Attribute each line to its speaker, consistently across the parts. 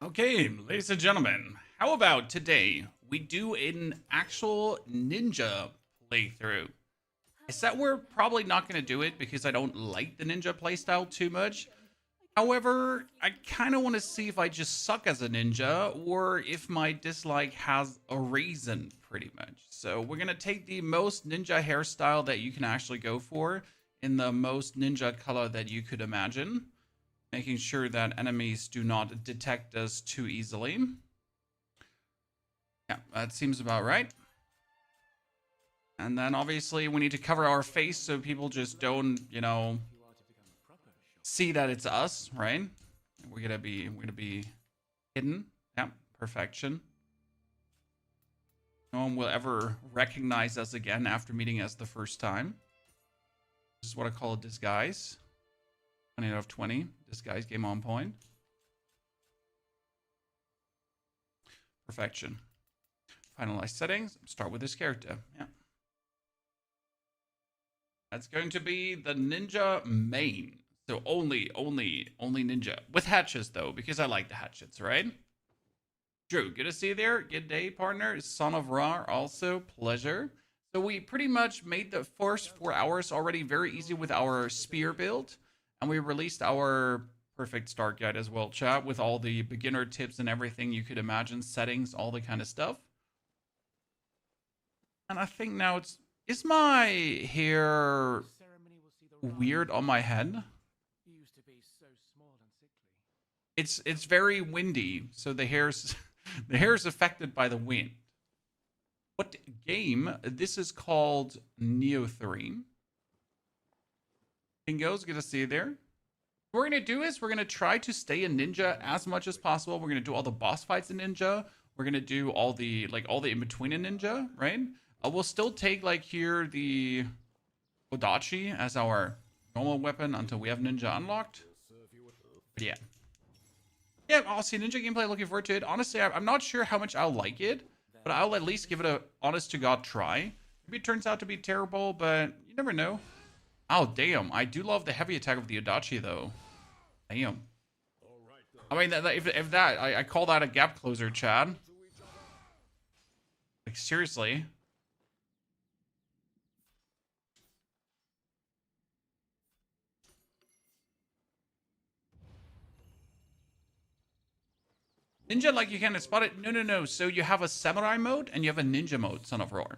Speaker 1: Okay, ladies and gentlemen, how about today we do an actual ninja playthrough? I said we're probably not going to do it because I don't like the ninja playstyle too much. However, I kind of want to see if I just suck as a ninja or if my dislike has a reason, pretty much. So we're going to take the most ninja hairstyle that you can actually go for in the most ninja color that you could imagine, making sure that enemies do not detect us too easily. Yeah, that seems about right. And then obviously we need to cover our face so people just don't, see that it's us, right? We're gonna be hidden. Yeah, perfection. No one will ever recognize us again after meeting us the first time. This is what I call a disguise. 20 out of 20. Disguise game on point. Perfection. Finalize settings. Start with this character. Yeah. That's going to be the ninja main. So only ninja. With hatchets though, because I like the hatchets, right? Drew, good to see you there. Good day, partner. Son of Ra, also pleasure. So we pretty much made the first 4 hours already very easy with our spear build. And we released our perfect start guide as well, chat, with all the beginner tips and everything you could imagine, settings, all the kind of stuff. And I think now is my hair weird on my head? It's very windy, so the hair's the hair is affected by the wind. What game? This is called Nioh 3. Bingo's gonna see you there. What we're gonna do is we're gonna try to stay a ninja as much as possible. We're gonna do all the boss fights in ninja. We're gonna do all the in between in ninja, right? We'll still take here the Odachi as our normal weapon until we have ninja unlocked. But yeah. Yeah, I'll see ninja gameplay. Looking forward to it. Honestly, I'm not sure how much I'll like it, but I'll at least give it a honest to God try. Maybe it turns out to be terrible, but you never know. Oh, damn. I do love the heavy attack of the Odachi, though. Damn. I mean, if that, I call that a gap closer, Chad. Like, seriously. Ninja, like you can spot it. No. So you have a samurai mode and you have a ninja mode, Son of Roar.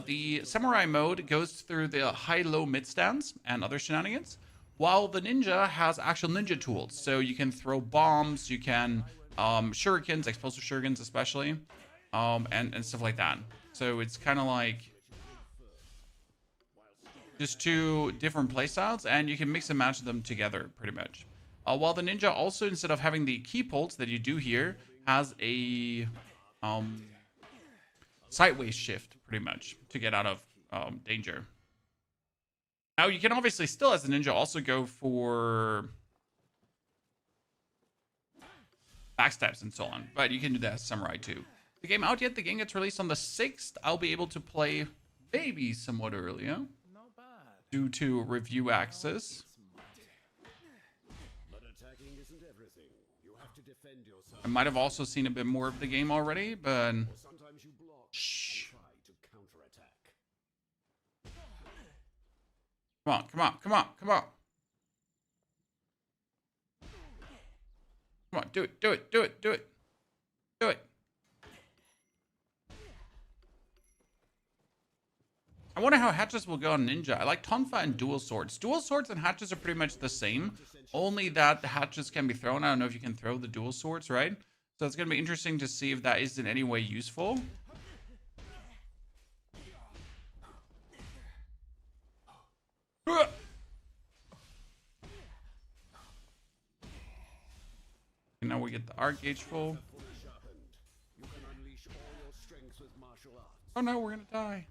Speaker 1: The samurai mode goes through the high-low mid stance and other shenanigans, while the ninja has actual ninja tools. So you can throw bombs, you can shurikens, explosive shurikens especially, and stuff like that. So it's kind of like just two different playstyles, and you can mix and match them together pretty much. While the ninja also, instead of having the key pulse that you do here, has a sideways shift pretty much to get out of danger. Now you can obviously still, as a ninja, also go for backstabs and so on, but you can do that as samurai too. The game out yet? The game gets released on the 6th. I'll be able to play maybe somewhat earlier due to review access. I might have also seen a bit more of the game already, but shh. Come on. Come on, do it. I wonder how hatches will go on ninja. I like tonfa and dual swords. Dual swords and hatches are pretty much the same, only that the hatches can be thrown. I don't know if you can throw the dual swords, right? So it's going to be interesting to see if that is in any way useful. Now we get the art gauge full. Oh no, we're gonna die.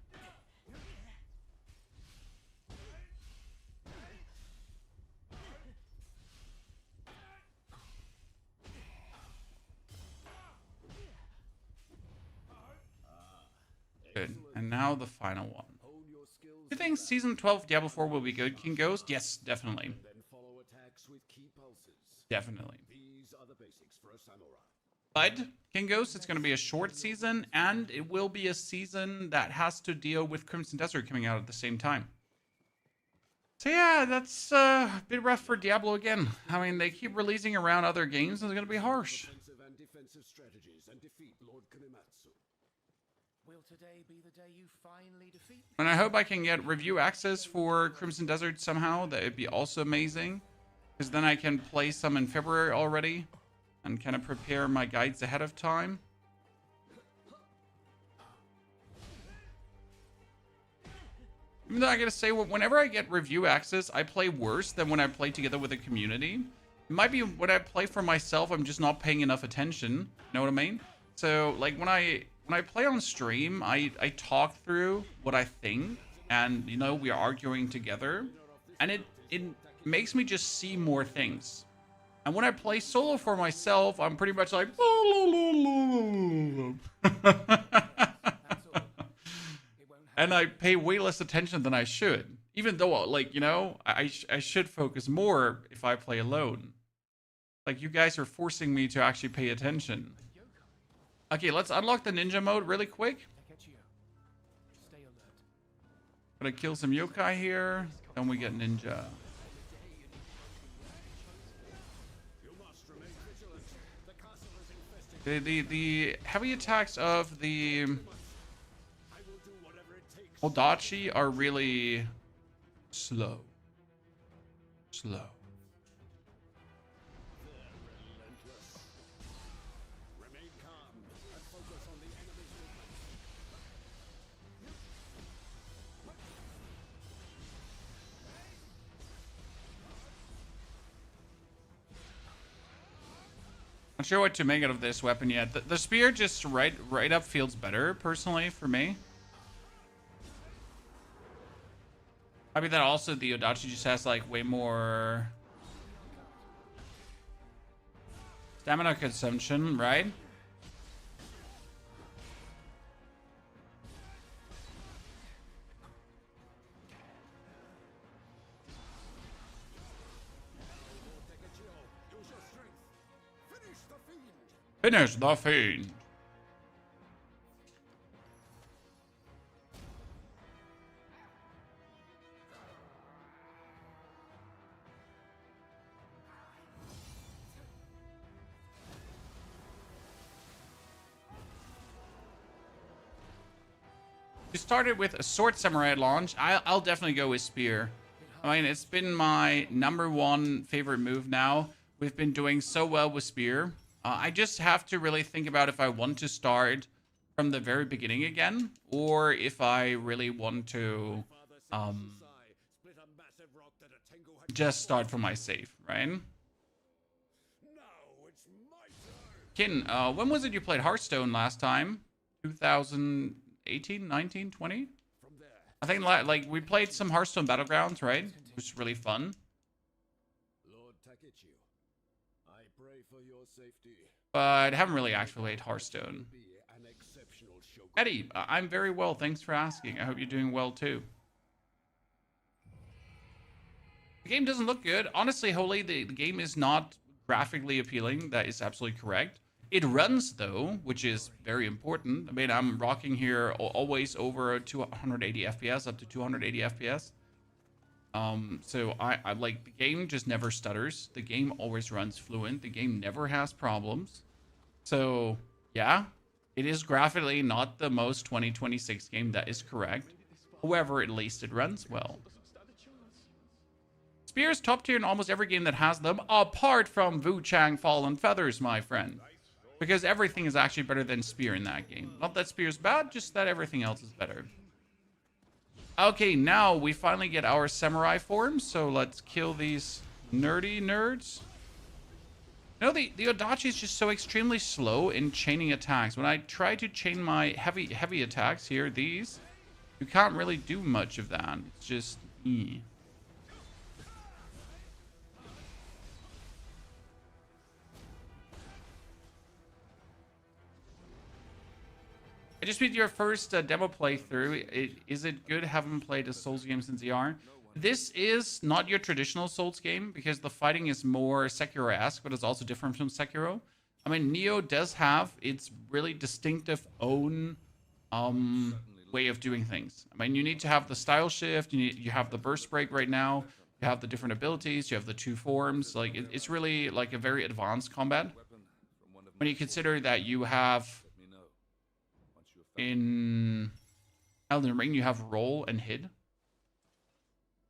Speaker 1: Good. And now the final one. Do you think Season 12 Diablo 4 will be good, King Ghost? Yes, definitely. Definitely. But King Ghost, it's going to be a short season, and it will be a season that has to deal with Crimson Desert coming out at the same time. So yeah, that's a bit rough for Diablo again. I mean, they keep releasing around other games, and it's going to be harsh. And I hope I can get review access for Crimson Desert somehow. That would be also amazing. Because then I can play some in February already. And kind of prepare my guides ahead of time. Even though I gotta say, whenever I get review access, I play worse than when I play together with a community. It might be when I play for myself, I'm just not paying enough attention. You know what I mean? So, like, when I play on stream, I talk through what I think. And, you know, we are arguing together. And it makes me just see more things. And when I play solo for myself, I'm pretty much like... And I pay way less attention than I should. Even though, like, you know, I should focus more if I play alone. Like, you guys are forcing me to actually pay attention. Okay, let's unlock the ninja mode really quick. Gonna kill some yokai here. Then we get ninja. The heavy attacks of the Odachi are really slow. Not sure what to make out of this weapon yet. The spear just right up feels better, personally, for me. Maybe that also the Odachi just has, like, way more stamina consumption, right? Finish the fiend. We started with a sword samurai launch. I'll definitely go with spear. I mean, it's been my #1 favorite move now. We've been doing so well with spear. I just have to really think about if I want to start from the very beginning again, or if I really want to just start from my save, right? Kin, when was it you played Hearthstone last time? 2018, 19, 20? I think like we played some Hearthstone Battlegrounds, right? It was really fun. But I haven't really actually played Hearthstone. Eddie, I'm very well. Thanks for asking. I hope you're doing well too. The game doesn't look good. Honestly, Holy, the game is not graphically appealing. That is absolutely correct. It runs, though, which is very important. I mean, I'm rocking here always over 280 FPS, up to 280 FPS. So I like, the game just never stutters. The game always runs fluent. The game never has problems. So, yeah, it is graphically not the most 2026 game. That is correct. However, at least it runs well. Spear is top tier in almost every game that has them, apart from Wu Chang Fallen Feathers, my friend. Because everything is actually better than Spear in that game. Not that Spear is bad, just that everything else is better. Okay, now we finally get our samurai forms, so let's kill these nerdy nerds. You know, the Odachi is just so extremely slow in chaining attacks. When I try to chain my heavy attacks here, these, you can't really do much of that. It's just... I just beat your first demo playthrough. Is it good? Haven't played a Souls game since ER. This is not your traditional Souls game because the fighting is more Sekiro-esque, but it's also different from Sekiro. I mean, Nioh does have its really distinctive own way of doing things. I mean, you need to have the style shift. You have the burst break right now. You have the different abilities. You have the two forms. Like it's really like a very advanced combat. When you consider that you have in Elden Ring, you have roll and hit.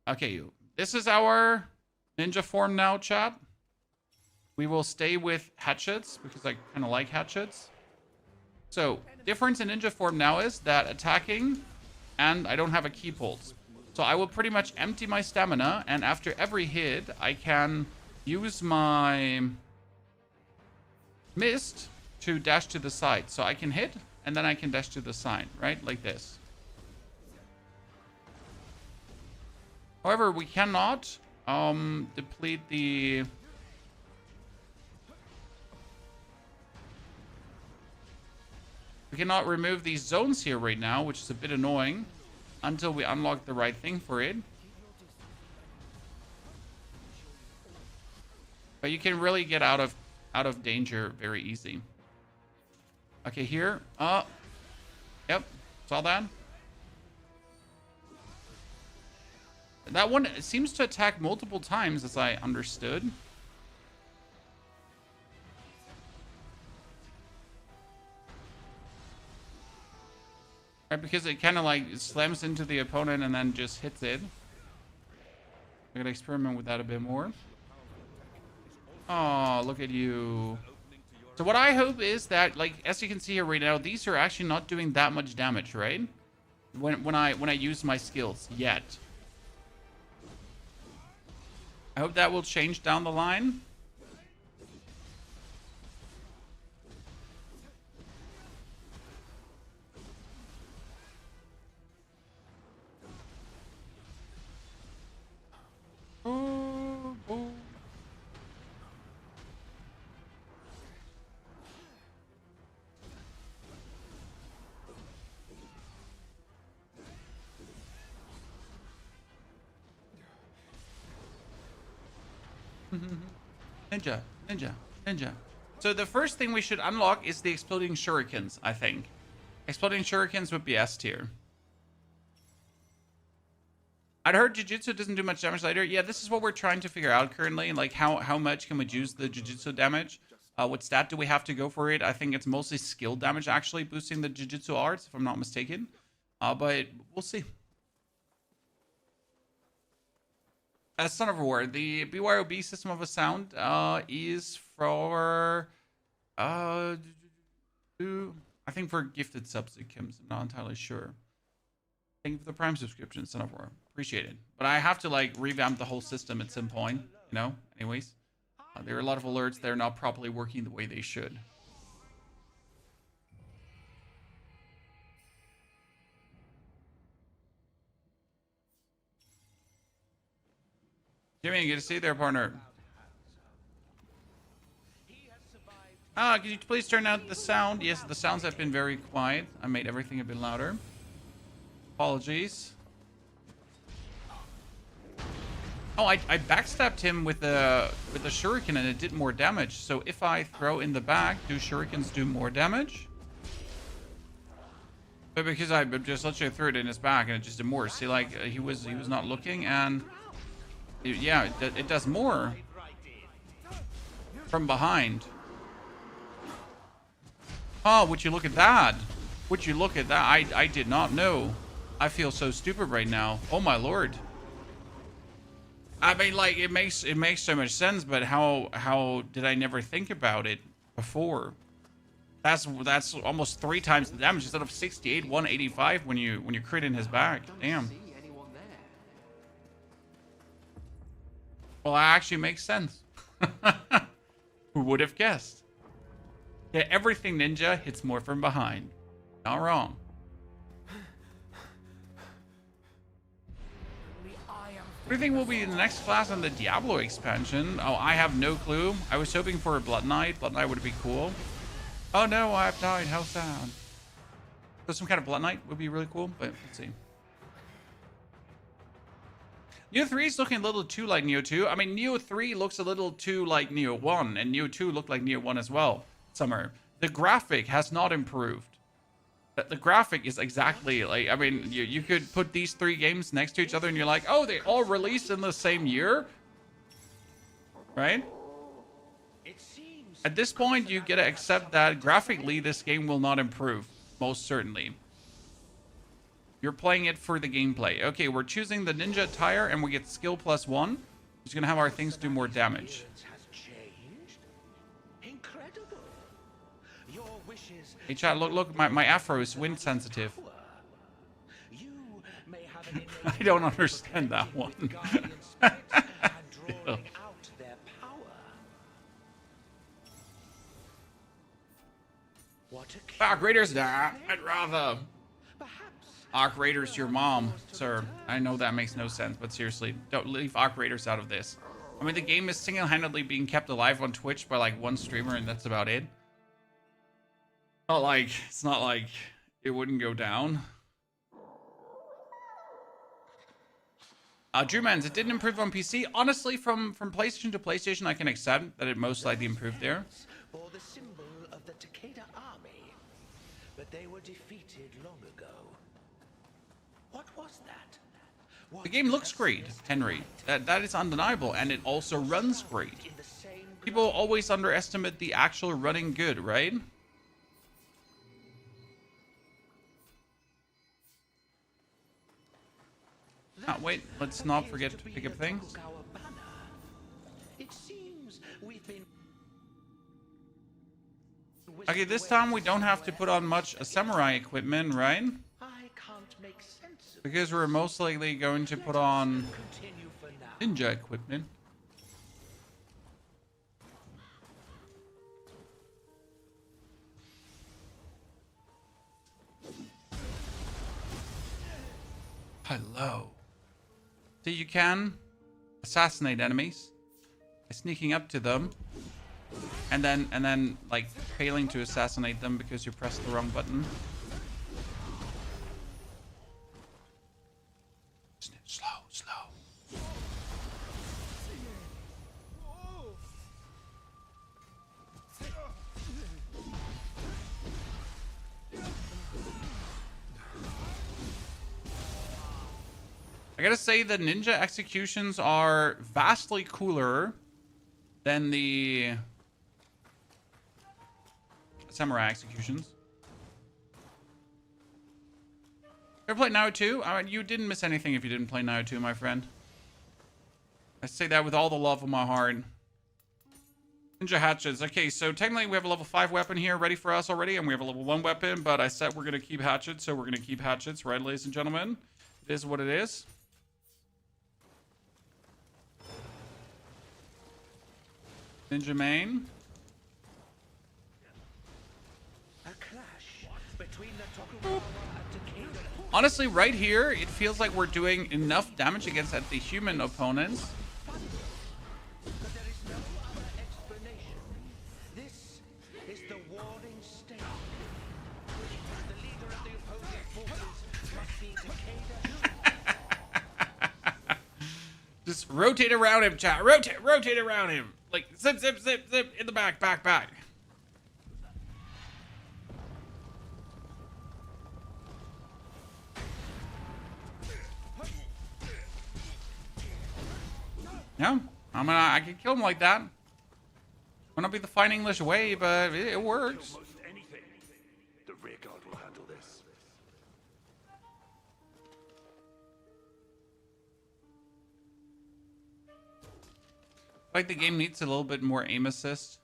Speaker 1: Okay, this is our ninja form now, chat. We will stay with hatchets because I kind of like hatchets. So, difference in ninja form now is that attacking and I don't have a key pulse. So I will pretty much empty my stamina, and after every hit, I can use my mist to dash to the side. So I can hit, and then I can dash to the side, right? Like this. However, we cannot deplete the... We cannot remove these zones here right now, which is a bit annoying, until we unlock the right thing for it. But you can really get out of danger very easy. Okay, here. Yep, saw that. That one seems to attack multiple times, as I understood. Right, because it kind of like slams into the opponent and then just hits it. I gotta experiment with that a bit more. Oh, look at you. So what I hope is that, like, as you can see here right now, these are actually not doing that much damage, right? When I use my skills yet. I hope that will change down the line. Oh, oh. Ninja. So the first thing we should unlock is the exploding shurikens, I think. Exploding shurikens would be S tier. I'd heard Jujutsu doesn't do much damage later. Yeah, this is what we're trying to figure out currently. Like, how much can we use the Jujutsu damage? What stat do we have to go for it? I think it's mostly skill damage, actually, boosting the Jujutsu arts, if I'm not mistaken. But we'll see. Son of a Word, the BYOB system of a sound is for... I think for gifted subs it comes. I'm not entirely sure. Thank you for the Prime subscription, Son of War. Appreciate it. But I have to, like, revamp the whole system at some point, you know? Anyways, there are a lot of alerts that are not properly working the way they should. Jimmy, good to see you there, partner. Can you please turn out the sound? Yes, the sounds have been very quiet. I made everything a bit louder. Apologies. Oh, I backstabbed him with a shuriken and it did more damage. So if I throw in the back, do shurikens do more damage? But because I just literally threw it in his back and it just did more. See, like he was not looking, and yeah, it does more from behind. Oh, would you look at that? Would you look at that? I did not know. I feel so stupid right now. Oh my lord. I mean, like, it makes so much sense, but how did I never think about it before? That's almost 3 times the damage instead of 68, 185 when you crit in his back. Damn. Well, that actually makes sense. Who would have guessed? Yeah, everything ninja hits more from behind. Not wrong. What do you think will be the next class on the Diablo expansion? Oh, I have no clue. I was hoping for a Blood Knight. Blood Knight would be cool. Oh no, I've died. How sad. So some kind of Blood Knight would be really cool, but let's see. Nioh 3 is looking a little too like Nioh 2. I mean, Nioh 3 looks a little too like Nioh 1, and Nioh 2 looked like Nioh 1 as well. Summer. The graphic has not improved. The graphic is exactly like, I mean, you could put these 3 games next to each other and you're like, oh, they all released in the same year? Right? At this point, you gotta accept that graphically, this game will not improve. Most certainly. You're playing it for the gameplay. Okay, we're choosing the ninja attire and we get skill +1. It's gonna have our things do more damage. Hey chat, look, my afro is wind sensitive. I don't understand that one. Arc Raiders? Nah, I'd rather. Arc Raiders your mom, sir. I know that makes no sense, but seriously, don't leave Arc Raiders out of this. I mean, the game is single-handedly being kept alive on Twitch by like one streamer, and that's about it. It's not like it wouldn't go down. Drewmans, it didn't improve on PC. Honestly, from PlayStation to PlayStation, I can accept that it most likely improved there.
Speaker 2: Or the symbol of the Takeda army, but they were defeated long ago. What was that?
Speaker 1: The game looks great, Henry. That is undeniable, and it also runs great. People always underestimate the actual running good, right? Wait, let's not forget to pick up things. Okay, this time we don't have to put on much samurai equipment, right? Because we're most likely going to put on ninja equipment. Hello. So you can assassinate enemies by sneaking up to them and then like failing to assassinate them because you pressed the wrong button. Slow. I gotta say the ninja executions are vastly cooler than the samurai executions. Ever played Nioh 2? I mean, you didn't miss anything if you didn't play Nioh 2, my friend. I say that with all the love of my heart. Ninja hatchets. Okay, so technically we have a level 5 weapon here ready for us already, and we have a level 1 weapon, but I said we're gonna keep hatchets, so we're gonna keep hatchets, right, ladies and gentlemen? It is what it is. Ninja main. Honestly, right here, it feels like we're doing enough damage against the human opponents. Just rotate around him, chat. Rotate around him. Like, zip, in the back. Yeah, I can kill him like that. Might not be the fine English way, but it works.
Speaker 2: The rear guard will handle this.
Speaker 1: Like the game needs a little bit more aim assist.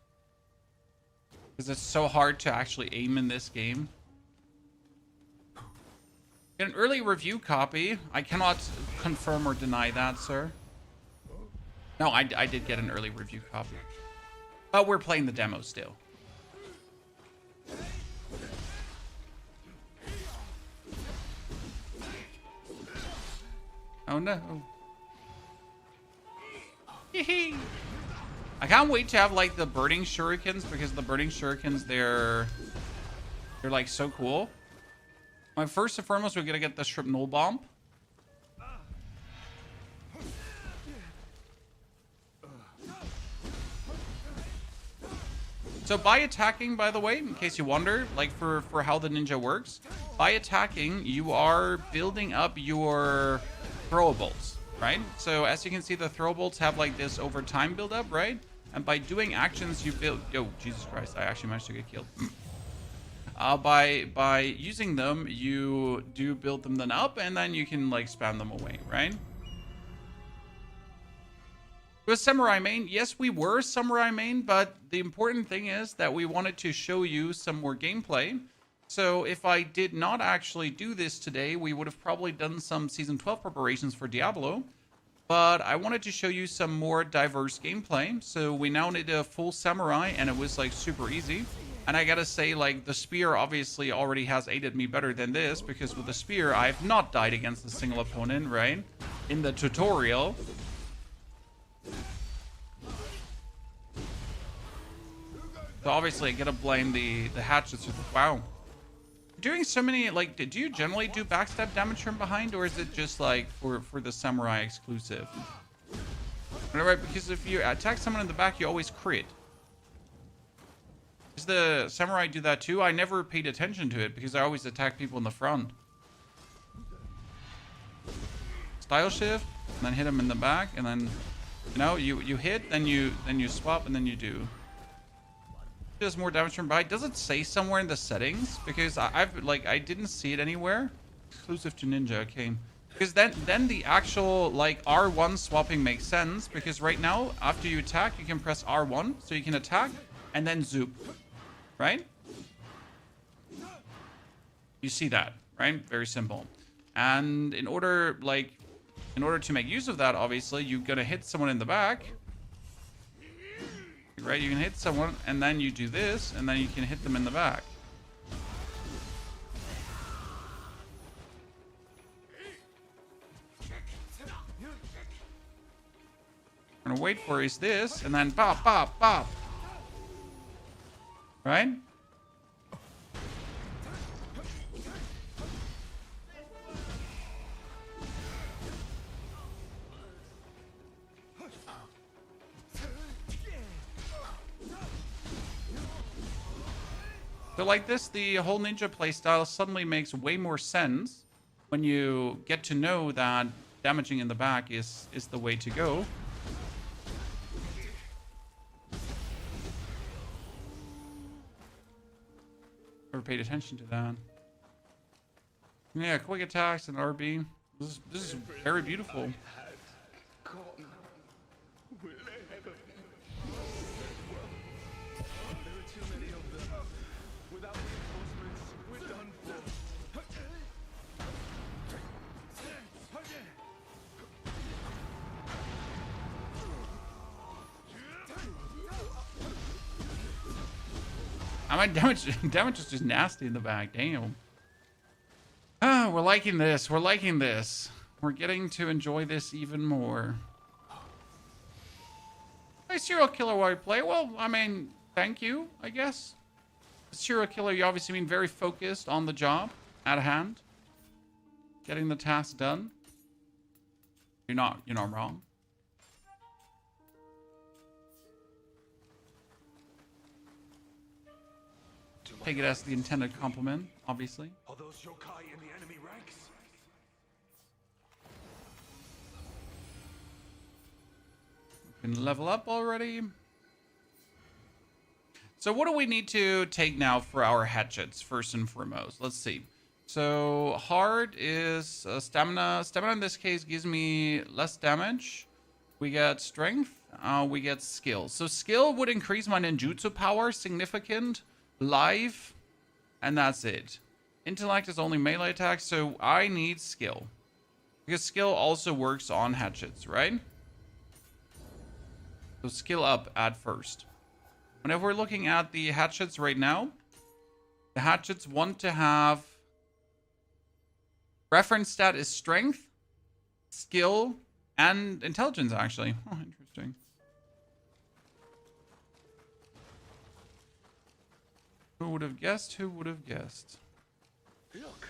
Speaker 1: Because it's so hard to actually aim in this game. Get an early review copy. I cannot confirm or deny that, sir. No, I did get an early review copy. But we're playing the demo still. Oh no. I can't wait to have like the burning shurikens, because the burning shurikens, they're like so cool. My first and foremost, we're gonna get the Shrapnel bomb. So by attacking, by the way, in case you wonder, like for how the ninja works, by attacking, you are building up your throwables, right? So as you can see, the throwables have like this over time build up, right? And by doing actions, you build... Yo, Jesus Christ, I actually managed to get killed. By using them, you do build them then up, and then you can like spam them away, right? It was samurai main. Yes, we were samurai main, but the important thing is that we wanted to show you some more gameplay. So if I did not actually do this today, we would have probably done some Season 12 preparations for Diablo. But I wanted to show you some more diverse gameplay. So we now need a full samurai, and it was like super easy. And I gotta say, like, the spear obviously already has aided me better than this, because with the spear, I have not died against a single opponent, right? In the tutorial. So obviously I gotta blame the hatchets. Wow. Doing so many, like, do you generally do backstab damage from behind, or is it just like for the samurai exclusive? Alright, because if you attack someone in the back, you always crit. Does the samurai do that too? I never paid attention to it because I always attack people in the front. Style shift, and then hit them in the back, and then you hit, then you swap, and then you do. Does more damage from behind. Does it say somewhere in the settings? Because I didn't see it anywhere. Exclusive to Ninja, okay. Because then the actual like R1 swapping makes sense, because right now after you attack you can press R1, so you can attack and then zoop. Right? You see that, right? Very simple. And in order to make use of that, obviously, you're gonna hit someone in the back. Right? You can hit someone, and then you do this, and then you can hit them in the back. I'm gonna wait for is this, and then pop, pop, pop. Right? So like this, the whole ninja playstyle suddenly makes way more sense when you get to know that damaging in the back is the way to go. Never paid attention to that. Yeah, quick attacks and RB. This is very beautiful. My damage is just nasty in the back. Damn. Ah, we're liking this. We're liking this. We're getting to enjoy this even more. Hey, serial killer while you play. Well, I mean, thank you, I guess. Serial killer, you obviously mean very focused on the job at hand. Getting the task done. You're not wrong. Take it as the intended compliment, obviously.
Speaker 2: Are those yokai in the enemy ranks?
Speaker 1: We can level up already. So what do we need to take now for our hatchets, first and foremost? Let's see. So hard is stamina. Stamina in this case gives me less damage. We get strength. We get skill. So skill would increase my ninjutsu power significant. Life, and that's it. Intellect is only melee attack, so I need skill. Because skill also works on hatchets, right? So skill up at first. Whenever we're looking at the hatchets right now, the hatchets want to have reference stat is strength, skill, and intelligence, actually. Oh, interesting. Who would have guessed? Who would have guessed?
Speaker 2: Look,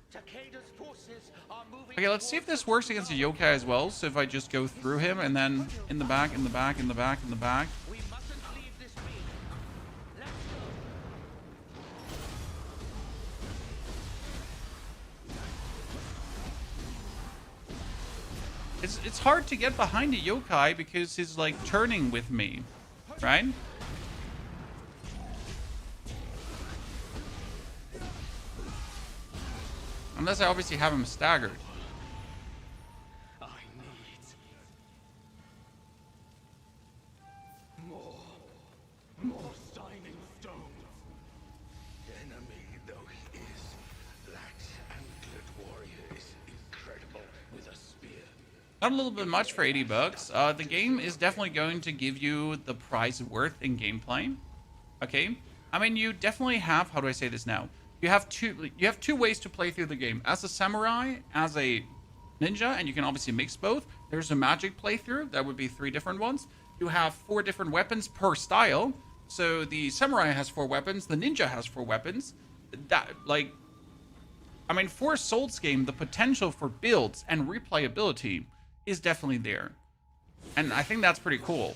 Speaker 2: Takeda's forces are moving.
Speaker 1: Okay, let's see if this works against a yokai as well. So if I just go through him and then in the back, in the back, in the back, in the back.
Speaker 2: We mustn't leave this field.
Speaker 1: It's hard to get behind a yokai because he's like turning with me, right? Unless I obviously have him staggered.
Speaker 2: I need more shining stones. Enemy though he is, that antlered warrior is incredible with a spear.
Speaker 1: Not a little bit much for 80 bucks. The game is definitely going to give you the price worth in gameplay. Okay? I mean, you definitely have, how do I say this now? You have two ways to play through the game. As a samurai, as a ninja, and you can obviously mix both. There's a magic playthrough. That would be 3 different ones. You have 4 different weapons per style. So the samurai has 4 weapons. The ninja has 4 weapons. That, like, I mean, for a Souls game, the potential for builds and replayability is definitely there. And I think that's pretty cool.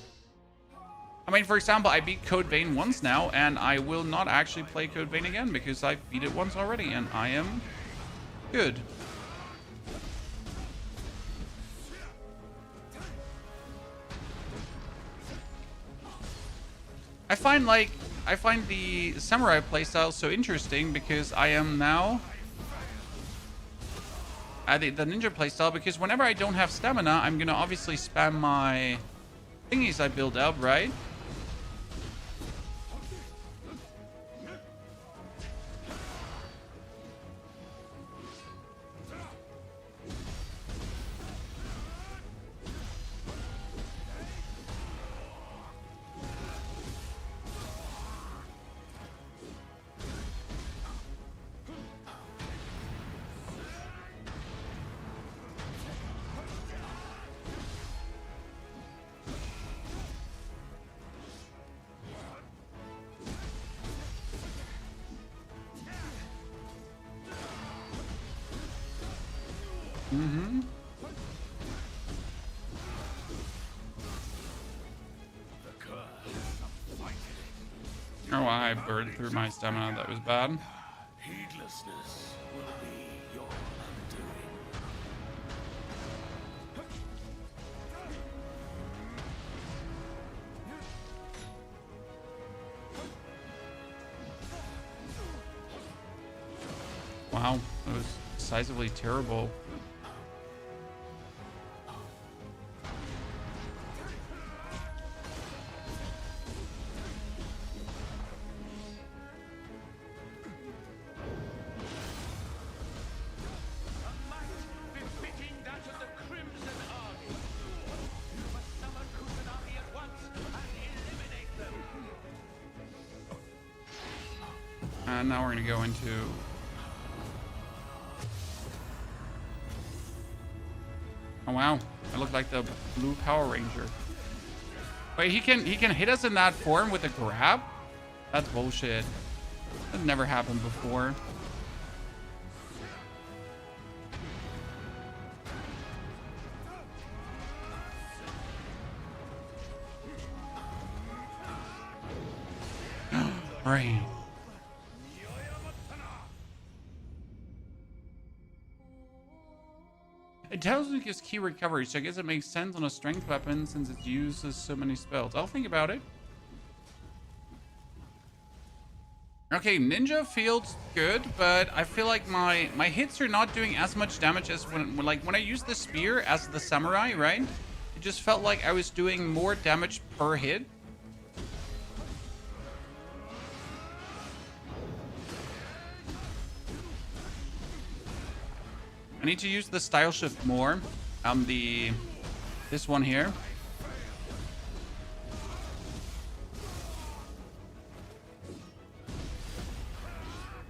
Speaker 1: I mean, for example, I beat Code Vein once now, and I will not actually play Code Vein again because I beat it once already, and I am good. I find the samurai playstyle so interesting because I am now the ninja playstyle, because whenever I don't have stamina, I'm gonna obviously spam my thingies I build up, right? Mm-hmm. Oh, I burned through my stamina. That was bad.
Speaker 2: Heedlessness will be your undoing.
Speaker 1: Wow, that was decisively terrible. And now we're gonna go into... Oh wow, I look like the blue Power Ranger. Wait, he can hit us in that form with a grab? That's bullshit. That never happened before. Rain. It tells me gives key recovery, so I guess it makes sense on a strength weapon since it uses so many spells. I'll think about it. Okay, ninja feels good, but I feel like my hits are not doing as much damage as when I used the spear as the samurai, right? It just felt like I was doing more damage per hit. I need to use the style shift more. This one here.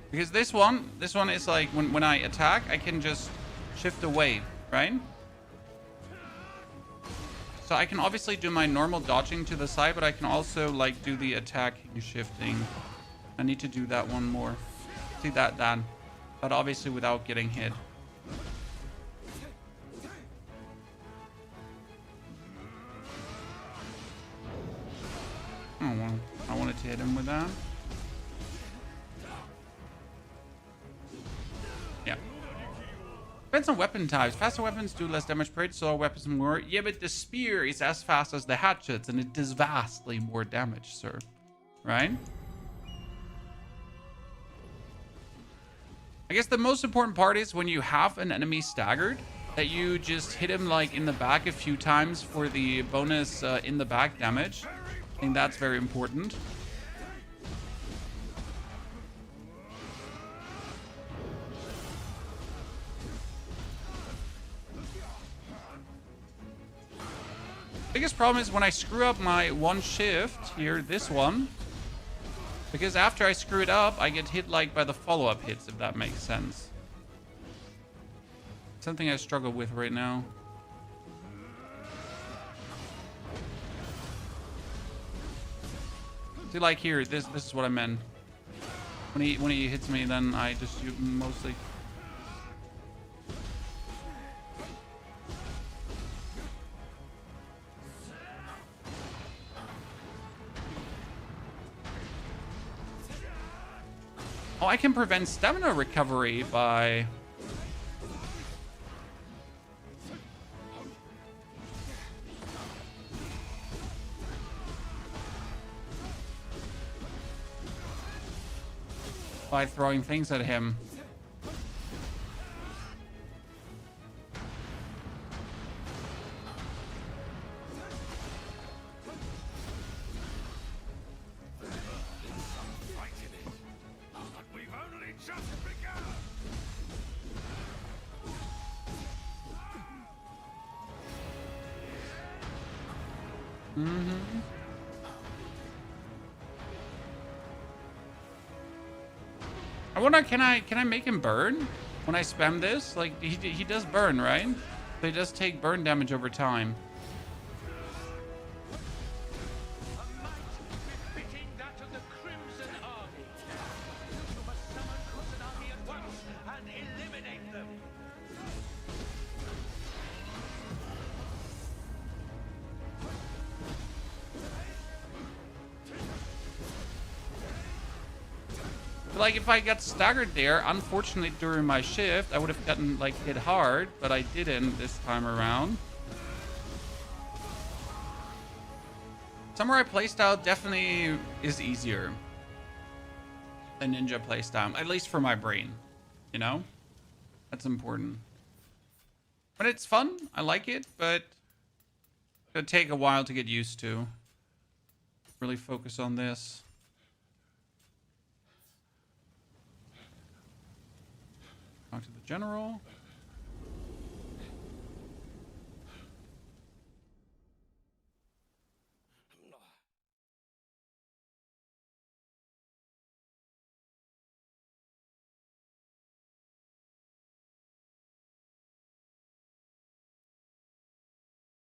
Speaker 1: Because this one is like when I attack, I can just shift away, right? So I can obviously do my normal dodging to the side, but I can also like do the attacking shifting. I need to do that one more. See that, but obviously without getting hit. Oh well, I wanted to hit him with that. Yeah. Depends on weapon types. Faster weapons do less damage per hit, slower weapons more. Yeah, but the spear is as fast as the hatchets, and it does vastly more damage, sir. Right? I guess the most important part is when you have an enemy staggered, that you just hit him like in the back a few times for the bonus in the back damage. I think that's very important. Biggest problem is when I screw up my one shift here, this one, because after I screw it up, I get hit like by the follow-up hits, if that makes sense. Something I struggle with right now. See, like here, this is what I meant. When he hits me, then I just mostly. Oh, I can prevent stamina recovery by... by throwing things at him. I wonder, can I make him burn when I spam this? Like, he does burn, right? So he does take burn damage over time.
Speaker 2: A might befitting that of the Crimson Army. You must summon Kusanagi at once and eliminate them.
Speaker 1: Like, if I got staggered there, unfortunately during my shift, I would have gotten like hit hard, but I didn't this time around. Samurai playstyle definitely is easier than ninja playstyle, at least for my brain, you know? That's important. But it's fun, I like it, but it'll take a while to get used to. Really focus on this. Talk to the general.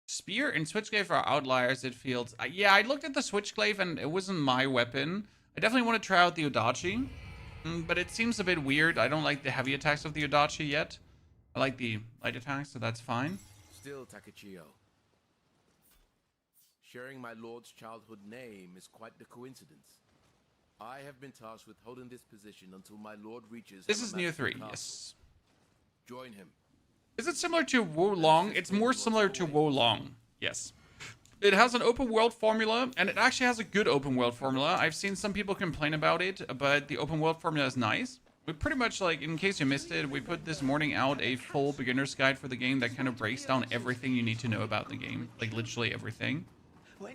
Speaker 1: Spear and Switchglaive are outliers, it feels. Yeah, I looked at the Switchglaive and it wasn't my weapon. I definitely want to try out the Odachi. But it seems a bit weird. I don't like the heavy attacks of the Odachi yet. I like the light attacks, so that's fine.
Speaker 3: Still, Takechiyo. Sharing my lord's childhood name is quite the coincidence. I have been tasked with holding this position until my lord reaches...
Speaker 1: This is Nioh
Speaker 3: Hamamatsu
Speaker 1: 3,
Speaker 3: Castle.
Speaker 1: yes.
Speaker 3: Join him.
Speaker 1: Is it similar to Wolong? It's more similar to Wolong, yes. It has an open world formula, and it actually has a good open world formula. I've seen some people complain about it, but the open world formula is nice. We pretty much, like, in case you missed it, we put this morning out a full beginner's guide for the game that kind of breaks down everything you need to know about the game. Like, literally everything.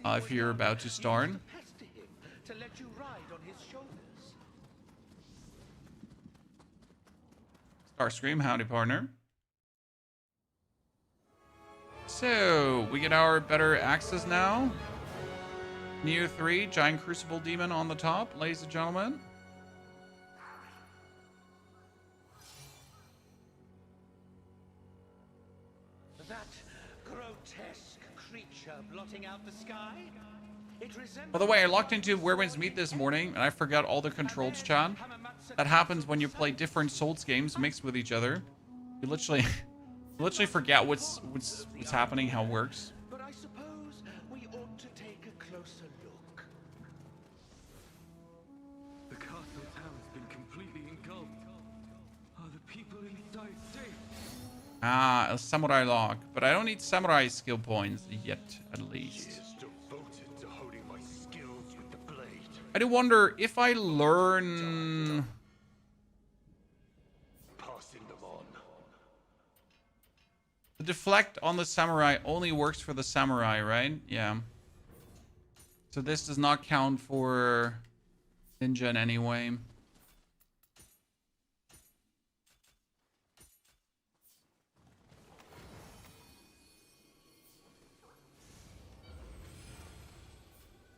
Speaker 1: If you're about to start.
Speaker 2: To let you ride on his shoulders.
Speaker 1: Starscream, howdy partner. So, we get our better axes now. Nioh 3, Giant Crucible Demon on the top, ladies and gentlemen.
Speaker 2: That grotesque creature blotting out the sky? It resembles...
Speaker 1: By the way, I logged into Where Winds Meet this morning, and I forgot all the controls, Chan. That happens when you play different Souls games mixed with each other. You literally forget what's happening, how it works.
Speaker 2: But I suppose we ought to take a closer look.
Speaker 4: The castle town's been completely engulfed. Are the people in dire state?
Speaker 1: Ah, a samurai lock. But I don't need samurai skill points yet, at least.
Speaker 4: Devoted to holding my skills with the blade.
Speaker 1: I do wonder if I learn...
Speaker 4: Passing them on.
Speaker 1: The deflect on the samurai only works for the samurai, right? Yeah. So this does not count for ninja in any way.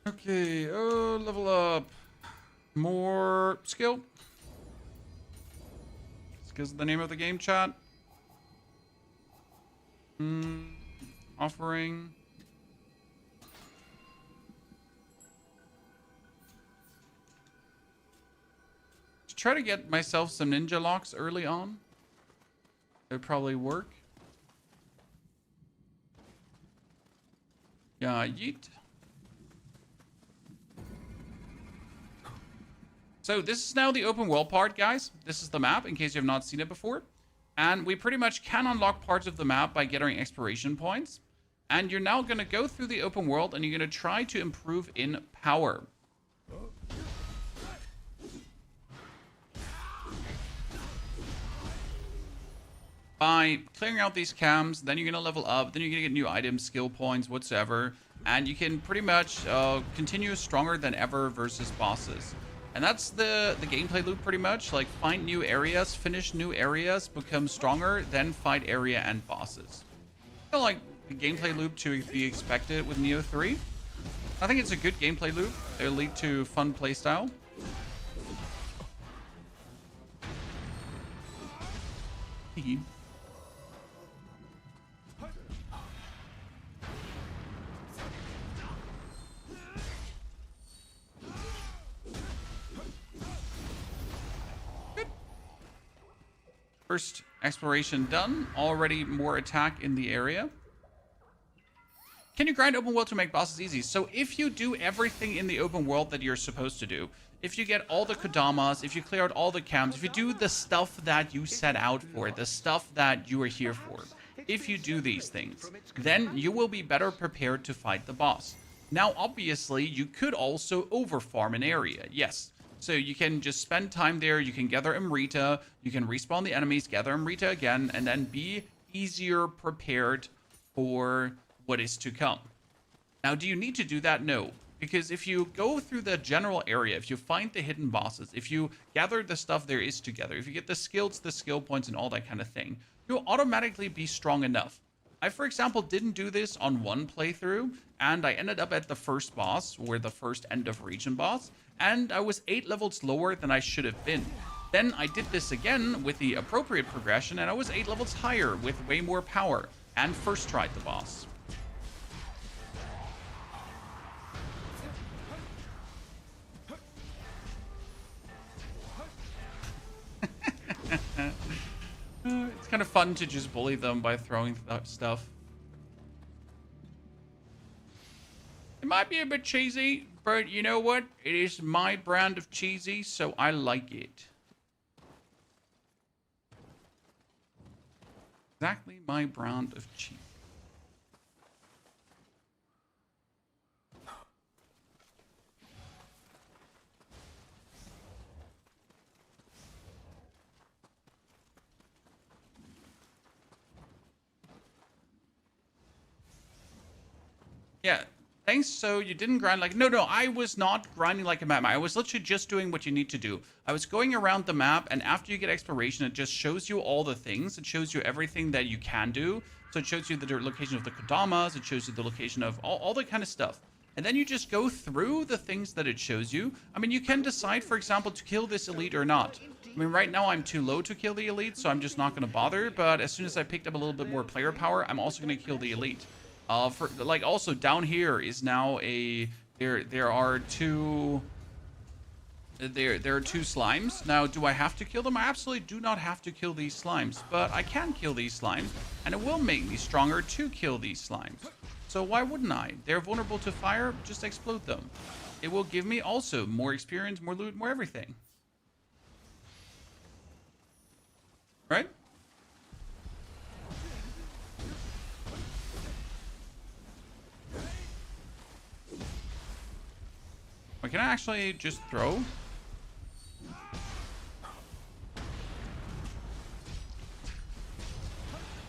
Speaker 1: Okay, oh, level up. More skill. Skill's the name of the game, chat. Offering. To try to get myself some ninja locks early on. It would probably work. Yeah, yeet. So this is now the open world part, guys. This is the map, in case you have not seen it before. And we pretty much can unlock parts of the map by getting exploration points. And you're now going to go through the open world, and you're going to try to improve in power. By clearing out these cams, then you're going to level up, then you're going to get new items, skill points, whatsoever. And you can pretty much continue stronger than ever versus bosses. And that's the gameplay loop pretty much. Like, find new areas, finish new areas, become stronger, then fight area and bosses. I feel like the gameplay loop to be expected with Nioh 3. I think it's a good gameplay loop. It'll lead to fun playstyle. First exploration done. Already more attack in the area. Can you grind open world to make bosses easy? So if you do everything in the open world that you're supposed to do, if you get all the Kodamas, if you clear out all the camps, if you do the stuff that you set out for, the stuff that you are here for, if you do these things, then you will be better prepared to fight the boss. Now, obviously, you could also overfarm an area. Yes. So you can just spend time there, you can gather Amrita, you can respawn the enemies, gather Amrita again, and then be easier prepared for what is to come. Now, do you need to do that? No. Because if you go through the general area, if you find the hidden bosses, if you gather the stuff there is together, if you get the skills, the skill points, and all that kind of thing, you'll automatically be strong enough. I, for example, didn't do this on one playthrough, and I ended up at the first boss, or the first end of region boss, and I was 8 levels lower than I should have been. Then I did this again with the appropriate progression, and I was 8 levels higher with way more power, and first tried the boss. It's kind of fun to just bully them by throwing stuff. It might be a bit cheesy, but you know what? It is my brand of cheesy, so I like it. Exactly my brand of cheese. Yeah, thanks. So you didn't grind like... No, I was not grinding like a madman. I was literally just doing what you need to do. I was going around the map, and after you get exploration, it just shows you all the things. It shows you everything that you can do. So it shows you the location of the Kodamas. It shows you the location of all that kind of stuff. And then you just go through the things that it shows you. I mean, you can decide, for example, to kill this elite or not. I mean, right now I'm too low to kill the elite, so I'm just not going to bother. But as soon as I picked up a little bit more player power, I'm also going to kill the elite. For like, also down here is now a there are two slimes. Now, do I have to kill them? I absolutely do not have to kill these slimes, but I can kill these slimes, and it will make me stronger to kill these slimes. So why wouldn't I? They're vulnerable to fire. Just explode them. It will give me also more experience, more loot, more everything. Right? Wait, can I actually just throw?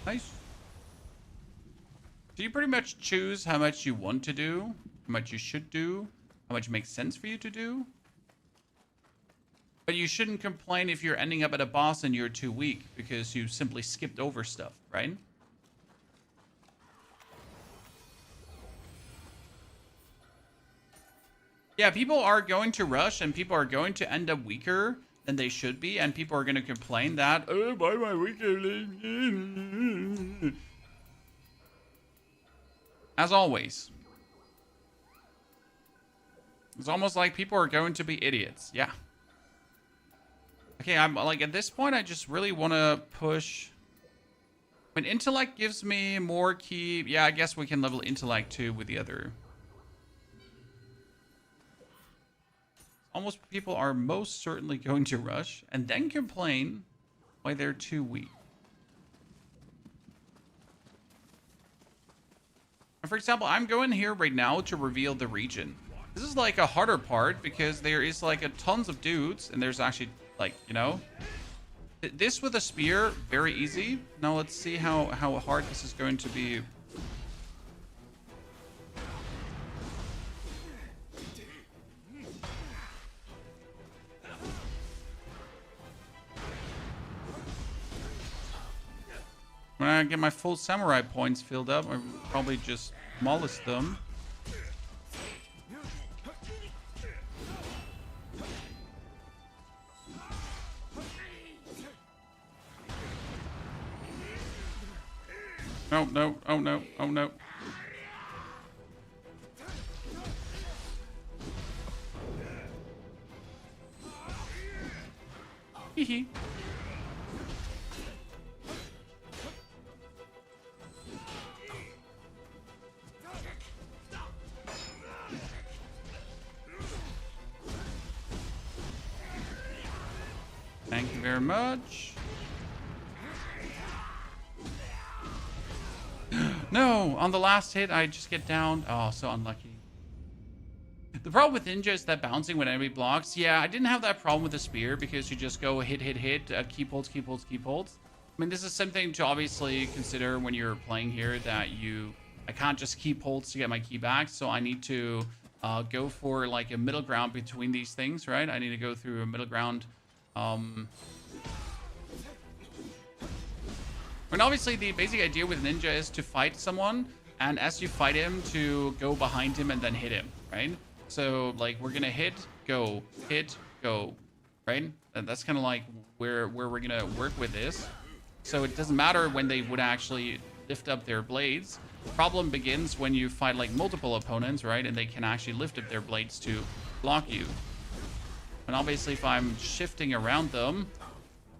Speaker 1: Nice. So you pretty much choose how much you want to do, how much you should do, how much makes sense for you to do. But you shouldn't complain if you're ending up at a boss and you're too weak because you simply skipped over stuff, right? Yeah, people are going to rush and people are going to end up weaker than they should be, and people are going to complain that, oh, why am I weaker? As always. It's almost like people are going to be idiots. Yeah. Okay, I'm like, at this point, I just really want to push. When intellect gives me more key. Yeah, I guess we can level intellect too with the other. Almost people are most certainly going to rush and then complain why they're too weak. And for example, I'm going here right now to reveal the region. This is like a harder part because there is like a tons of dudes and there's actually like, you know, this with a spear, very easy. Now let's see how hard this is going to be. When I get my full samurai points filled up, I probably just demolish them. No, no, oh no, oh no. Hee. Thank you very much. No, on the last hit, I just get down. Oh, so unlucky. The problem with Ninja is that bouncing when enemy blocks. Yeah, I didn't have that problem with the spear because you just go hit, hit, hit, keep holds, keep holds, keep holds. I mean, this is something to obviously consider when you're playing here that I can't just keep holds to get my key back. So I need to go for like a middle ground between these things, right? I need to go through a middle ground. And obviously the basic idea with Ninja is to fight someone, and as you fight him, to go behind him and then hit him, right? So like we're gonna hit, go, right? And that's kind of like where we're gonna work with this. So it doesn't matter when they would actually lift up their blades. The problem begins when you fight like multiple opponents, right? And they can actually lift up their blades to block you. And obviously if I'm shifting around them,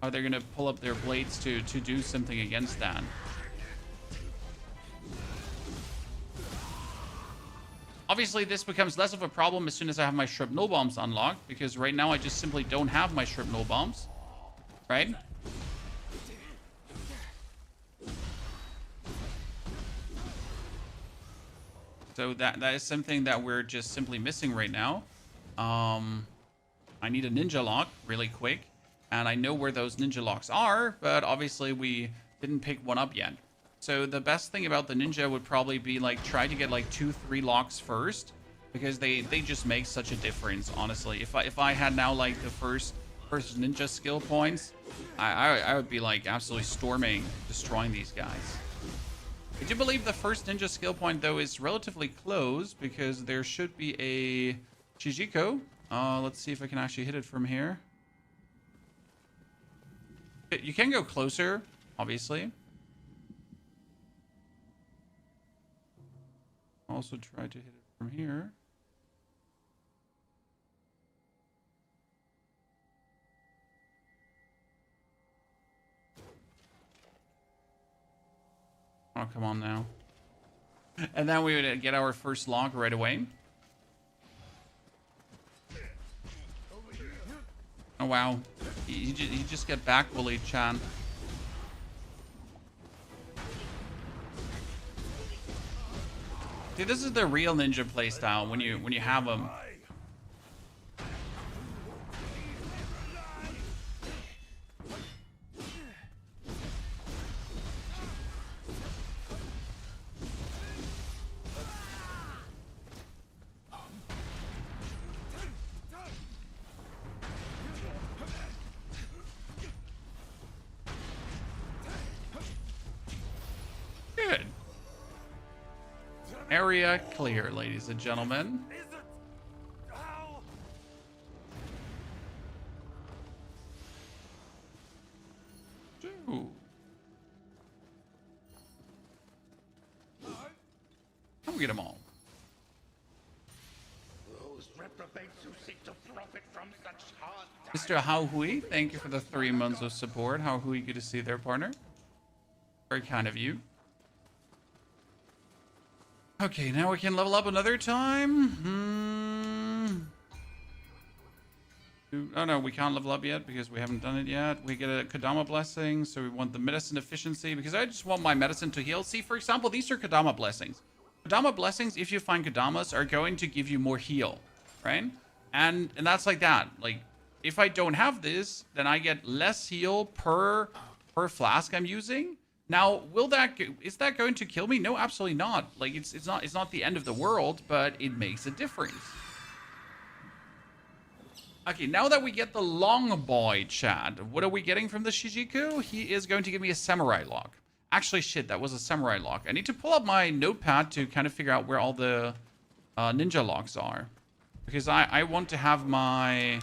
Speaker 1: are they going to pull up their blades to do something against that? Obviously, this becomes less of a problem as soon as I have my shrapnel bombs unlocked, because right now I just simply don't have my shrapnel bombs, right? So that is something that we're just simply missing right now. I need a ninja lock really quick. And I know where those ninja locks are, but obviously we didn't pick one up yet. So the best thing about the ninja would probably be like try to get like 2-3 locks first, because they just make such a difference, honestly. If I had now like the first ninja skill points, I would be like absolutely storming, destroying these guys. I do believe the first ninja skill point though is relatively close because there should be a Chijiko. Let's see if I can actually hit it from here. You can go closer, obviously. Also try to hit it from here. Oh, come on now. And then we would get our first lock right away. Oh, wow. You just get back bullied, Chan. See, this is the real ninja playstyle when you have them. Area clear, ladies and gentlemen.
Speaker 4: Is it? How?
Speaker 1: Ooh. I'll get them all.
Speaker 2: Those reprobates who seek to profit from such hard
Speaker 1: Mr. Hao Hui, thank you for the 3 months of support. Hao Hui, good to see their partner. Very kind of you. Okay, now we can level up another time. Oh no, we can't level up yet because we haven't done it yet. We get a Kodama blessing, so we want the medicine efficiency because I just want my medicine to heal. See, for example, these are Kodama blessings. Kodama blessings, if you find Kodamas, are going to give you more heal, right? And that's like that. Like, if I don't have this, then I get less heal per flask I'm using. Now, is that going to kill me? No, absolutely not. Like, it's not the end of the world, but it makes a difference. Okay, now that we get the long boy, Chad, what are we getting from the Shijiku? He is going to give me a samurai lock. Actually, shit, that was a samurai lock. I need to pull up my notepad to kind of figure out where all the ninja locks are. Because I want to have my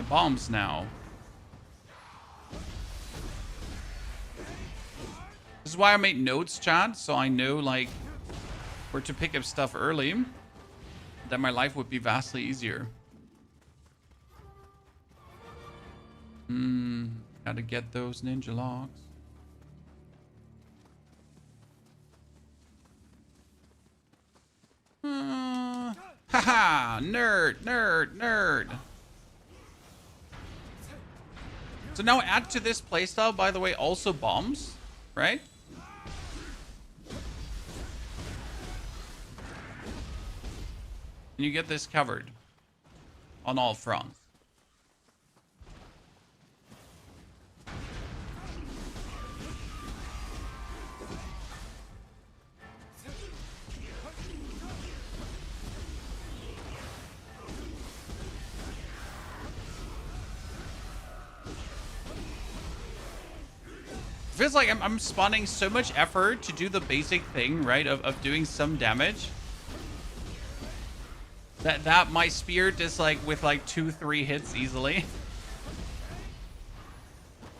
Speaker 1: bombs now. This is why I made notes, Chad, so I know, like, where to pick up stuff early. Then my life would be vastly easier. Gotta get those ninja locks. Haha! Nerd! So now add to this playstyle, by the way, also bombs, right? And you get this covered on all fronts. Feels like I'm spawning so much effort to do the basic thing, right, of doing some damage. That my spear just like with like 2-3 hits easily.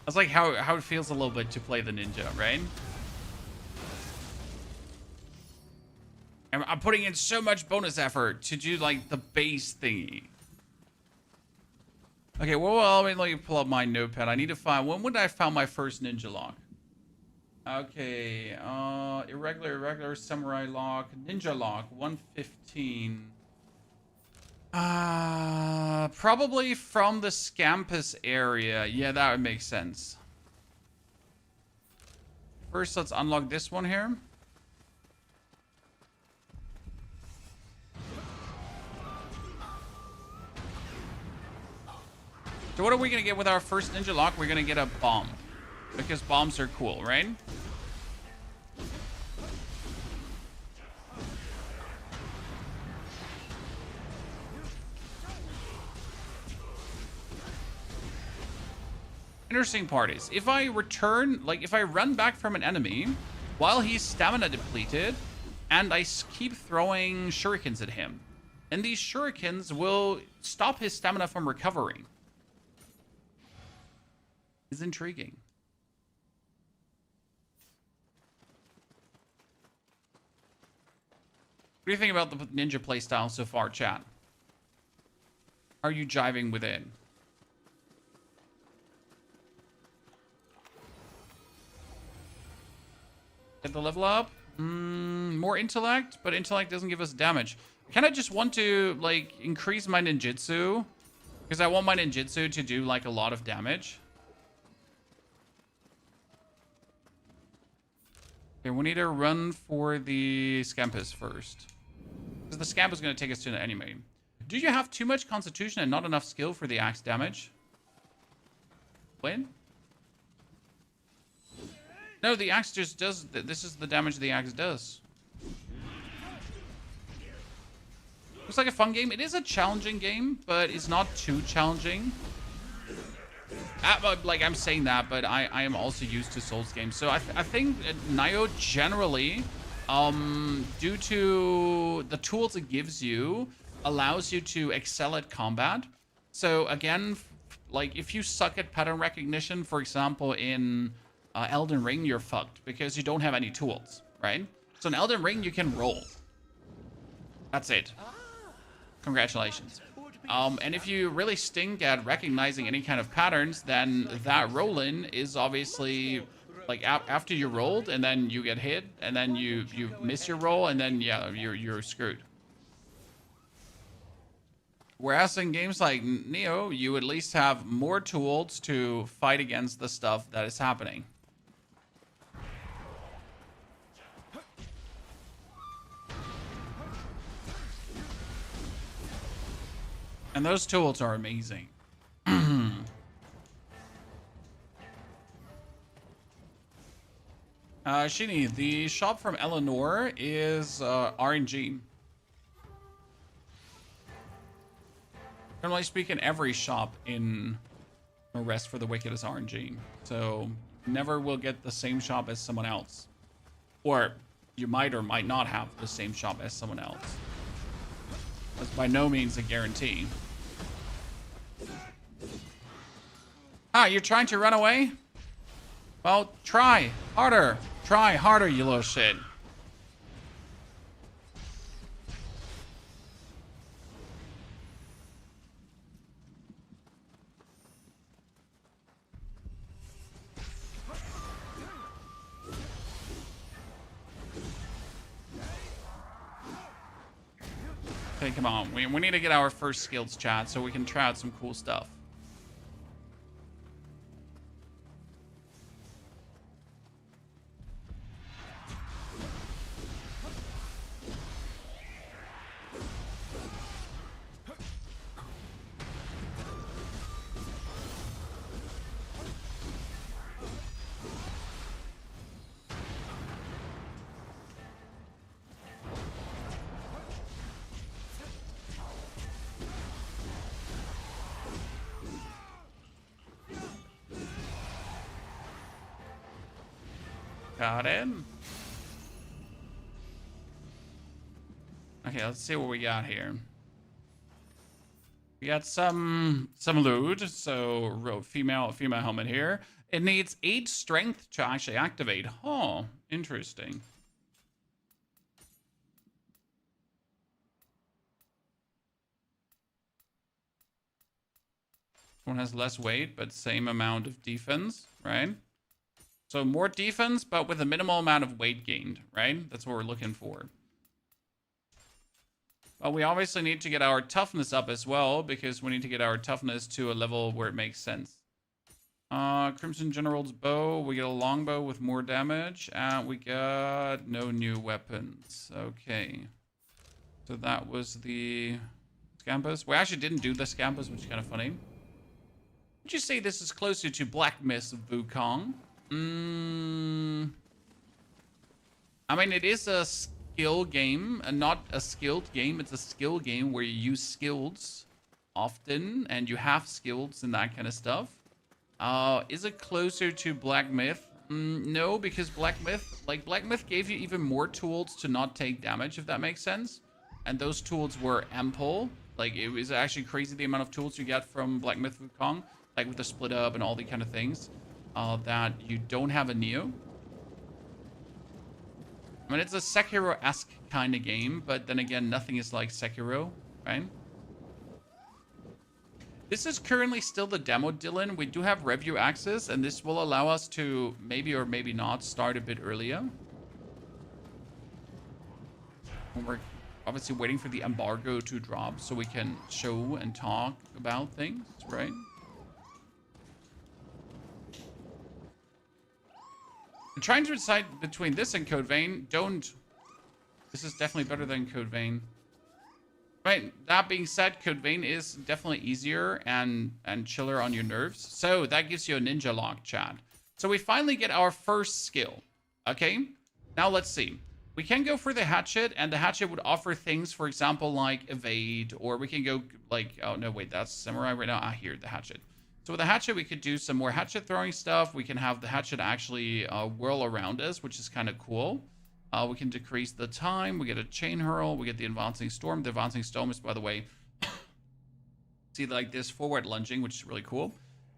Speaker 1: That's like how it feels a little bit to play the ninja, right? I'm putting in so much bonus effort to do like the base thingy. Okay, well, let me pull up my notepad. I need to find, when would I found my first ninja lock? Okay, irregular samurai lock, ninja lock, 115. Probably from the Scampus area. Yeah, that would make sense. First, let's unlock this one here. So what are we going to get with our first ninja lock? We're going to get a bomb. Because bombs are cool, right? Interesting part is, if I return, like if I run back from an enemy while he's stamina depleted and I keep throwing shurikens at him, and these shurikens will stop his stamina from recovering. It's intriguing. What do you think about the ninja playstyle so far, chat? Are you jiving with it? Get the level up. More intellect, but intellect doesn't give us damage. I kind of just want to, like, increase my ninjutsu. Because I want my ninjutsu to do, like, a lot of damage. Okay, we need to run for the Scampus first. Because the Scampus is going to take us to the enemy. Do you have too much constitution and not enough skill for the axe damage? When? No, the axe just does... This is the damage the axe does. Looks like a fun game. It is a challenging game, but it's not too challenging. Like, I'm saying that, but I am also used to Souls games. So I think Nioh generally due to the tools it gives you, allows you to excel at combat. So again, like if you suck at pattern recognition, for example, in Elden Ring, you're fucked because you don't have any tools, right? So in Elden Ring, you can roll. That's it. Congratulations. And if you really stink at recognizing any kind of patterns, then that roll-in is obviously like after you rolled and then you get hit and then you miss your roll and then yeah, you're screwed. Whereas in games like Nioh, you at least have more tools to fight against the stuff that is happening. And those tools are amazing. Shini, the shop from Eleanor is RNG. Generally speaking, every shop in Rest for the Wicked is RNG. So never will get the same shop as someone else. Or you might or might not have the same shop as someone else. That's by no means a guarantee. Ah, you're trying to run away? Well, try harder. Try harder, you little shit. Okay, come on. We need to get our first skills, chat, so we can try out some cool stuff. Got it. Okay, let's see what we got here. We got some loot. So female helmet here. It needs 8 strength to actually activate. Oh, interesting. One has less weight, but same amount of defense, right? So more defense, but with a minimal amount of weight gained, right? That's what we're looking for. Well, we obviously need to get our toughness up as well, because we need to get our toughness to a level where it makes sense. Crimson General's bow. We get a longbow with more damage. And we got no new weapons. Okay. So that was the Scampus. We actually didn't do the Scampus, which is kind of funny. Would you say this is closer to Black Mist Wukong? I mean, it is a skill game, and not a skilled game. It's a skill game where you use skills often, and you have skills and that kind of stuff. Is it closer to Black Myth? No, because Black Myth gave you even more tools to not take damage, if that makes sense. And those tools were ample. Like, it was actually crazy the amount of tools you get from Black Myth Wukong, like with the split up and all the kind of things. That you don't have a Nioh. I mean, it's a Sekiro-esque kind of game, but then again, nothing is like Sekiro, right? This is currently still the demo, Dylan. We do have review access, and this will allow us to maybe or maybe not start a bit earlier. And we're obviously waiting for the embargo to drop so we can show and talk about things, right? I'm trying to decide between this and Code Vein. This is definitely better than Code Vein. Right, that being said, Code Vein is definitely easier and chiller on your nerves. So that gives you a ninja lock, chat. So we finally get our first skill. Okay, now let's see. We can go for the hatchet, and the hatchet would offer things, for example, like evade, or we can go like, oh no, wait, that's samurai right now. Ah, here, the hatchet. So with the hatchet, we could do some more hatchet throwing stuff. We can have the hatchet actually whirl around us, which is kind of cool. We can decrease the time. We get a chain hurl. We get the advancing storm. The advancing storm is, by the way, see like this forward lunging, which is really cool.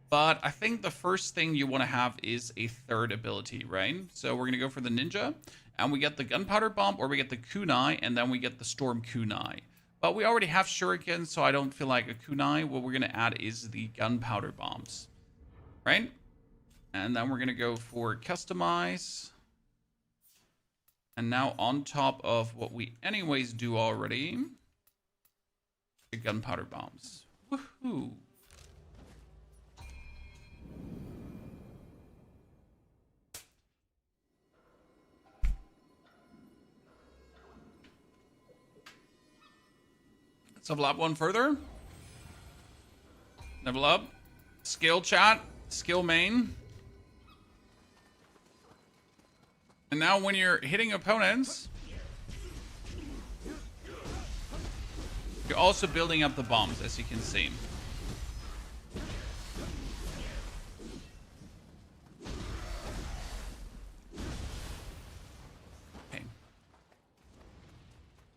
Speaker 1: But I think the first thing you want to have is a third ability, right? So we're going to go for the ninja, and we get the gunpowder bomb, or we get the kunai, and then we get the storm kunai. But we already have shuriken, so I don't feel like a kunai. What we're going to add is the gunpowder bombs, right? And then we're going to go for customize. And now on top of what we anyways do already, the gunpowder bombs. Woohoo! Let's level up one further. Level up. Skill chat. Skill main. And now when you're hitting opponents, you're also building up the bombs, as you can see. Okay.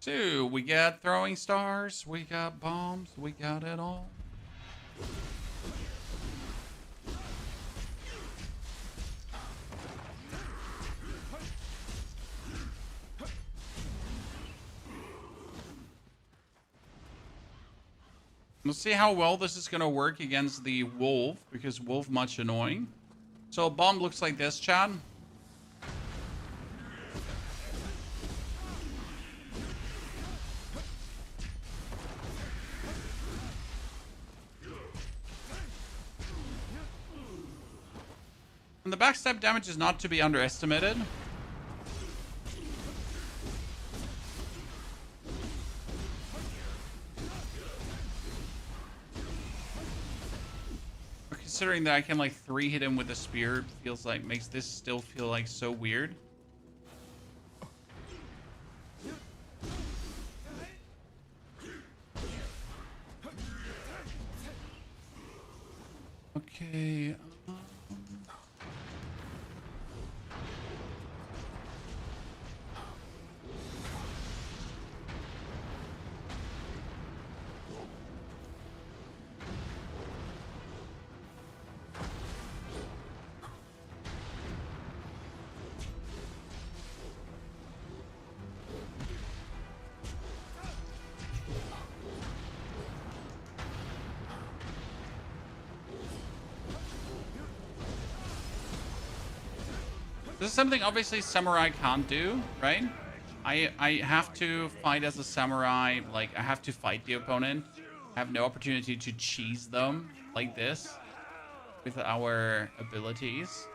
Speaker 1: So we got throwing stars, we got bombs, we got it all. We'll see how well this is going to work against the wolf, because wolf much annoying. So a bomb looks like this, Chad. And the backstab damage is not to be underestimated. Considering that I can like 3-hit him with a spear, feels like makes this still feel like so weird. Okay. This is something obviously samurai can't do, right? I have to fight as a samurai, like I have to fight the opponent. I have no opportunity to cheese them like this with our abilities. Is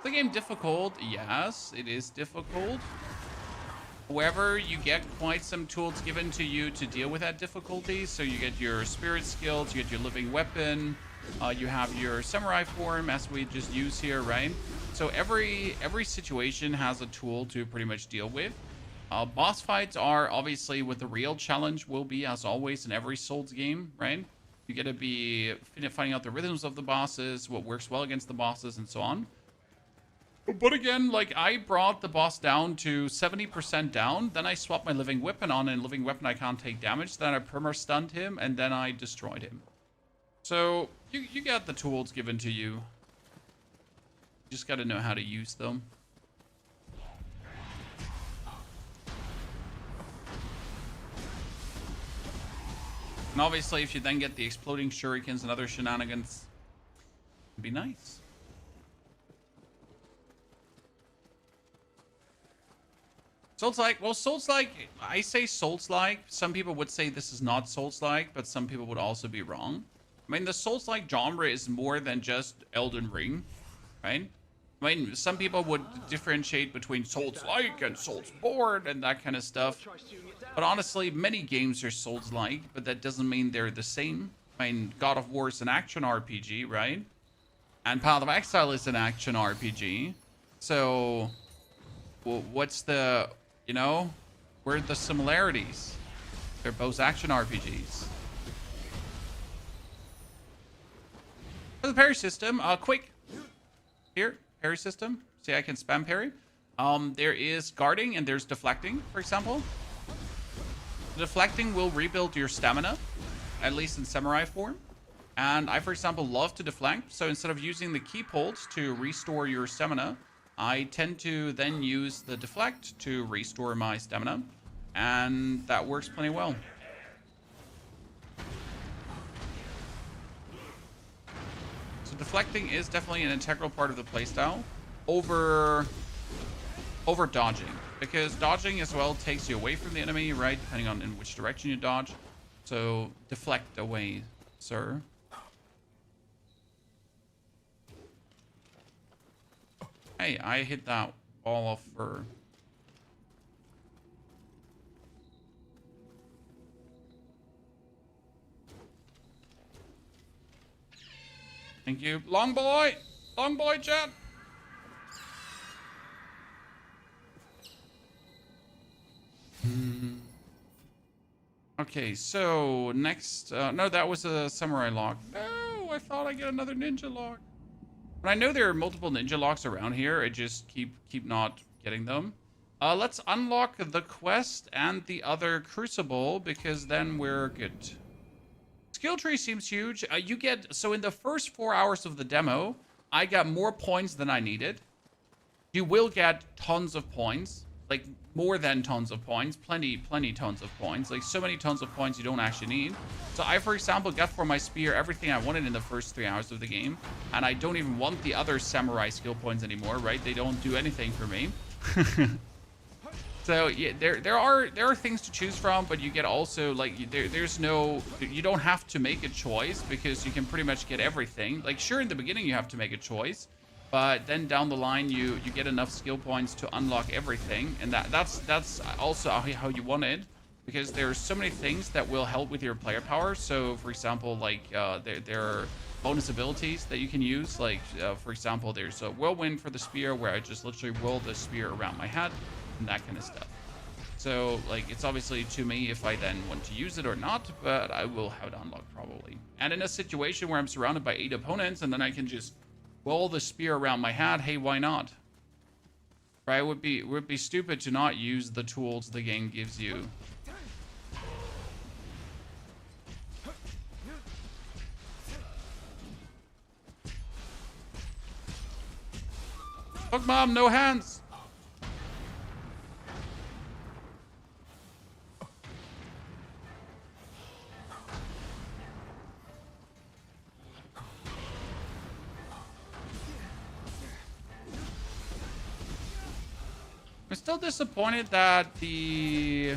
Speaker 1: the game difficult? Yes, it is difficult. However, you get quite some tools given to you to deal with that difficulty. So you get your spirit skills, you get your living weapon, you have your samurai form as we just use here, right? So every situation has a tool to pretty much deal with. Boss fights are obviously what the real challenge will be, as always in every Souls game, right? You get to be finding out the rhythms of the bosses, what works well against the bosses, and so on. But again, like I brought the boss down to 70% down, then I swapped my living weapon on, and living weapon I can't take damage, then I perma-stunned him, and then I destroyed him. So you got the tools given to you. You just got to know how to use them. And obviously, if you then get the exploding shurikens and other shenanigans, it'd be nice. Souls-like, well, Souls-like, I say Souls-like. Some people would say this is not Souls-like, but some people would also be wrong. I mean, the Souls-like genre is more than just Elden Ring, right? I mean, some people would differentiate between Souls-like and Souls-born and that kind of stuff. But honestly, many games are Souls-like, but that doesn't mean they're the same. I mean, God of War is an action RPG, right? And Path of Exile is an action RPG. So, well, what's the, you know, where are the similarities? They're both action RPGs. For the parry system, quick. Here, parry system. See, I can spam parry. There is guarding and there's deflecting, for example. Deflecting will rebuild your stamina, at least in samurai form. And I, for example, love to deflect. So instead of using the keep holds to restore your stamina, I tend to then use the deflect to restore my stamina. And that works plenty well. So deflecting is definitely an integral part of the playstyle over dodging, because dodging as well takes you away from the enemy, right? Depending on in which direction you dodge. So deflect away, sir. Hey, I hit that ball off for... Thank you. Long boy! Long boy, chat! Okay, so next... no, that was a samurai lock. No, I thought I'd get another ninja lock. But I know there are multiple ninja locks around here. I just keep not getting them. Let's unlock the quest and the other crucible, because then we're good. Skill tree seems huge. You get... So in the first 4 hours of the demo, I got more points than I needed. You will get tons of points. Like, more than tons of points. Plenty tons of points. Like, so many tons of points you don't actually need. So I, for example, got for my spear everything I wanted in the first 3 hours of the game. And I don't even want the other samurai skill points anymore, right? They don't do anything for me. So, yeah, there are things to choose from, but you get also, like, there's no... You don't have to make a choice, because you can pretty much get everything. Like, sure, in the beginning you have to make a choice. But then down the line, you get enough skill points to unlock everything. And that's also how you want it. Because there's so many things that will help with your player power. So, for example, like, there are bonus abilities that you can use. Like, for example, there's a whirlwind for the spear, where I just literally whirl the spear around my head. And that kind of stuff. So, like, it's obviously to me if I then want to use it or not. But I will have it unlocked probably. And in a situation where I'm surrounded by 8 opponents, and then I can just... roll the spear around my head, hey, why not? Right? It would be stupid to not use the tools the game gives you. Fuck mom, no hands! I'm still disappointed that the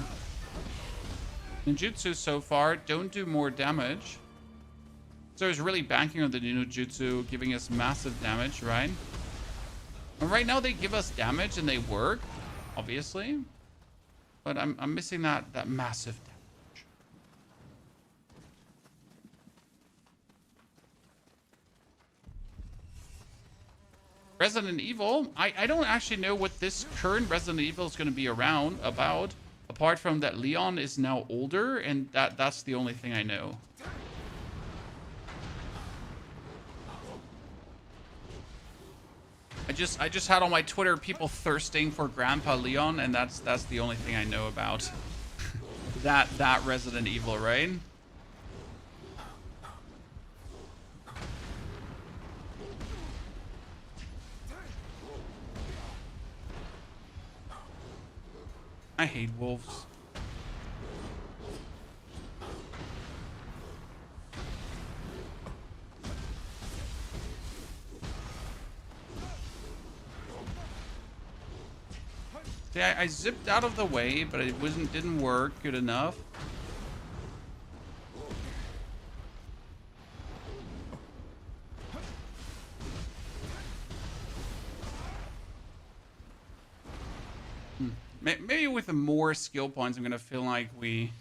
Speaker 1: ninjutsu so far don't do more damage. So I was really banking on the ninjutsu giving us massive damage, right? And right now they give us damage and they work, obviously. But I'm missing that massive damage. Resident Evil, I don't actually know what this current Resident Evil is going to be about, apart from that Leon is now older, and that's the only thing I know. I just had on my Twitter people thirsting for Grandpa Leon, and that's the only thing I know about that Resident Evil, right? I hate wolves. See, I zipped out of the way, but it didn't work good enough. Maybe with the more skill points, I'm gonna feel like we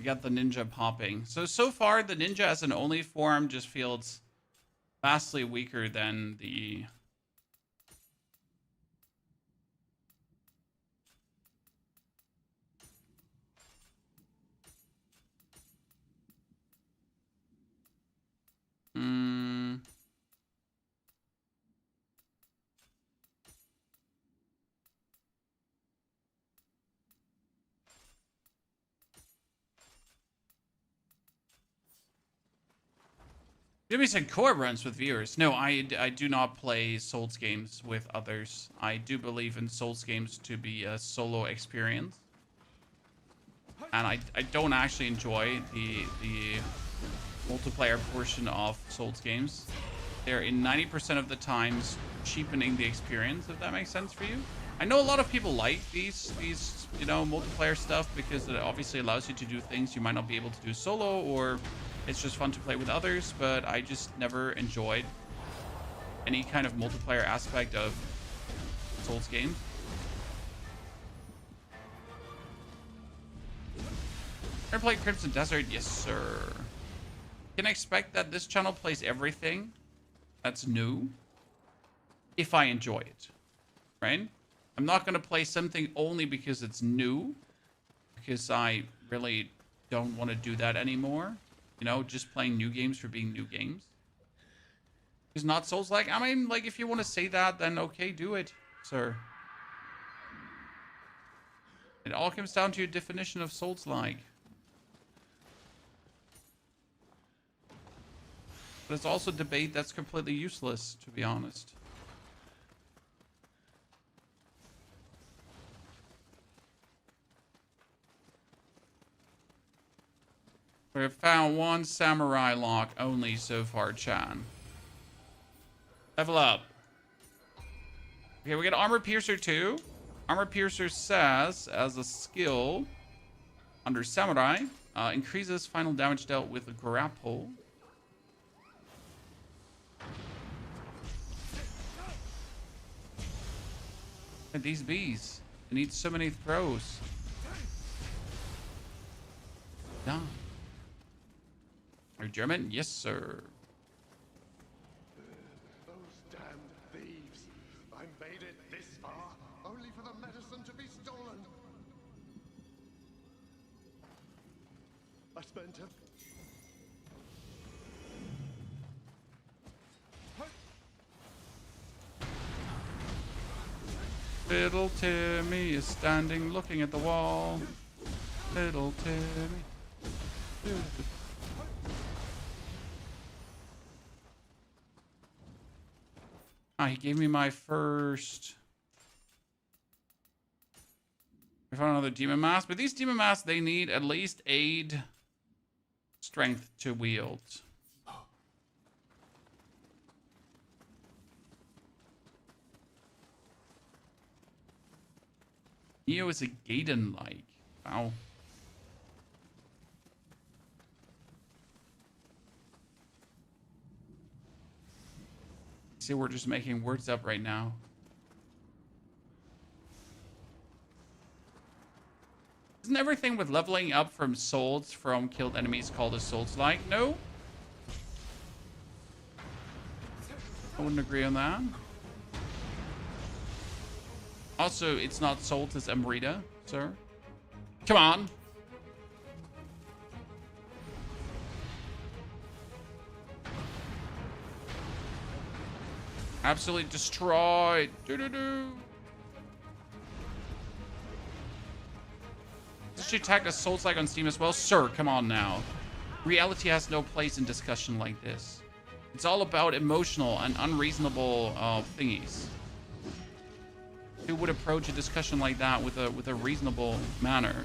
Speaker 1: got the ninja popping. So far, the ninja as an only form just feels vastly weaker than the... Give me some core runs with viewers. No, I do not play Souls games with others. I do believe in Souls games to be a solo experience. And I don't actually enjoy the multiplayer portion of Souls games. They're in 90% of the times cheapening the experience, if that makes sense for you. I know a lot of people like these you know, multiplayer stuff because it obviously allows you to do things you might not be able to do solo, or it's just fun to play with others, but I just never enjoyed any kind of multiplayer aspect of Souls games. Ever played Crimson Desert? Yes, sir. Can I expect that this channel plays everything that's new if I enjoy it, right? I'm not going to play something only because it's new, because I really don't want to do that anymore. You know, just playing new games for being new games. It's not Souls-like. I mean, like, if you want to say that, then okay, do it, sir. It all comes down to your definition of Souls-like. But it's also a debate that's completely useless, to be honest. We have found one samurai lock only so far, Chan. Level up. Okay, we got Armor Piercer 2. Armor Piercer says, as a skill, under Samurai, increases final damage dealt with a grapple. And these bees, they need so many throws. Yeah. Are you German? Yes, sir.
Speaker 4: Those damned thieves. I made it this far, only for the medicine to be stolen. I spent a...
Speaker 1: Little Timmy is standing looking at the wall. Little Timmy. Ah, he gave me my first... I found another demon mask, but these demon masks, they need at least 8 strength to wield. Nioh is a Gaiden-like. Wow. See, we're just making words up right now. Isn't everything with leveling up from souls from killed enemies called a Souls-like? No? I wouldn't agree on that. Also, it's not Souls, it's Amrita, sir. Come on. Absolutely destroyed. Doo-doo-doo. Does she attack a Souls-like on Steam as well? Sir, come on now. Reality has no place in discussion like this. It's all about emotional and unreasonable thingies. Who would approach a discussion like that with a reasonable manner?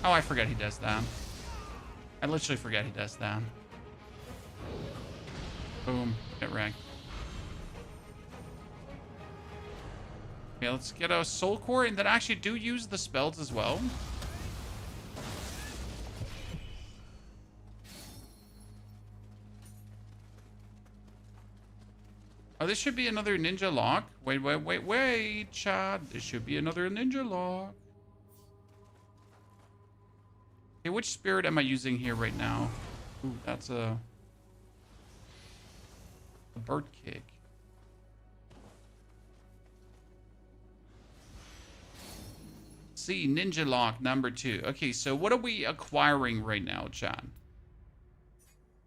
Speaker 1: Oh, I forget he does that. I literally forget he does that. Boom. Get wrecked. Okay, let's get a soul core and that actually do use the spells as well. Oh, this should be another ninja lock. Wait, Chad. This should be another ninja lock. Okay, which spirit am I using here right now? Ooh, that's a bird kick. See, ninja lock number 2. Okay, so what are we acquiring right now, Chad?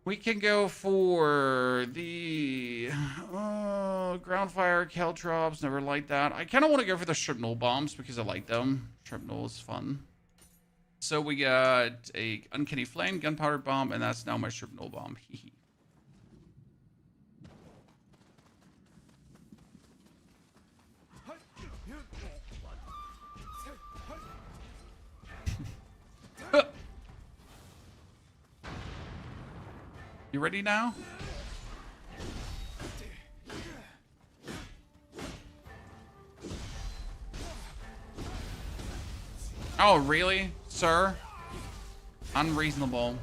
Speaker 1: We can go for the ground fire, caltrops. Never liked that. I kind of want to go for the shrapnel bombs because I like them. Shrapnel is fun. So we got a uncanny flame, gunpowder bomb, and that's now my shrapnel bomb. You ready now? Oh, really, sir? Unreasonable.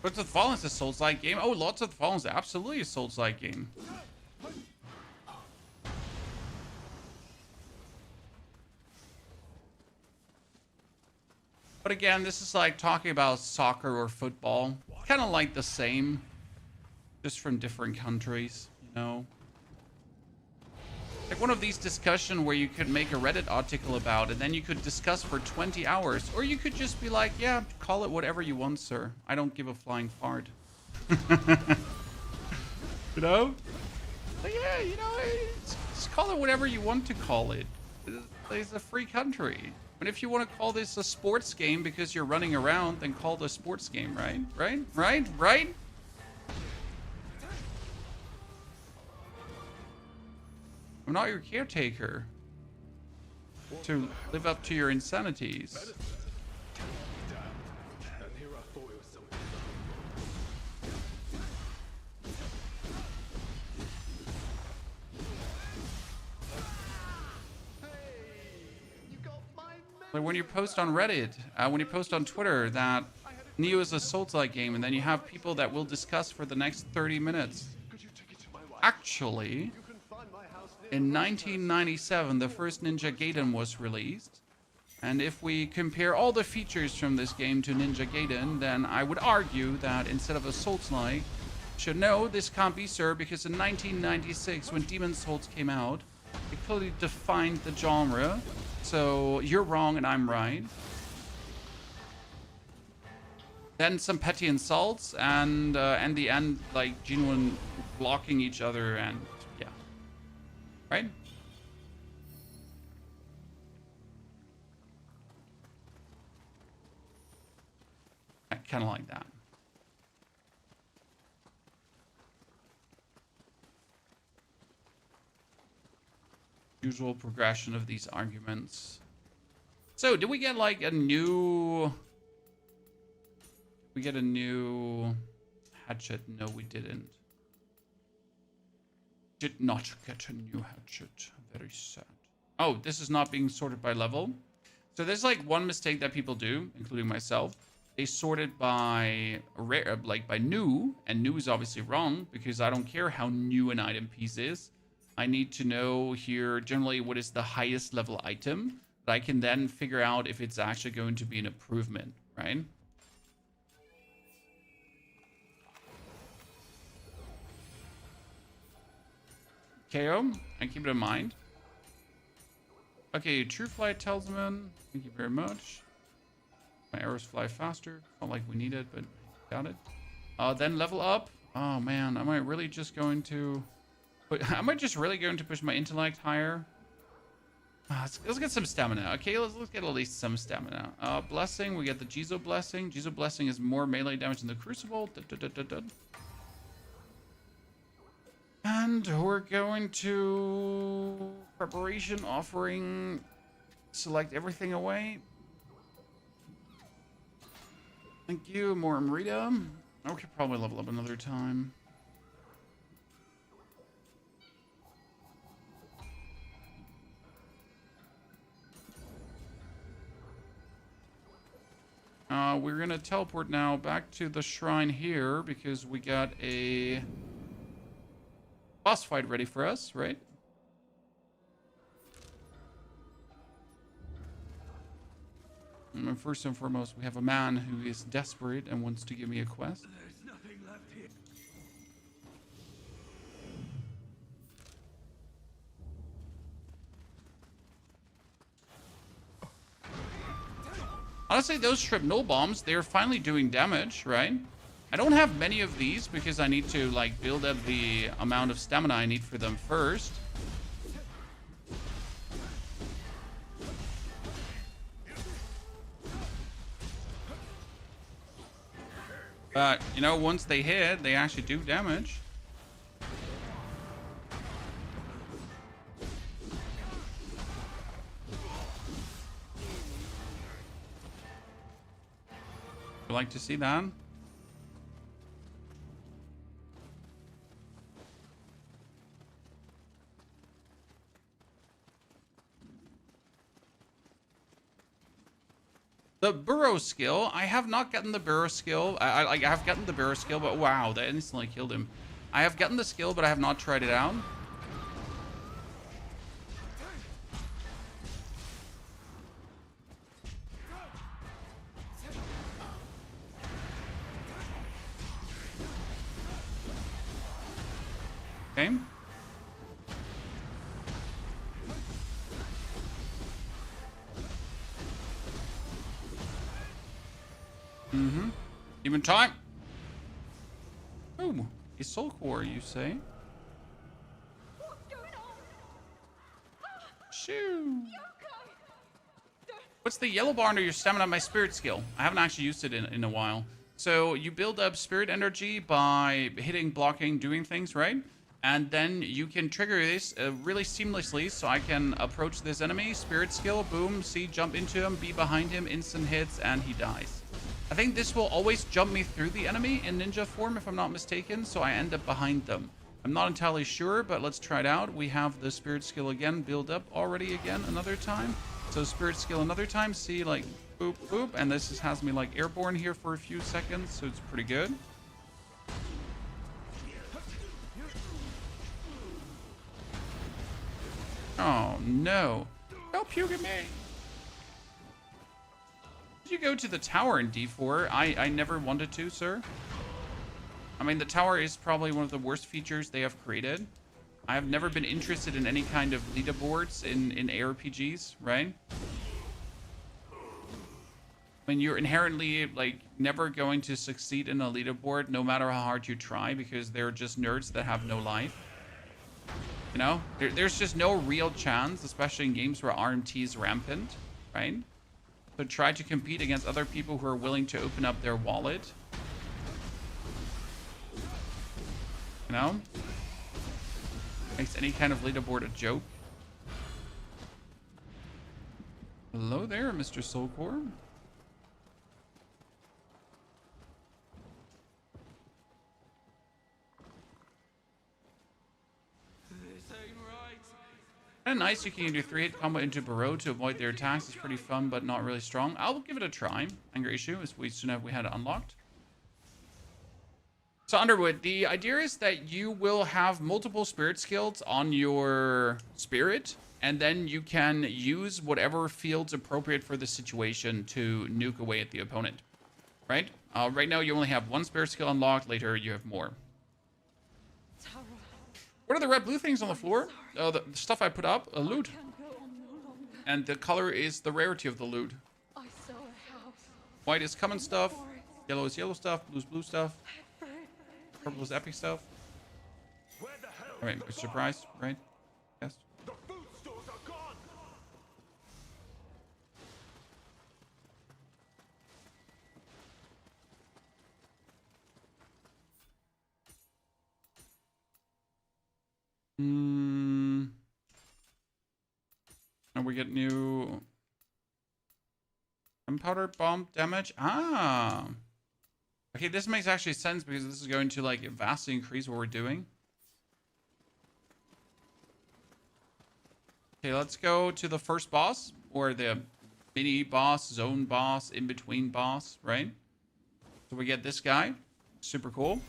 Speaker 1: Lots of the Fallen is a Souls-like game. Oh, Lots of the Fallen is absolutely a Souls-like game. But again, this is like talking about soccer or football. Kind of like the same, just from different countries, you know? Like one of these discussions where you could make a Reddit article about it, and then you could discuss for 20 hours. Or you could just be like, yeah, call it whatever you want, sir. I don't give a flying fart. You know? Like, yeah, you know, just call it whatever you want to call it. It's a free country. But if you want to call this a sports game because you're running around, then call it a sports game, right? Right? I'm not your caretaker to live up to your insanities. Like when you post on Reddit, when you post on Twitter that Nioh is a Souls-like game, and then you have people that will discuss for the next 30 minutes. Actually, in 1997, the first Ninja Gaiden was released. And if we compare all the features from this game to Ninja Gaiden, then I would argue that instead of a Souls-like, should know this can't be, sir, because in 1996, when Demon's Souls came out, it clearly defined the genre. So you're wrong and I'm right. Then some petty insults and the end, like genuine blocking each other, and yeah, right? I kind of like that. Usual progression of these arguments. So, did we get like a new... We get a new hatchet? No, we didn't. Did not get a new hatchet. Very sad. Oh, this is not being sorted by level. So there's like one mistake that people do, including myself. They sort it by rare, like by new, and new is obviously wrong because I don't care how new an item piece is. I need to know here generally what is the highest level item that I can then figure out if it's actually going to be an improvement, right? KO, and keep it in mind. Okay, True Flight Talisman, thank you very much. My arrows fly faster. Not like we need it, but got it. Then level up. Oh man, am I really just going to... Am I just really going to push my intellect higher? Let's get some stamina. Okay, let's get at least some stamina. Blessing, we get the Jizo Blessing. Jizo Blessing is more melee damage than the Crucible. And we're going to... Preparation, offering, select everything away. Thank you, more Amrita. I could probably level up another time. We're gonna teleport now back to the shrine here because we got a boss fight ready for us, right? First and foremost, we have a man who is desperate and wants to give me a quest.
Speaker 2: There's nothing left here.
Speaker 1: Honestly, those shrapnel bombs, they're finally doing damage, right? I don't have many of these because I need to like build up the amount of stamina I need for them first. But, you know, once they hit, they actually do damage. I'd like to see that. The burrow skill, I have not gotten the burrow skill. I have gotten the burrow skill, but wow, that instantly killed him. I have gotten the skill, but I have not tried it out. Okay. Even time. Oh, a soul core, you say?
Speaker 5: What's going on?
Speaker 1: Shoo.
Speaker 5: Yoko!
Speaker 1: What's the yellow bar under your stamina? My spirit skill. I haven't actually used it in a while. So you build up spirit energy by hitting, blocking, doing things, right? And then you can trigger this really seamlessly. So I can approach this enemy, spirit skill, boom, see, jump into him, be behind him, instant hits, and he dies. I think this will always jump me through the enemy in ninja form, if I'm not mistaken, so I end up behind them. I'm not entirely sure, but let's try it out. We have the spirit skill again, build up already again another time. So spirit skill another time, see, like, boop, boop, and this just has me, like, airborne here for a few seconds, so it's pretty good. Oh, no. Don't puke at me. You go to the tower in D4. I never wanted to, sir. I mean, the tower is probably one of the worst features they have created. I have never been interested in any kind of leaderboards in ARPGs, right? I mean, you're inherently, like, never going to succeed in a leaderboard no matter how hard you try because they're just nerds that have no life. You know? There's just no real chance, especially in games where RMT is rampant, right? So try to compete against other people who are willing to open up their wallet. You know? Makes any kind of leaderboard a joke. Hello there, Mr. Soulcore.
Speaker 2: This ain't right.
Speaker 1: Kind of nice, you can do 3-hit combo into Barreau to avoid their attacks. It's pretty fun, but not really strong. I'll give it a try. Anger issue, as we soon have we had it unlocked. So Underwood, the idea is that you will have multiple spirit skills on your spirit, and then you can use whatever feels appropriate for the situation to nuke away at the opponent, right? Right now you only have one spirit skill unlocked, later you have more.
Speaker 5: Tara,
Speaker 1: What are the red blue things on the floor? The stuff I put up, a loot.
Speaker 5: can go on no longer.
Speaker 1: And the color is the rarity of the loot.
Speaker 5: I saw a house.
Speaker 1: White is common stuff, yellow is yellow stuff, blue is blue stuff,
Speaker 5: Very
Speaker 1: purple is epic stuff.
Speaker 2: Where the hell?
Speaker 1: All right, you're surprised, right? Yes.
Speaker 2: The food stores are gone.
Speaker 1: And we get new gunpowder bomb damage. Ah. Okay, this makes actually sense because this is going to like vastly increase what we're doing. Okay, let's go to the first boss, or the mini boss, zone boss, in between boss, right? So we get this guy. Super cool.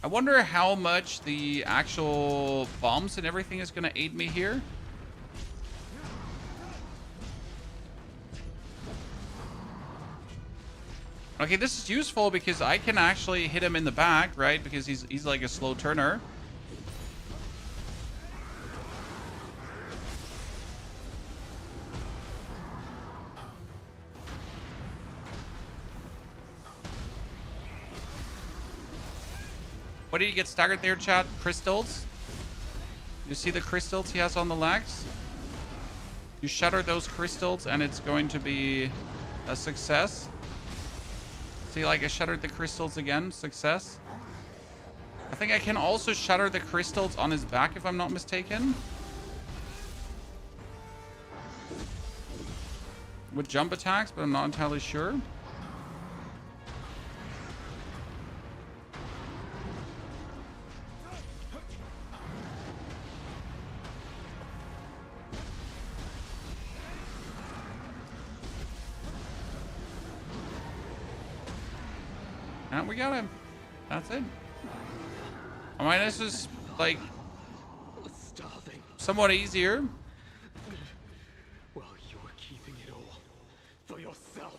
Speaker 1: I wonder how much the actual bombs and everything is going to aid me here. Okay, this is useful because I can actually hit him in the back, right? Because he's like a slow turner. What did he get staggered there, chat? Crystals? You see the crystals he has on the legs? You shatter those crystals and it's going to be a success. See, like I shattered the crystals again. Success. I think I can also shatter the crystals on his back if I'm not mistaken. With jump attacks, but I'm not entirely sure. And we got him. That's it. I mean, this is like
Speaker 4: Starving.
Speaker 1: somewhat easier.
Speaker 4: Well, you were keeping it all for yourself.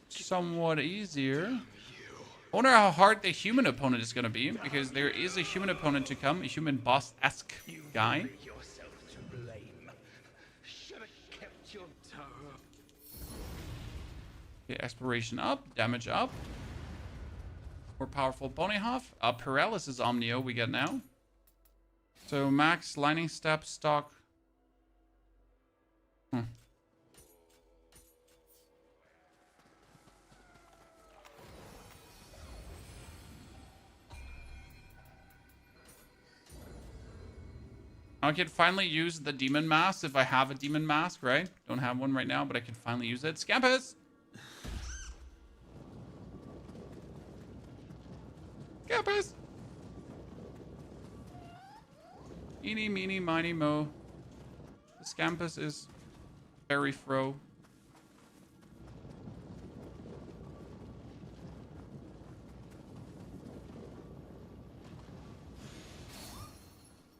Speaker 1: Somewhat easier. I wonder how hard the human opponent is going to be, because there is a human opponent to come, a human boss-esque guy.
Speaker 2: Yourself to blame. Should have kept your toe.
Speaker 1: Okay, exploration up, damage up. More powerful Pony Huff. Paralysis Omnio we get now. So max lightning step stock. I can finally use the demon mask if I have a demon mask, right? Don't have one right now, but I can finally use it. Scampus! Scampus! Eeny, meeny, miny, mo. The Scampus is very fro.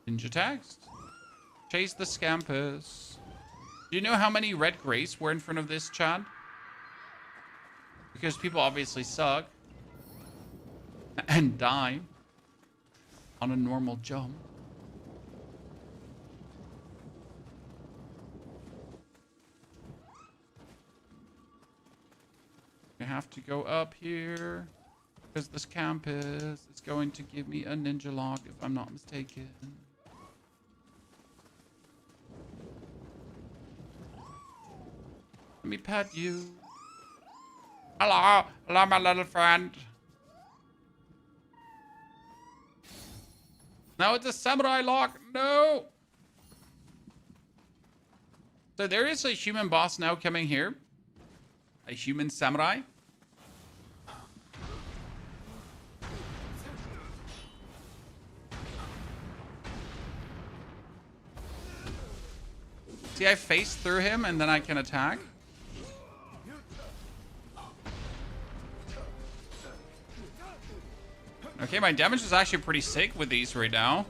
Speaker 1: Ninja text. Chase the Scampus. Do you know how many red grace were in front of this, Chad? Because people obviously suck. And die. On a normal jump. I have to go up here. Because this campus is going to give me a ninja lock if I'm not mistaken. Let me pet you. Hello. Hello, my little friend. Now it's a samurai lock. No. So there is a human boss now coming here. A human samurai. See, I face through him and then I can attack. Okay, my damage is actually pretty sick with these right now.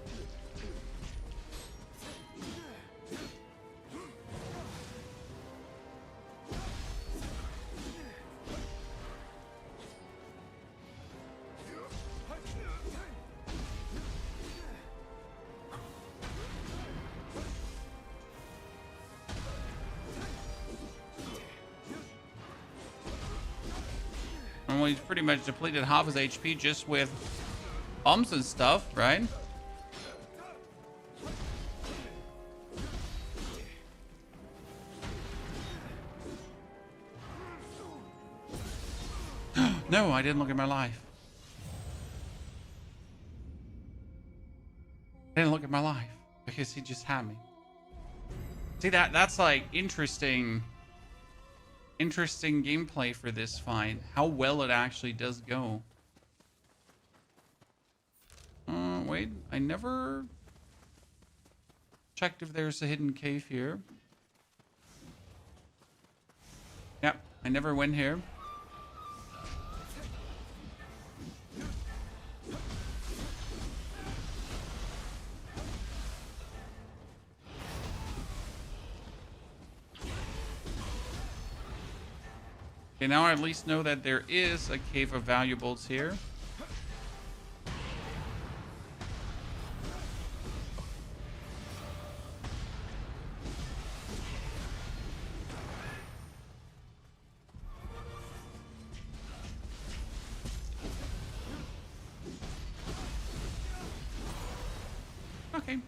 Speaker 1: Well, he's pretty much depleted half his HP just with bombs and stuff, right? No, I didn't look at my life. I didn't look at my life because he just had me. See, that's like interesting gameplay for this fight. How well it actually does go. Wait, I never checked if there's a hidden cave here. Yep, I never went here. Okay, now I at least know that there is a cave of valuables here. Okay.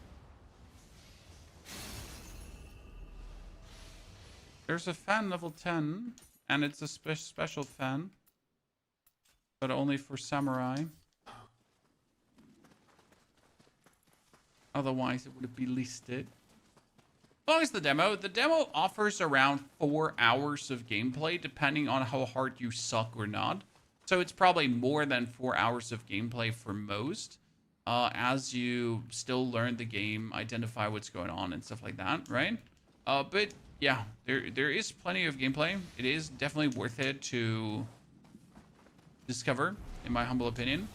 Speaker 1: There's a fan level 10, and it's a special fan, but only for samurai. Otherwise, it would be listed. As long as the demo offers around 4 hours of gameplay, depending on how hard you suck or not. So it's probably more than 4 hours of gameplay for most, as you still learn the game, identify what's going on and stuff like that, right? But yeah, there is plenty of gameplay. It is definitely worth it to discover, in my humble opinion.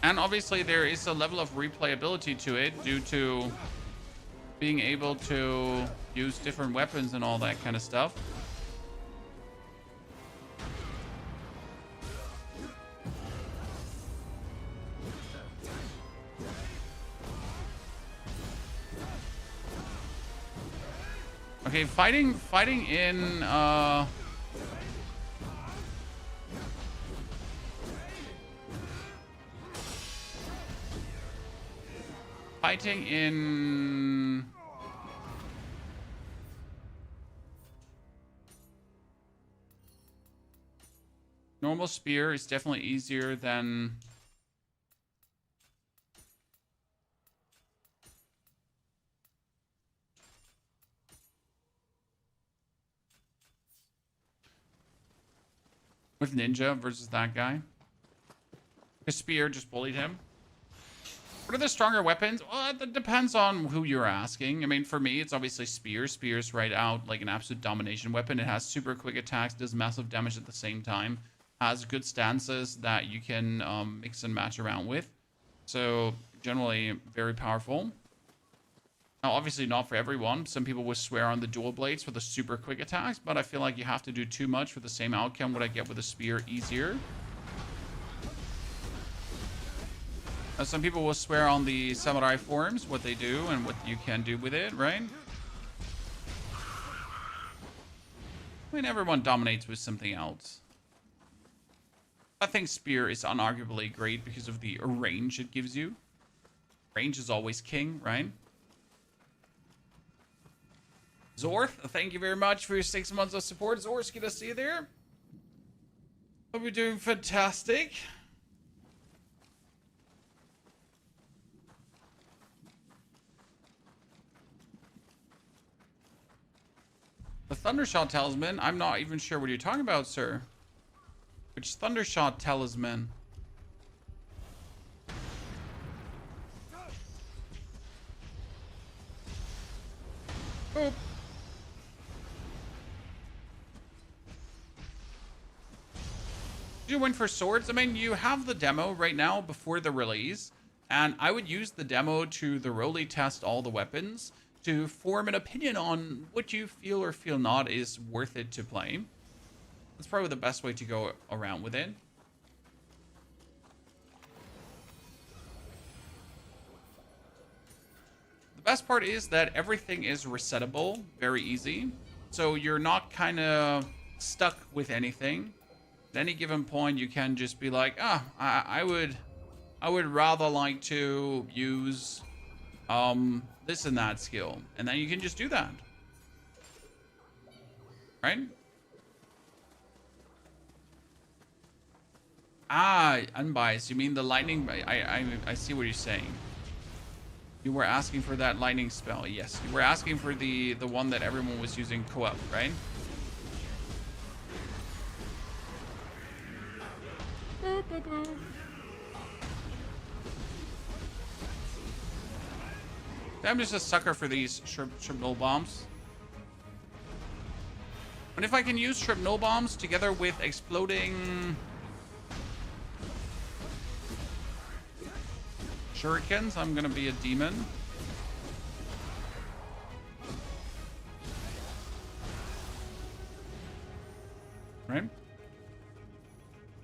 Speaker 1: And obviously there is a level of replayability to it due to being able to use different weapons and all that kind of stuff. Okay, fighting in fighting in normal spear is definitely easier than with ninja versus that guy. His spear just bullied him. What are the stronger weapons? Well, that depends on who you're asking. I mean, for me, it's obviously spear. Spear's right out like an absolute domination weapon. It has super quick attacks, does massive damage at the same time, has good stances that you can mix and match around with. So generally very powerful. Now, obviously not for everyone. Some people will swear on the dual blades for the super quick attacks, but I feel like you have to do too much for the same outcome. What I get with a spear easier. Some people will swear on the samurai forms, what they do and what you can do with it, right? I mean, everyone dominates with something else. I think spear is unarguably great because of the range it gives you. Range is always king, right? Zorth, thank you very much for your 6 months of support. Zorth, good to see you there. Hope you're doing fantastic. The Thundershot Talisman? I'm not even sure what you're talking about, sir. Which Thundershot Talisman? Boop. Did you win for swords? I mean, you have the demo right now before the release, and I would use the demo to thoroughly test all the weapons to form an opinion on what you feel or feel not is worth it to play. That's probably the best way to go around with it. The best part is that everything is resettable very easy. So you're not kind of stuck with anything. At any given point, you can just be like, I would rather like to use this and that skill, and then you can just do that, right? Unbiased, you mean the lightning? I see what you're saying. You were asking for that lightning spell. Yes, you were asking for the one that everyone was using co-op, right? I'm just a sucker for these shrapnel bombs. And if I can use shrapnel bombs together with exploding shurikens, I'm gonna be a demon. Right?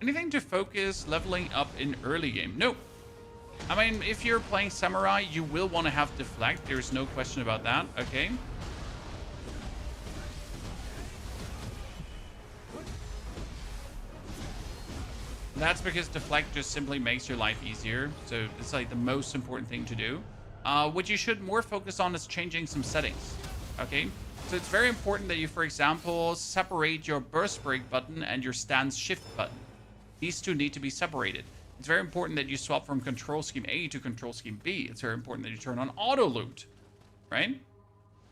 Speaker 1: Anything to focus leveling up in early game? No. I mean, if you're playing Samurai, you will want to have deflect. There's no question about that. Okay. That's because deflect just simply makes your life easier. So it's like the most important thing to do. What you should more focus on is changing some settings. Okay. So it's very important that you, for example, separate your burst break button and your stance shift button. These two need to be separated. It's very important that you swap from control scheme A to control scheme B. It's very important that you turn on auto loot, right?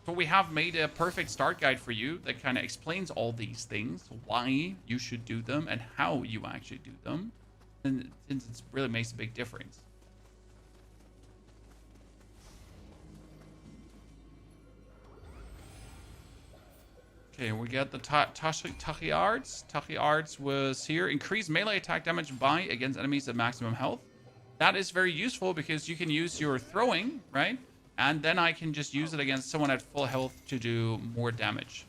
Speaker 1: So we have made a perfect start guide for you that kind of explains all these things, why you should do them and how you actually do them. And since it really makes a big difference. Okay, we got the Tachyards. Tachyards was here. Increase melee attack damage by against enemies at maximum health. That is very useful because you can use your throwing, right? And then I can just use it against someone at full health to do more damage.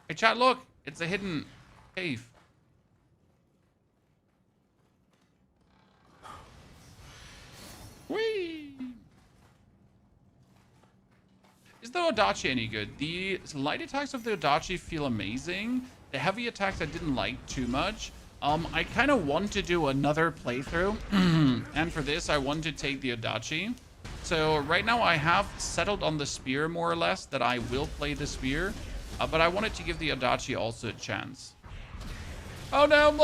Speaker 1: Hey, chat, look. It's a hidden cave. Whee! Is the Odachi any good? The light attacks of the Odachi feel amazing. The heavy attacks I didn't like too much. I kind of want to do another playthrough. And for this, I want to take the Odachi. So right now I have settled on the spear more or less that I will play the spear. But I wanted to give the Odachi also a chance. Oh no!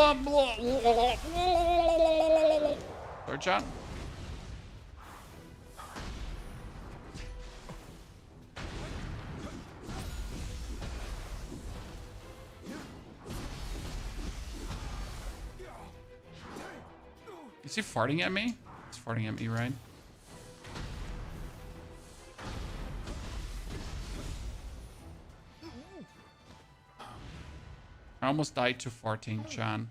Speaker 1: Sorry, chat. Is he farting at me? He's farting at me, right? I almost died to farting, Chan.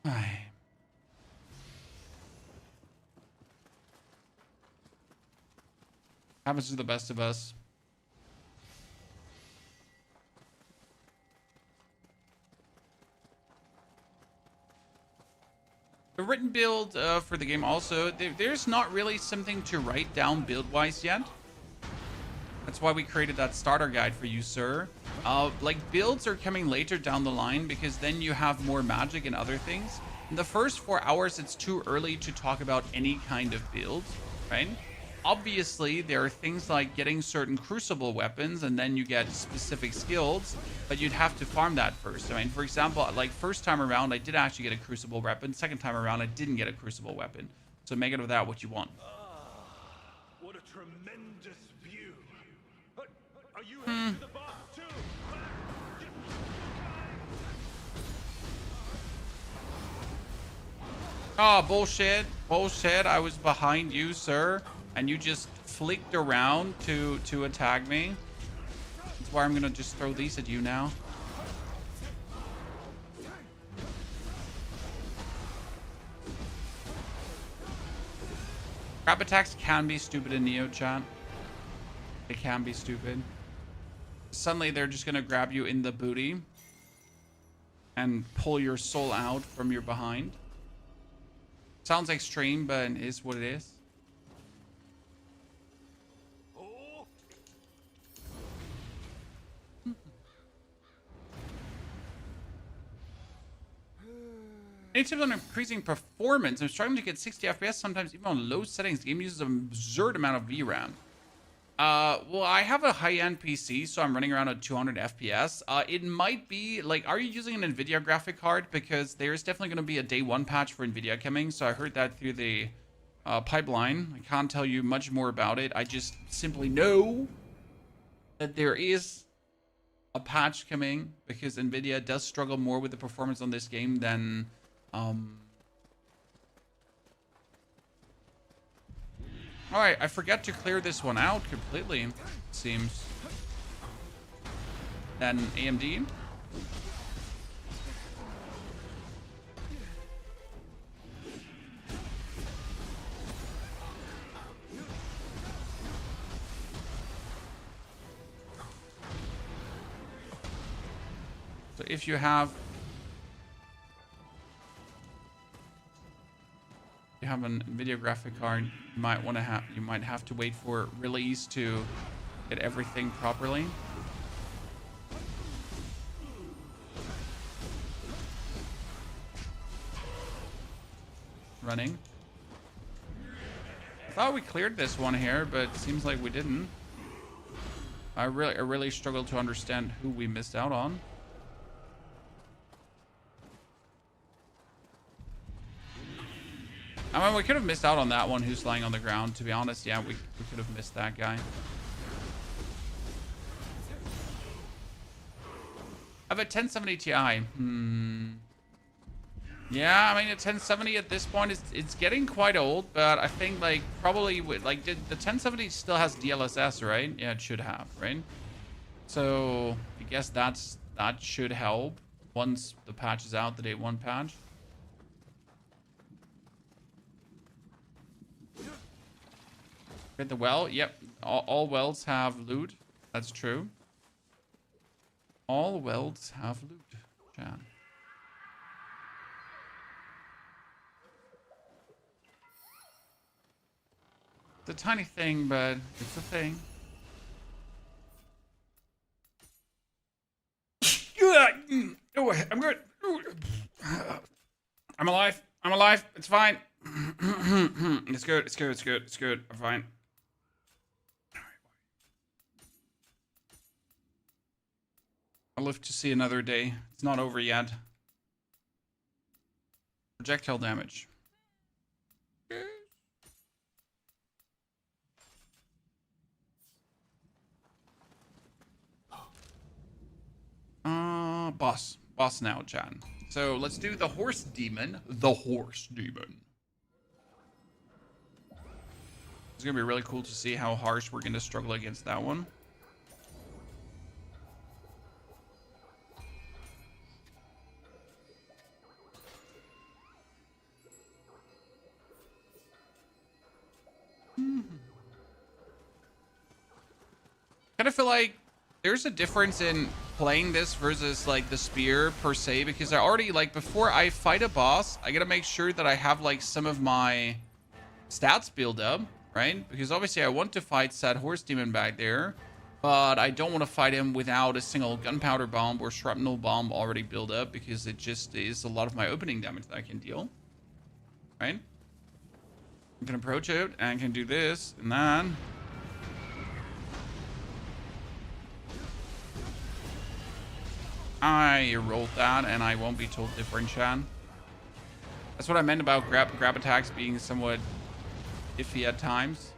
Speaker 1: Ay. Happens to the best of us. The written build for the game also, there's not really something to write down build-wise yet. That's why we created that starter guide for you, sir. Like, builds are coming later down the line because then you have more magic and other things. In the first 4 hours, it's too early to talk about any kind of build, right? Obviously, there are things like getting certain crucible weapons and then you get specific skills, but you'd have to farm that first. I mean, for example, like first time around, I did actually get a crucible weapon. Second time around, I didn't get a crucible weapon. So make it of that what you want.
Speaker 2: What a tremendous view. Are you heading to the boss too?
Speaker 1: Oh, bullshit. Bullshit. I was behind you, sir. And you just flicked around to attack me. That's why I'm going to just throw these at you now. Grab attacks can be stupid in Nioh, chat. They can be stupid. Suddenly, they're just going to grab you in the booty and pull your soul out from your behind. Sounds extreme, but it is what it is. Any tips on increasing performance? I'm struggling to get 60 FPS, sometimes even on low settings. The game uses an absurd amount of VRAM. Well, I have a high-end PC, so I'm running around at 200 FPS. It might be, like, are you using an NVIDIA graphic card? Because there's definitely going to be a day one patch for NVIDIA coming, so I heard that through the pipeline. I can't tell you much more about it. I just simply know that there is a patch coming, because NVIDIA does struggle more with the performance on this game than All right, I forgot to clear this one out completely, it seems. Then AMD. So if you have an NVIDIA graphic card, you might have to wait for release to get everything properly. Running. I thought we cleared this one here, but it seems like we didn't. I really struggled to understand who we missed out on. I mean, we could have missed out on that one who's lying on the ground, to be honest. Yeah, we could have missed that guy. I have a 1070 Ti. Yeah, I mean, a 1070 at this point, it's getting quite old, but I think, like, probably, like, the 1070 still has DLSS, right? Yeah, it should have, right? So, I guess that should help once the patch is out, the day 1 patch. Get the well. Yep. All wells have loot. That's true. All wells have loot, Jan. It's a tiny thing, but it's a thing. Oh, I'm good. I'm alive. I'm alive. It's fine. It's good. It's good. It's good. It's good. I'm fine. I'll live to see another day. It's not over yet. Projectile damage. Boss now, Chan. So let's do the horse demon. The horse demon. It's gonna be really cool to see how harsh we're gonna struggle against that one. Kind of feel like there's a difference in playing this versus like the spear per se, because I already, like, before I fight a boss, I gotta make sure that I have like some of my stats build up, right? Because obviously I want to fight said horse demon back there, but I don't want to fight him without a single gunpowder bomb or shrapnel bomb already built up, because it just is a lot of my opening damage that I can deal, right? I can approach it and I can do this and then I rolled that, and I won't be told different, Shan. That's what I meant about grab attacks being somewhat iffy at times.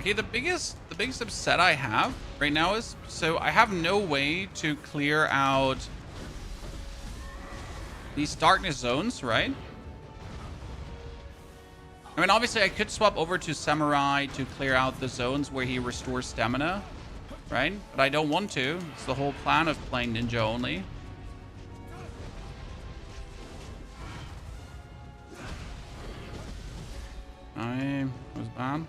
Speaker 1: Okay, the biggest upset I have right now is, so I have no way to clear out these darkness zones, right? I mean, obviously I could swap over to Samurai to clear out the zones where he restores stamina, right? But I don't want to. It's the whole plan of playing Ninja only. I was bad.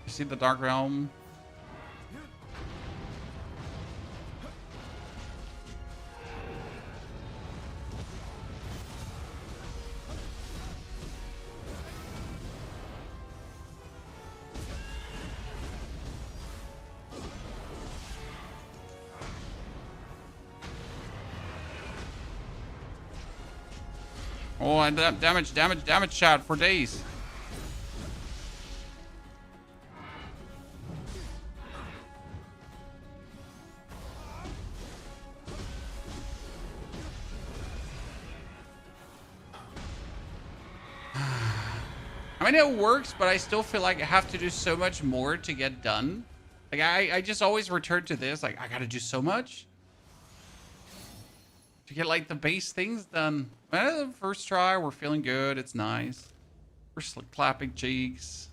Speaker 1: See the Dark Realm. Oh, and damage chat for days. I mean, it works, but I still feel like I have to do so much more to get done. Like, I just always return to this. Like, I gotta do so much to get, like, the base things done. Well, first try, we're feeling good. It's nice. We're clapping cheeks.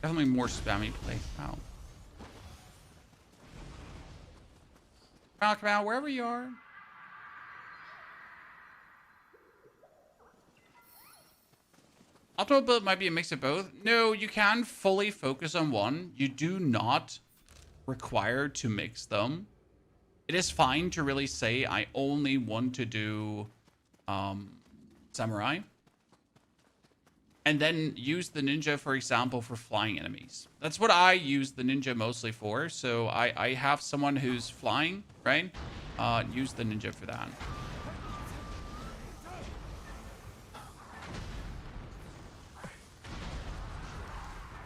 Speaker 1: Definitely more spammy play. Wow. Come out wherever you are. Optimal build might be a mix of both. No, you can fully focus on one. You do not require to mix them. It is fine to really say, I only want to do Samurai. And then use the ninja, for example, for flying enemies. That's what I use the ninja mostly for. So I have someone who's flying, right? Use the ninja for that.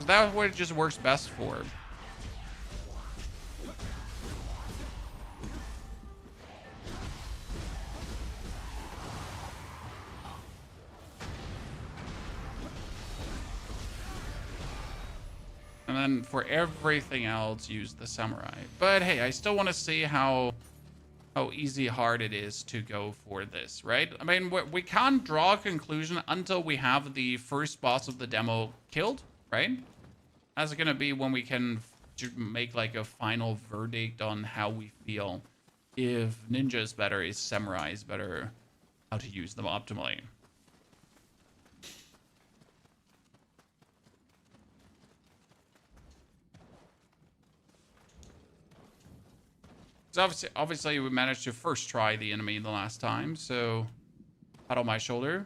Speaker 1: That's what it just works best for. And then for everything else, use the samurai. But hey, I still want to see how easy hard it is to go for this, right? I mean, we can't draw a conclusion until we have the first boss of the demo killed, right? That's gonna be when we can make like a final verdict on how we feel. If ninja is better, is samurai is better, how to use them optimally. So obviously we managed to first try the enemy the last time, so pat on my shoulder.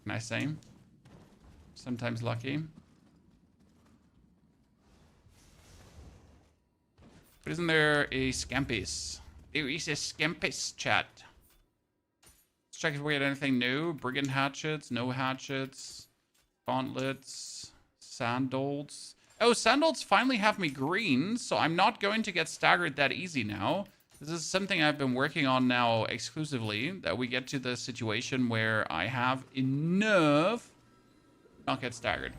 Speaker 1: Can I say? Sometimes lucky. But isn't there a Scampus? There is a Scampus chat. Let's check if we had anything new. Brigand hatchets, no hatchets, gauntlets, sandals. Oh, sandals finally have me green, so I'm not going to get staggered that easy now. This is something I've been working on now exclusively, that we get to the situation where I have enough to not get staggered.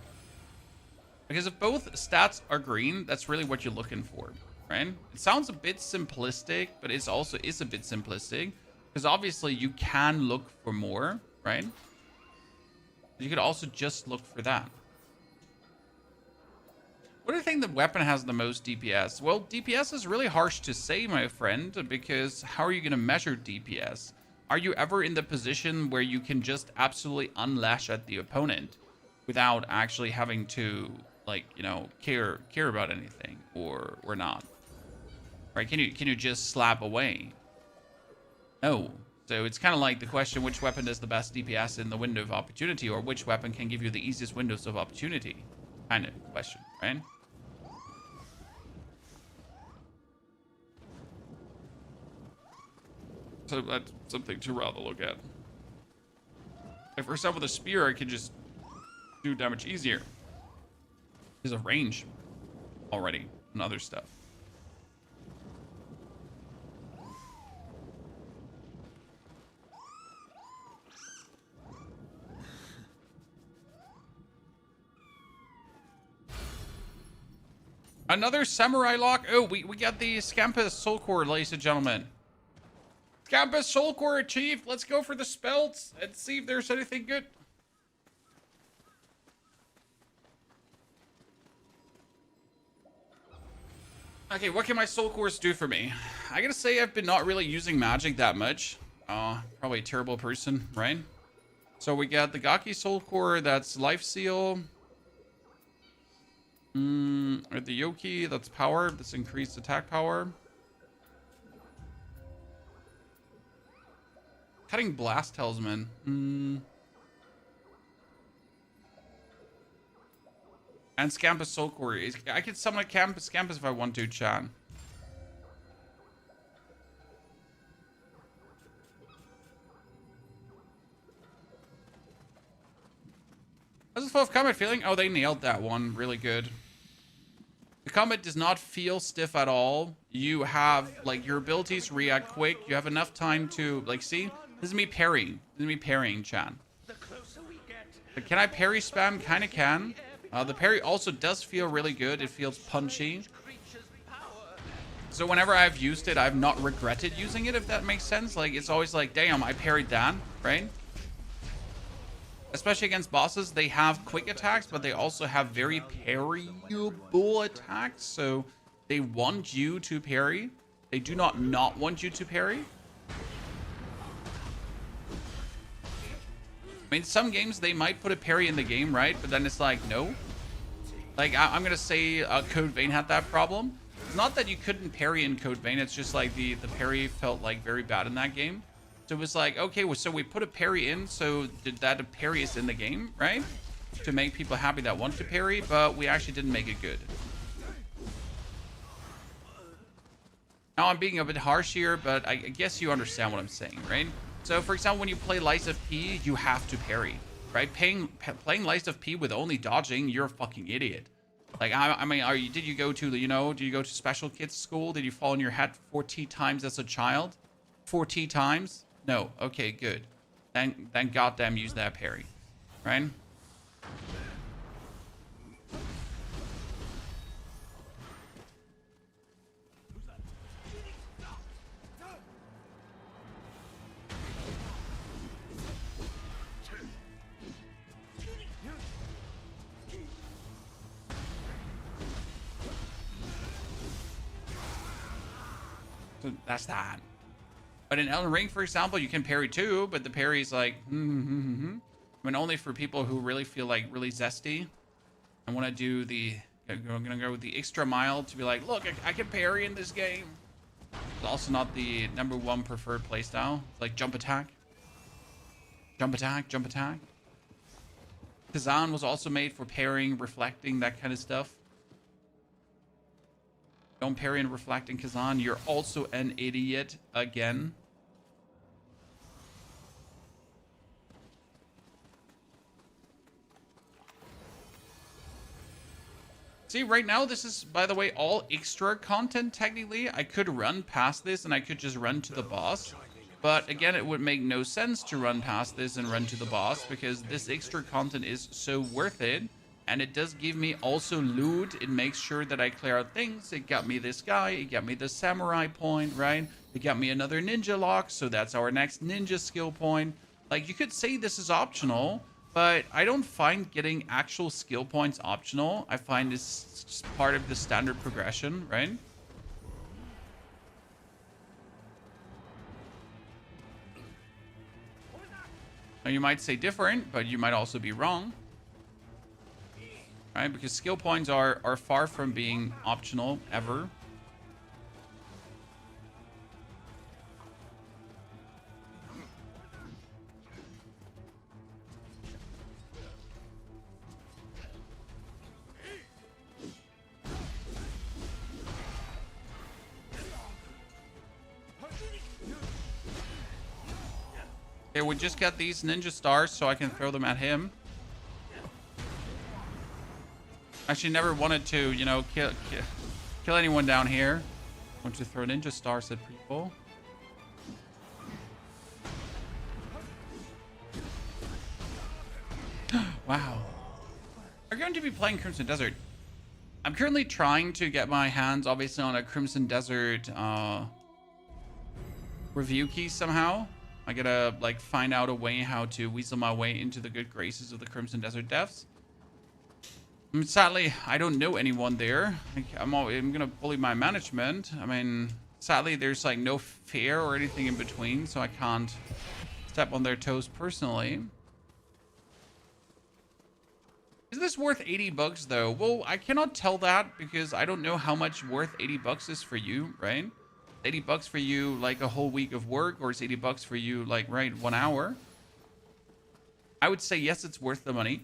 Speaker 1: Because if both stats are green, that's really what you're looking for, right? It sounds a bit simplistic, but it also is a bit simplistic. Because obviously you can look for more, right? You could also just look for that. What do you think the weapon has the most DPS? Well, DPS is really harsh to say, my friend, because how are you going to measure DPS? Are you ever in the position where you can just absolutely unlash at the opponent without actually having to, like, you know, care about anything or not? Right? Can you just slap away? No. So it's kind of like the question, which weapon is the best DPS in the window of opportunity, or which weapon can give you the easiest windows of opportunity? Kind of question, right? So that's something to rather look at. If for example with a spear, I can just do damage easier. There's a range already and other stuff. Another samurai lock. Oh, we got the Scampus Soul Core, ladies and gentlemen. Scampus Soul Core achieved. Let's go for the spells and see if there's anything good. Okay, what can my soul cores do for me? I gotta say I've been not really using magic that much. Probably a terrible person, right? So we got the Gaki soul core, that's life seal. Or the Yoki, that's power, that's increased attack power. Cutting blast talisman. And Scampus soul core. I could summon a Scampus if I want to, Chan. How's the flow of combat feeling? Oh, they nailed that one really good. The combat does not feel stiff at all. You have, like, your abilities react quick. You have enough time to, like, see? This is me parrying. This is me parrying, Chan.
Speaker 2: The closer we get,
Speaker 1: But can I parry spam? Kinda can. The parry also does feel really good. It feels punchy.
Speaker 2: creatures' power.
Speaker 1: So whenever I've used it, I've not regretted using it, if that makes sense. Like, it's always like, damn, I parried that, right? Especially against bosses, they have quick attacks, but they also have very parryable attacks. So they want you to parry. They do not want you to parry. I mean, some games, they might put a parry in the game, right? But then it's like, no. Like, I'm going to say Code Vein had that problem. It's not that you couldn't parry in Code Vein. It's just like the parry felt like very bad in that game. So it was like, okay, well, so we put a parry in. So did that parry is in the game, right? To make people happy that want to parry. But we actually didn't make it good. Now I'm being a bit harsh here, but I guess you understand what I'm saying, right? So, for example, when you play Lies of P, you have to parry, right? Playing Lies of P with only dodging, you're a fucking idiot. Like, I mean, did you go to, did you go to special kids school? Did you fall on your head 40 times as a child? 40 times? No. Okay, good. Then goddamn use that parry, right? So that's that. But in Elden Ring, for example, you can parry too, but the parry's like, I mean, only for people who really feel like really zesty and want to do the, I'm gonna go with the extra mile to be like, look, I can parry in this game. It's also not the #1 preferred playstyle. It's like jump attack. Jump attack, jump attack. Kazan was also made for parrying, reflecting, that kind of stuff. Don't parry and reflect in Kazan. You're also an idiot again. See, right now, this is, by the way, all extra content, technically. I could run past this and I could just run to the boss. But again, it would make no sense to run past this and run to the boss because this extra content is so worth it. And it does give me also loot. It makes sure that I clear out things. It got me this guy. It got me the samurai point, right? It got me another ninja lock. So that's our next ninja skill point. Like, you could say this is optional, but I don't find getting actual skill points optional. I find it's just part of the standard progression, right? Now, you might say different, but you might also be wrong. Right? Because skill points are far from being optional ever. Okay, we just got these ninja stars so I can throw them at him. Actually, never wanted to, kill anyone down here. Want to throw ninja stars at people. Wow. We're going to be playing Crimson Desert. I'm currently trying to get my hands, obviously, on a Crimson Desert review key somehow. I gotta, find out a way how to weasel my way into the good graces of the Crimson Desert devs. Sadly, I don't know anyone there. I'm gonna bully my management. I mean, sadly, there's like no fair or anything in between, so I can't step on their toes personally. Is this worth 80 bucks though? Well, I cannot tell that because I don't know how much worth 80 bucks is for you, right? 80 bucks for you like a whole week of work, or is 80 bucks for you like, right, 1 hour? I would say yes, it's worth the money.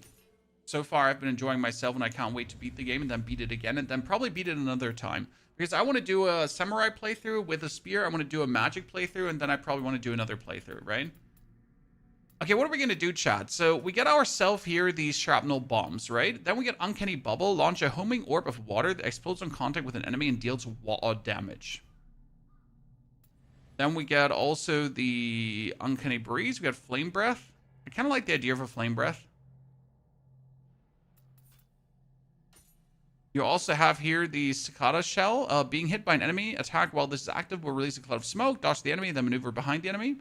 Speaker 1: So far, I've been enjoying myself and I can't wait to beat the game and then beat it again and then probably beat it another time. Because I want to do a samurai playthrough with a spear. I want to do a magic playthrough and then I probably want to do another playthrough, right? Okay, what are we going to do, chat? So we get ourselves here these shrapnel bombs, right? Then we get Uncanny Bubble, launch a homing orb of water that explodes on contact with an enemy and deals damage. Then we get also the Uncanny Breeze. We got Flame Breath. I kind of like the idea of a Flame Breath. You also have here the Cicada Shell. Being hit by an enemy attack while this is active will release a cloud of smoke, dodge the enemy, then maneuver behind the enemy.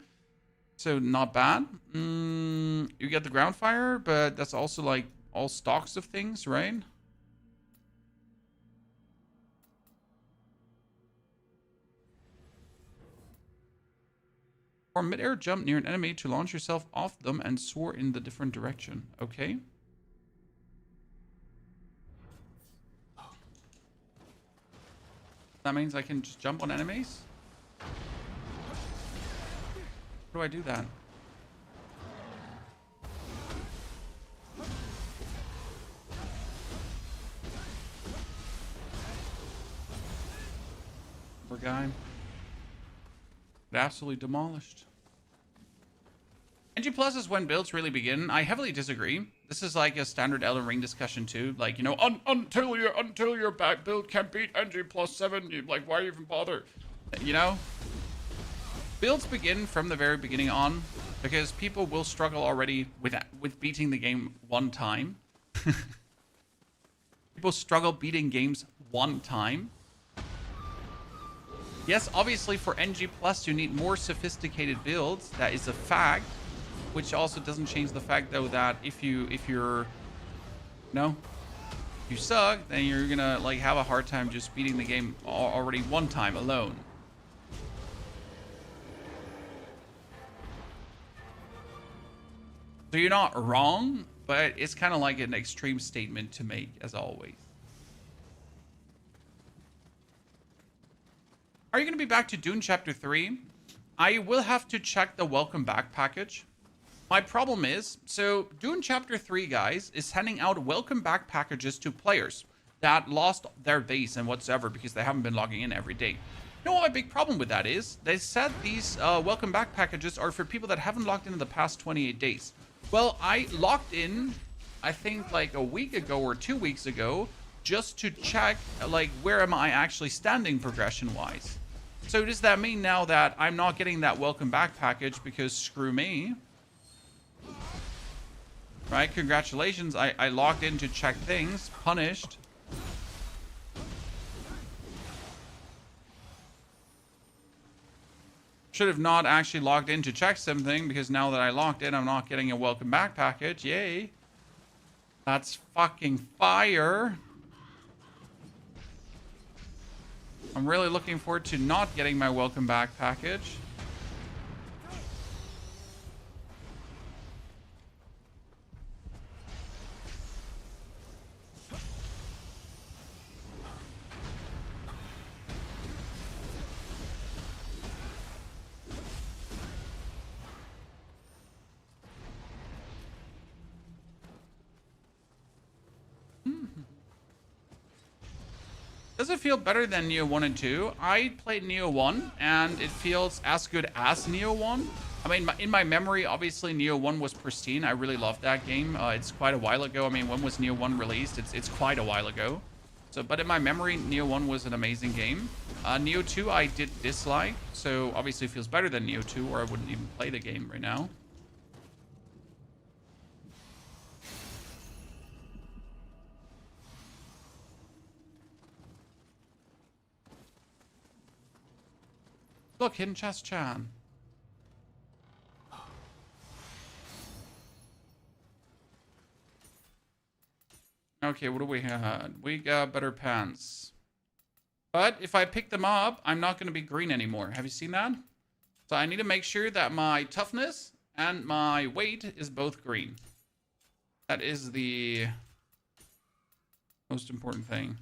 Speaker 1: So not bad. You get the Ground Fire, but that's also like all stocks of things, right? Or mid-air jump near an enemy to launch yourself off them and soar in the different direction. Okay. That means I can just jump on enemies? How do I do that? Poor guy. It absolutely demolished. NG Plus is when builds really begin. I heavily disagree. This is like a standard Elden Ring discussion too. Like, you know, until your back build can beat NG Plus 7, you like, why even bother? You know? Builds begin from the very beginning on because people will struggle already with beating the game one time. People struggle beating games one time. Yes, obviously for NG Plus you need more sophisticated builds. That is a fact. Which also doesn't change the fact though that if you suck, then you're gonna like have a hard time just beating the game already one time alone. So you're not wrong, but it's kind of like an extreme statement to make as always. Are you gonna be back to Dune Chapter 3? I will have to check the welcome back package. My problem is, so Dune Chapter 3, guys, is sending out welcome back packages to players that lost their base and whatsoever because they haven't been logging in every day. You know what my big problem with that is? They said these welcome back packages are for people that haven't logged in the past 28 days. Well, I logged in, I think like a week ago or 2 weeks ago, just to check like where am I actually standing progression-wise. So does that mean now that I'm not getting that welcome back package because screw me? Right, congratulations, I logged in to check things, punished. Should have not actually logged in to check something because now that I logged in, I'm not getting a welcome back package, yay. That's fucking fire. I'm really looking forward to not getting my welcome back package. Does it feel better than Nioh 1 and 2? I played Nioh 1, and it feels as good as Nioh 1. I mean, in my memory, obviously, Nioh 1 was pristine. I really loved that game. It's quite a while ago. I mean, when was Nioh 1 released? It's quite a while ago. So, but in my memory, Nioh 1 was an amazing game. Nioh 2, I did dislike. So, obviously, it feels better than Nioh 2, or I wouldn't even play the game right now. Look, hidden chest, Chan. Okay, what do we have? We got better pants. But if I pick them up, I'm not going to be green anymore. Have you seen that? So I need to make sure that my toughness and my weight is both green. That is the most important thing.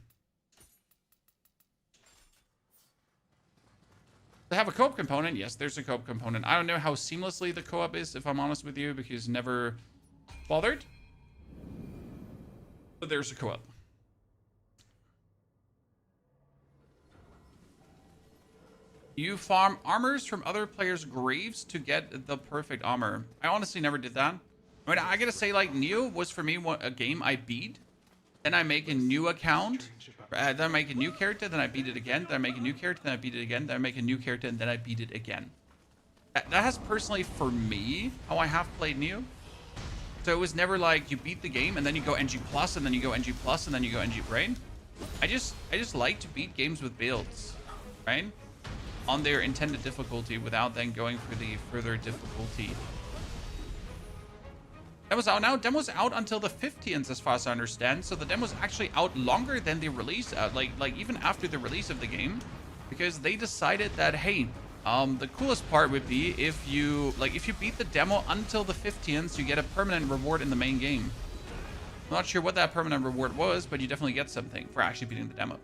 Speaker 1: To have a co-op component, yes, there's a co-op component. I don't know how seamlessly the co-op is, if I'm honest with you, because never bothered. But there's a co-op. You farm armors from other players' graves to get the perfect armor. I honestly never did that. I mean, I gotta say, like, Nioh was for me a game I beat. Then I make a new account. Then I make a new character. Then I beat it again. Then I make a new character. Then I beat it again. Then I make a new character. And then I beat it again. That has personally, for me, how I have played Nioh. So it was never like you beat the game and then you go NG plus and then you go NG plus and then you go NG, right? I just like to beat games with builds, right? On their intended difficulty without then going for the further difficulty. Demo's out now. Demo's out until the 15th, as far as I understand. So the demo's actually out longer than the release, like even after the release of the game, because they decided that, hey, the coolest part would be if you beat the demo until the 15th, you get a permanent reward in the main game. I'm not sure what that permanent reward was, but you definitely get something for actually beating the demo.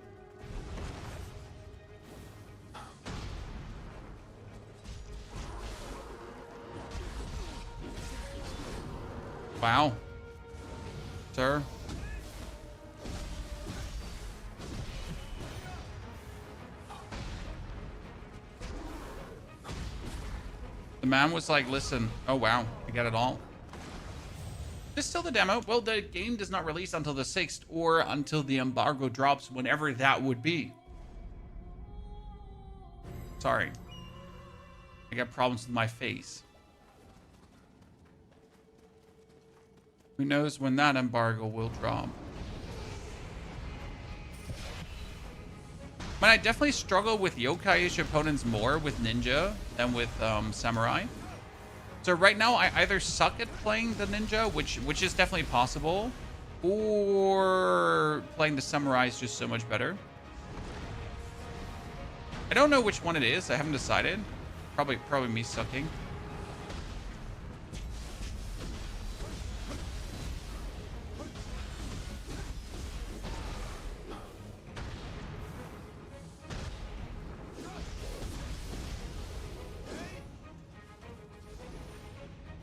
Speaker 1: Wow. Sir. The man was like, listen, oh wow, I get it all. This is still the demo. Well, the game does not release until the 6th or until the embargo drops, whenever that would be. Sorry. I got problems with my face. Who knows when that embargo will drop? But I definitely struggle with yokai-ish opponents more with ninja than with samurai. So right now I either suck at playing the ninja, which is definitely possible, or playing the samurai is just so much better. I don't know which one it is. I haven't decided. Probably me sucking.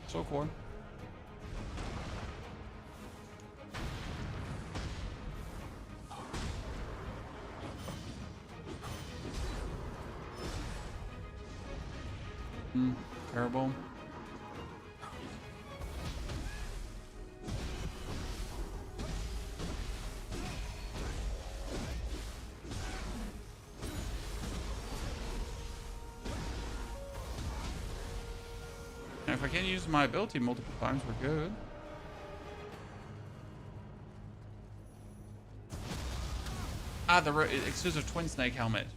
Speaker 1: So cool. Terrible. And if I can't use my ability multiple times, we're good. Ah, the exclusive twin snake helmet.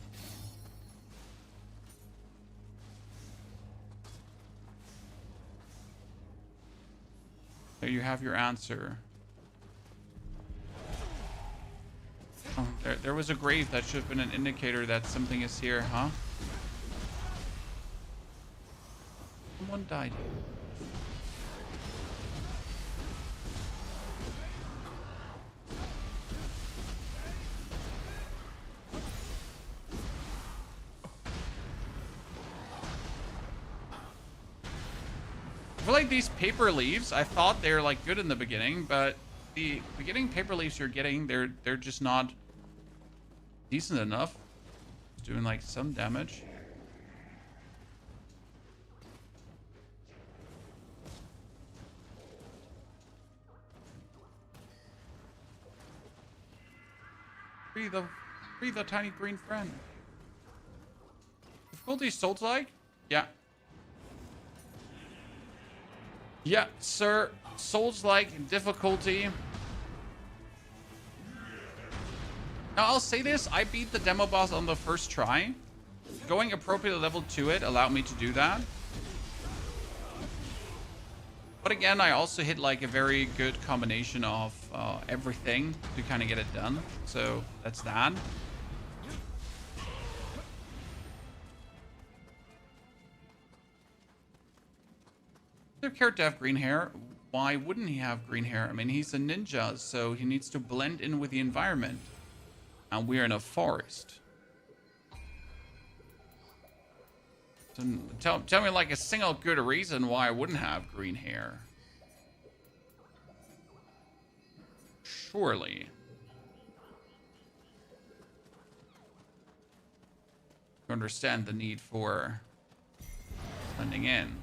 Speaker 1: There you have your answer. Oh, there was a grave that should have been an indicator that something is here, huh? Someone died. I feel like these paper leaves, I thought they're like good in the beginning, but the beginning paper leaves you're getting, they're just not decent enough. It's doing like some damage. Free the tiny green friend. Difficulty Souls-like? Yeah. Yeah, sir. Souls-like difficulty. Now, I'll say this. I beat the demo boss on the first try. Going appropriately level to it allowed me to do that. But again, I also hit like a very good combination of everything to kind of get it done. So that's that. Their character have green hair. Why wouldn't he have green hair? I mean, he's a ninja, so he needs to blend in with the environment. And we're in a forest. So tell me like a single good reason why I wouldn't have green hair. Surely. You understand the need for blending in.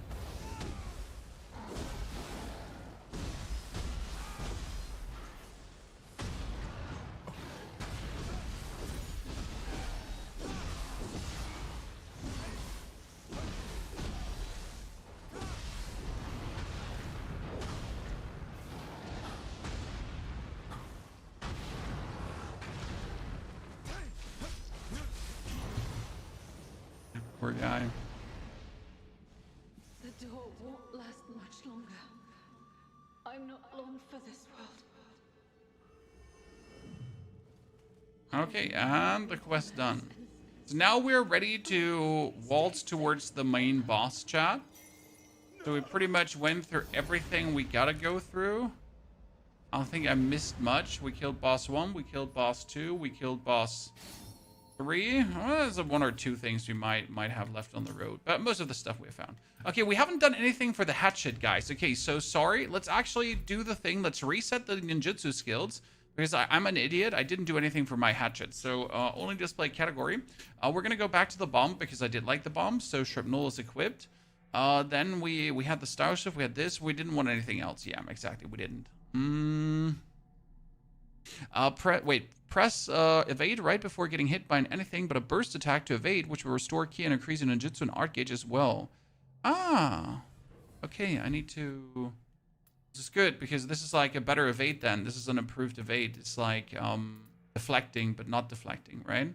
Speaker 1: Poor guy.
Speaker 5: The door won't last much longer. I'm not long for this world.
Speaker 1: Okay, and the quest done. So now we're ready to waltz towards the main boss chat. So we pretty much went through everything we gotta go through. I don't think I missed much. We killed boss 1, we killed boss 2, we killed boss 3. Well, there's one or two things we might have left on the road, but most of the stuff we have found. Okay, we haven't done anything for the hatchet, guys. Okay, so sorry. Let's actually do the thing. Let's reset the ninjutsu skills because I'm an idiot. I didn't do anything for my hatchet, so only display category. We're gonna go back to the bomb because I did like the bomb, so shrapnel is equipped. Then we had the style shift. We had this. We didn't want anything else. Yeah, exactly. We didn't. Press evade right before getting hit by anything but a burst attack to evade, which will restore ki and increase in ninjutsu and art gauge as well. Ah, okay. I need to. This is good because this is like a better evade. Then this is an improved evade. It's like deflecting but not deflecting, right?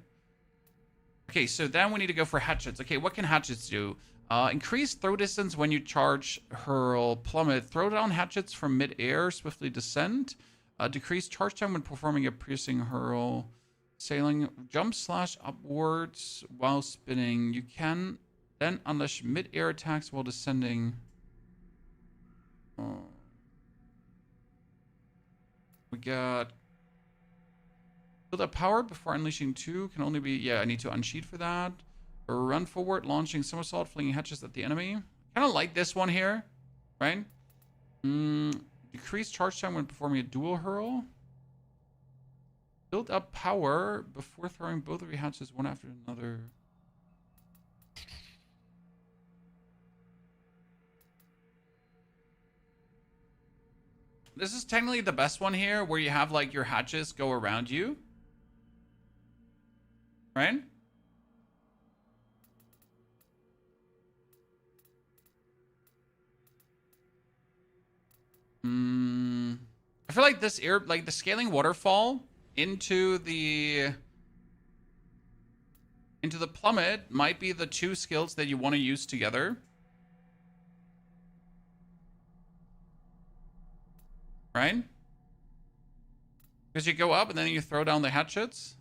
Speaker 1: Okay, so then we need to go for hatchets. Okay, what can hatchets do? Increase throw distance when you charge, hurl, plummet. Throw down hatchets from mid-air, swiftly descend. Decrease charge time when performing a piercing hurl. Sailing, jump slash upwards while spinning. You can then unleash mid-air attacks while descending. We got build up power before unleashing 2. Can only be, yeah, I need to unsheath for that. Or run forward, launching somersault, flinging hatches at the enemy. Kind of like this one here, right? Decrease charge time when performing a dual hurl. Build up power before throwing both of your hatches one after another. This is technically the best one here, where you have like your hatches go around you. Right? I feel like this like the scaling waterfall into the plummet might be the two skills that you want to use together. Right? Because you go up and then you throw down the hatchets.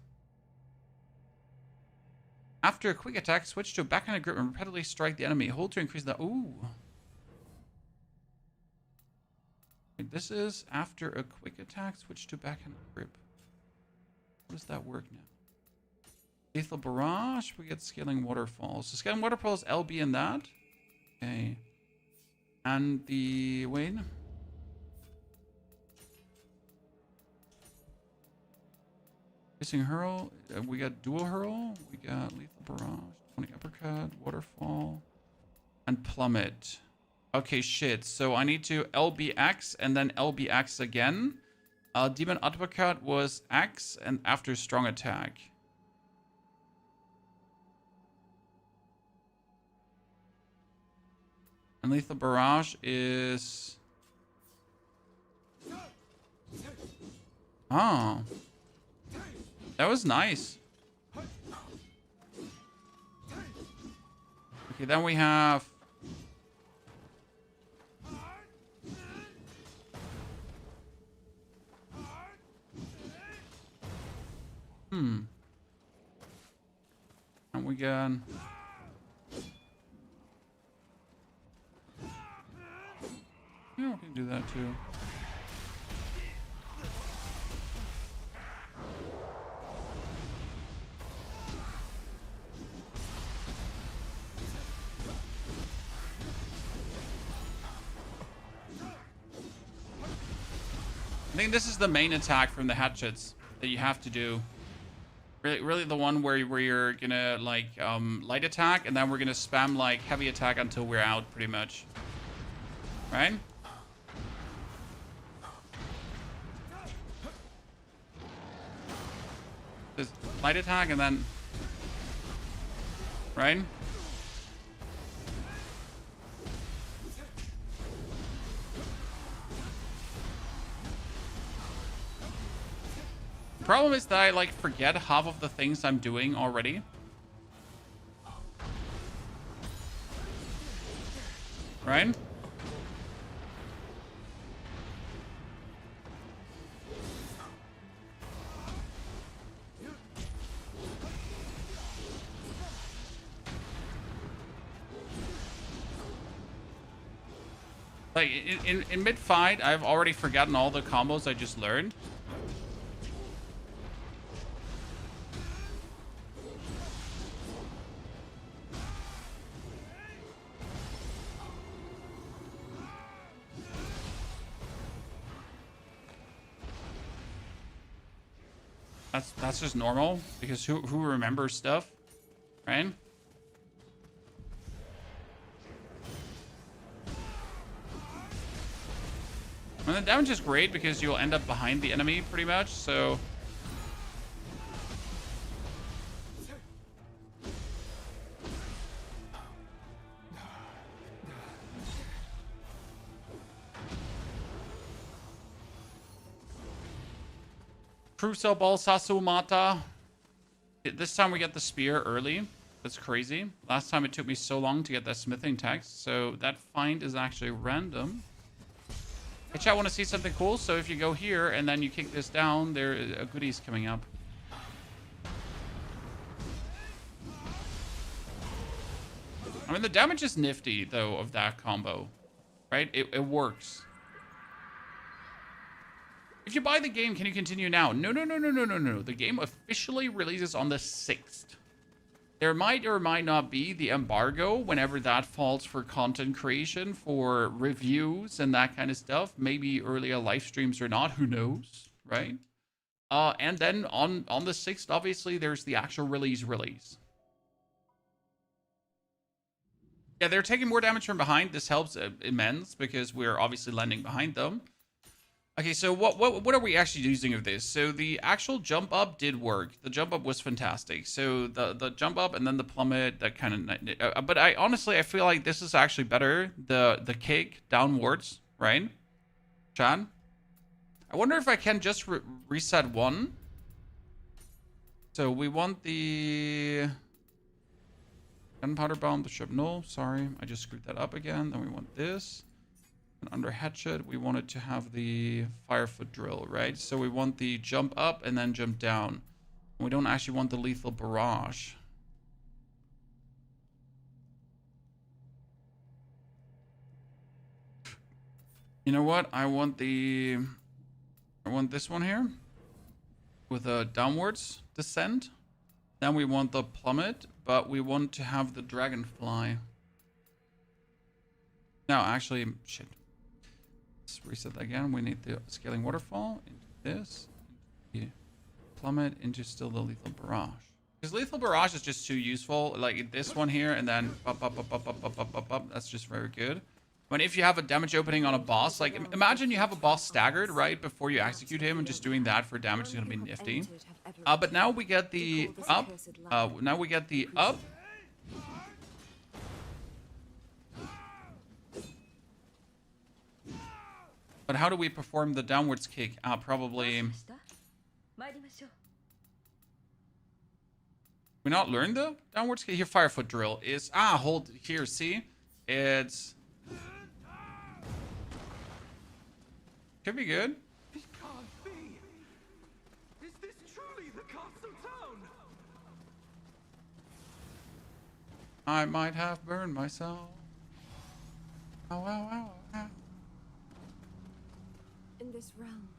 Speaker 1: After a quick attack, switch to a backhanded grip and repeatedly strike the enemy. Hold to increase the... Ooh. This is after a quick attack, switch to backhand grip. How does that work now? Lethal barrage, we get scaling waterfalls. So scaling waterfalls, LB in that. Okay. And the wait. Missing hurl. We got dual hurl. We got lethal barrage, 20 uppercut, waterfall, and plummet. Okay, shit. So I need to LBX and then LBX again. Demon Uppercut was X and after strong attack. And lethal barrage is... Oh. That was nice. Okay, then we have... And we can... Yeah, we can do that too. I think this is the main attack from the hatchets that you have to do. Really the one where you're gonna like light attack, and then we're gonna spam like heavy attack until we're out, pretty much. Right? Just light attack and then... Right? Problem is that I like forget half of the things I'm doing already. Right? Like in mid fight, I've already forgotten all the combos I just learned. That's just normal, because who remembers stuff, right? And the damage is great because you'll end up behind the enemy pretty much, so... Crusoe Ball Sasumata. This time we get the spear early. That's crazy. Last time it took me so long to get that smithing text, so that find is actually random. Hey chat, want to see something cool? So if you go here and then you kick this down, there are goodies coming up. I mean, the damage is nifty, though, of that combo. Right? It works. If you buy the game, can you continue now? No. The game officially releases on the 6th. There might or might not be the embargo whenever that falls for content creation, for reviews and that kind of stuff. Maybe earlier live streams or not, who knows, right? And then on the 6th, obviously, there's the actual release. Yeah, they're taking more damage from behind. This helps immense because we're obviously landing behind them. Okay, so what are we actually using of this? So the actual jump up did work. The jump up was fantastic. So the jump up and then the plummet, that kind of... but I honestly feel like this is actually better. The kick downwards, right? Chan? I wonder if I can just reset one. So we want the... Gunpowder bomb, the ship. No, sorry. I just screwed that up again. Then we want this. And under hatchet, we wanted to have the firefoot drill, right? So we want the jump up and then jump down. We don't actually want the lethal barrage. You know what? I want this one here with a downwards descent. Then we want the plummet, but we want to have the dragonfly. No, actually, shit. Let's reset that again. We need the scaling waterfall into this, into the plummet, into still the lethal barrage. Because lethal barrage is just too useful. Like this one here, and then up. That's just very good. When if you have a damage opening on a boss, like imagine you have a boss staggered right before you execute him, and just doing that for damage is gonna be nifty. But now we get the up. Now we get the up. But how do we perform the downwards kick? Probably... We not learn the downwards kick? Here, firefoot drill is... hold here, see? It's... Could be good.
Speaker 2: It can't be. Is this truly the castle town?
Speaker 1: I might have burned myself. Ow, ow, ow, ow.
Speaker 5: In this realm.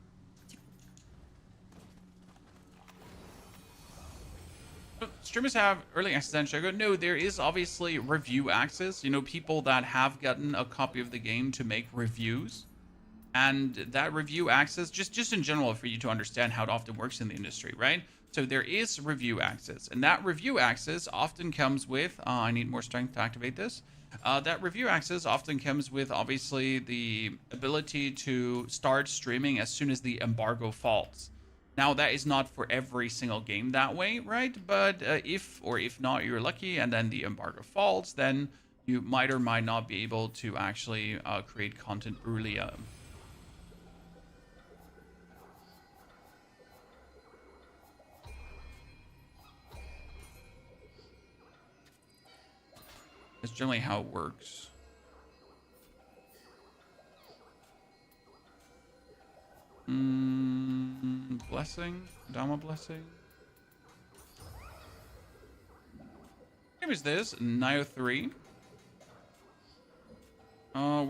Speaker 1: Streamers have early access and sugar. No, there is obviously review access. You know, people that have gotten a copy of the game to make reviews. And that review access, just in general, for you to understand how it often works in the industry, right? So there is review access, and that review access often comes with, I need more strength to activate this. That review access often comes with, obviously, the ability to start streaming as soon as the embargo falls. Now, that is not for every single game that way, right? But if not, you're lucky, and then the embargo falls, then you might or might not be able to actually create content earlier. That's generally how it works. Blessing? Dama blessing? What is this? Nioh 3.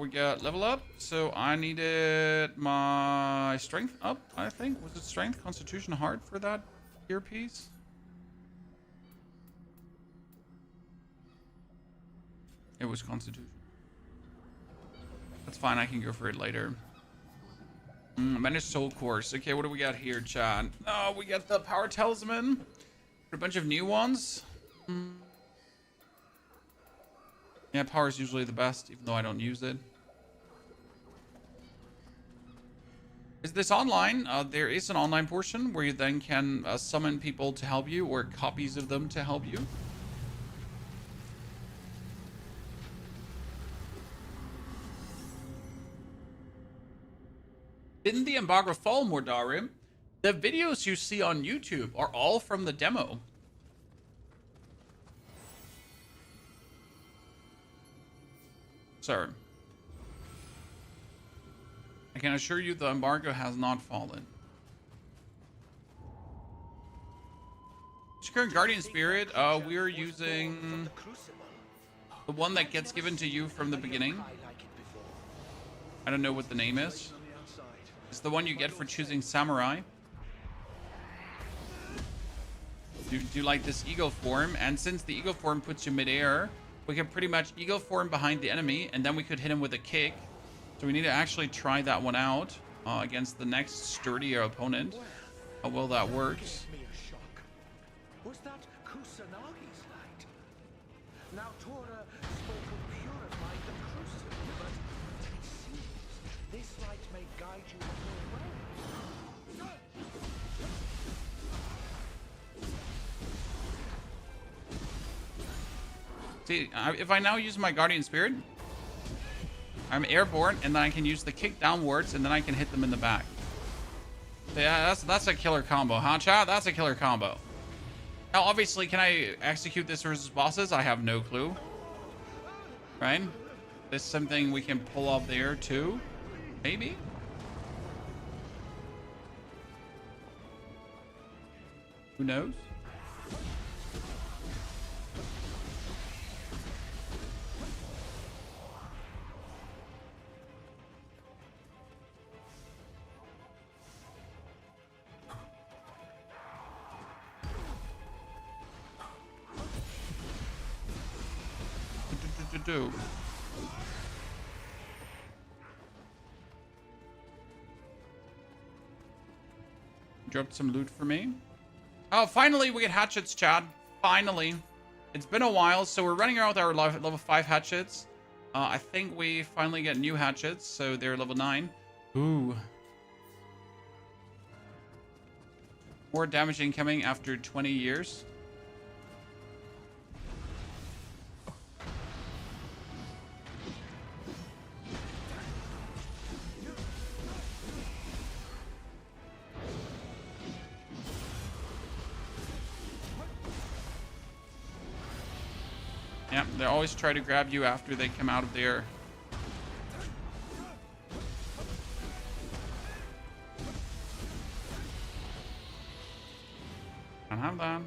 Speaker 1: We got level up. So I needed my strength up, I think. Was it strength, constitution, heart for that earpiece? It was constitution. That's fine, I can go for it later. Managed soul course. Okay, what do we got here, chat? Oh, we got the power talisman. A bunch of new ones. Yeah, power is usually the best, even though I don't use it. Is this online? There is an online portion where you then can summon people to help you, or copies of them to help you. Didn't the embargo fall, Mordarim? The videos you see on YouTube are all from the demo. Sir, I can assure you the embargo has not fallen. Secure Guardian Spirit, we're using the one that gets given to you from the beginning. I don't know what the name is. It's the one you get for choosing Samurai. Do like this eagle form, and since the eagle form puts you midair, we can pretty much eagle form behind the enemy, and then we could hit him with a kick. So we need to actually try that one out against the next sturdier opponent. How well that works.
Speaker 2: Was that Kusanagi's light? Now Tora spoke of purifying the crucible, but it seems this light may guide you on your way.
Speaker 1: See, if I now use my Guardian Spirit, I'm airborne, and then I can use the kick downwards, and then I can hit them in the back. Yeah, that's a killer combo, huh, chat? That's a killer combo. Now, obviously, can I execute this versus bosses? I have no clue. Right? This is something we can pull up there, too. Maybe? Who knows? Do. Dropped some loot for me. Oh, finally we get hatchets, Chad. Finally. It's been a while, so we're running around with our level 5 hatchets. I think we finally get new hatchets, so they're level 9. Ooh. More damage incoming after 20 years. Yeah, they always try to grab you after they come out of there. Don't have that.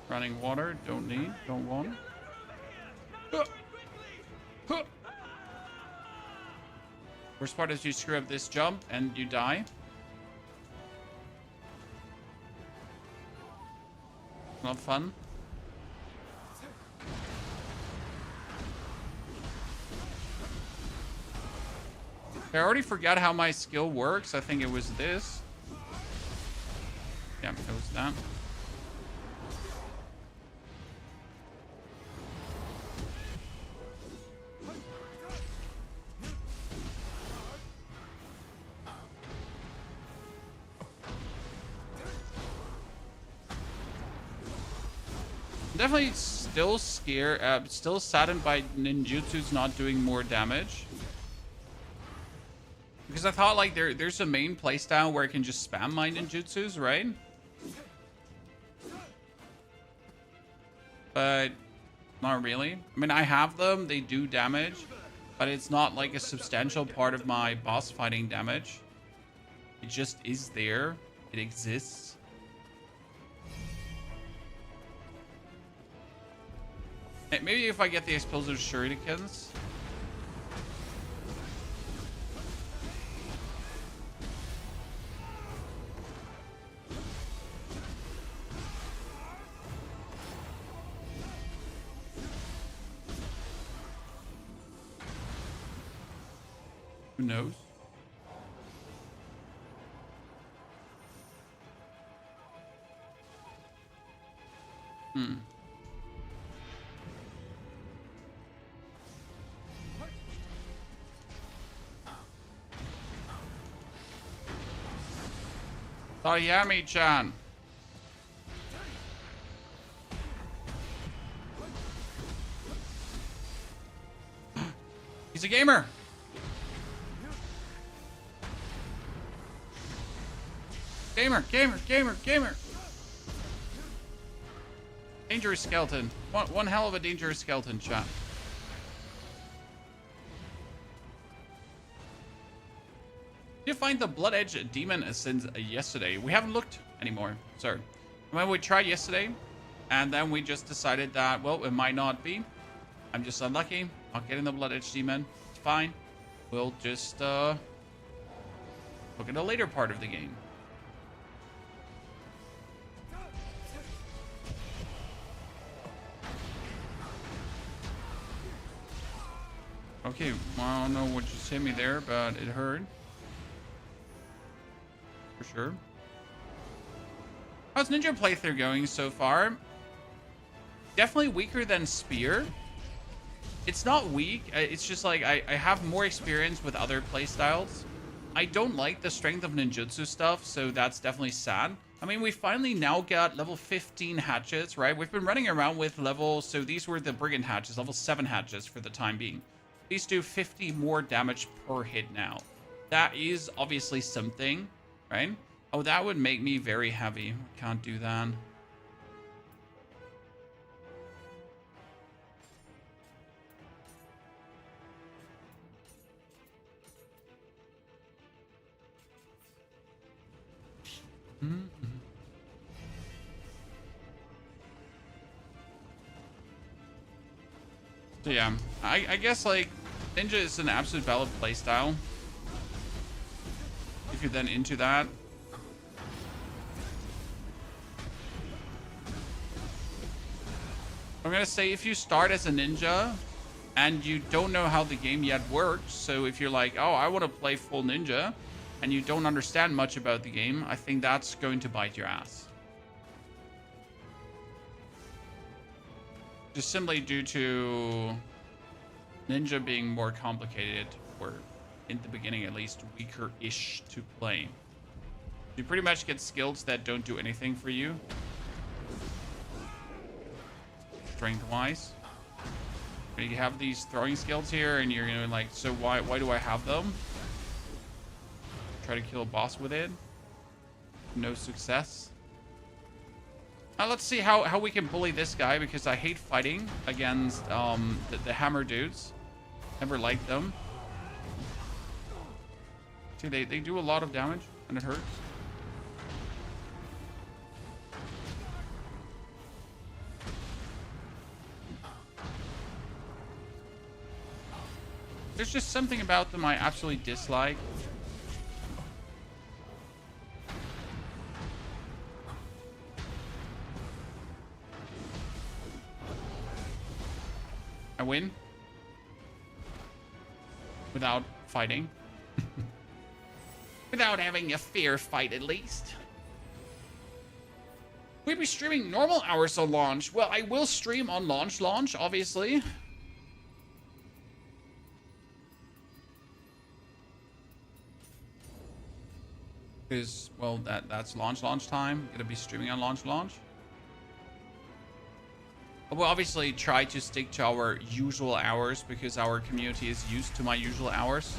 Speaker 1: Running water, don't need, don't want. Huh. Huh. Worst part is you screw up this jump and you die. Not fun. I already forgot how my skill works. I think it was this. Yeah, it was that. Definitely still scared, still saddened by ninjutsu's not doing more damage. Because I thought like there's a main playstyle where I can just spam my ninjutsus, right? But not really. I mean, I have them, they do damage, but it's not like a substantial part of my boss fighting damage. It just is there. It exists. Maybe if I get the explosive shurikens. Who knows? Yami-chan. He's a gamer. Gamer. Dangerous skeleton. One hell of a dangerous skeleton, chat. Did you find the Blood Edge demon since yesterday? We haven't looked anymore, sir. Well, we tried yesterday, and then we just decided that, well, it might not be. I'm just unlucky. Not getting the Blood Edge demon. It's fine. We'll just look at a later part of the game. Okay, well, I don't know what just hit me there, but it hurt. For sure. How's Ninja playthrough going so far? Definitely weaker than Spear. It's not weak. It's just like I have more experience with other playstyles. I don't like the strength of ninjutsu stuff, so that's definitely sad. I mean, we finally now got level 15 hatchets, right? We've been running around with level... So these were the Brigand hatches, level 7 hatchets for the time being. These do 50 more damage per hit now. That is obviously something, right? Oh, that would make me very heavy. Can't do that. So yeah, I guess like Ninja is an absolute valid playstyle. If you're then into that. I'm gonna say if you start as a ninja and you don't know how the game yet works, so if you're like, oh, I want to play full ninja, and you don't understand much about the game, I think that's going to bite your ass. Just simply due to ninja being more complicated, or in the beginning at least, weaker-ish to play. You pretty much get skills that don't do anything for you. Strength-wise. You have these throwing skills here, and you're gonna like, so why do I have them? Try to kill a boss with it. No success. Now let's see how we can bully this guy, because I hate fighting against the hammer dudes. Never liked them. See, they do a lot of damage, and it hurts. There's just something about them I absolutely dislike. I win. Without fighting. Without having a fair fight, at least. We'll be streaming normal hours on launch. Well, I will stream on launch, obviously. Because, well, that's launch time. Gonna be streaming on launch. We'll obviously try to stick to our usual hours because our community is used to my usual hours.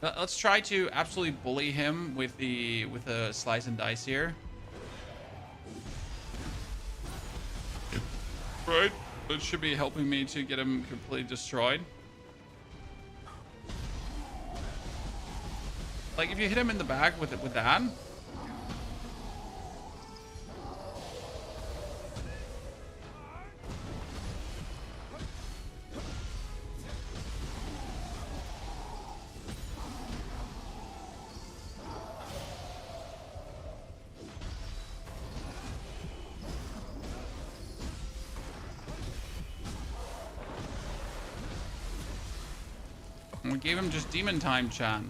Speaker 1: Let's try to absolutely bully him with the slice and dice here. Right, that should be helping me to get him completely destroyed. Like if you hit him in the back with that. We gave him just demon time, Chan.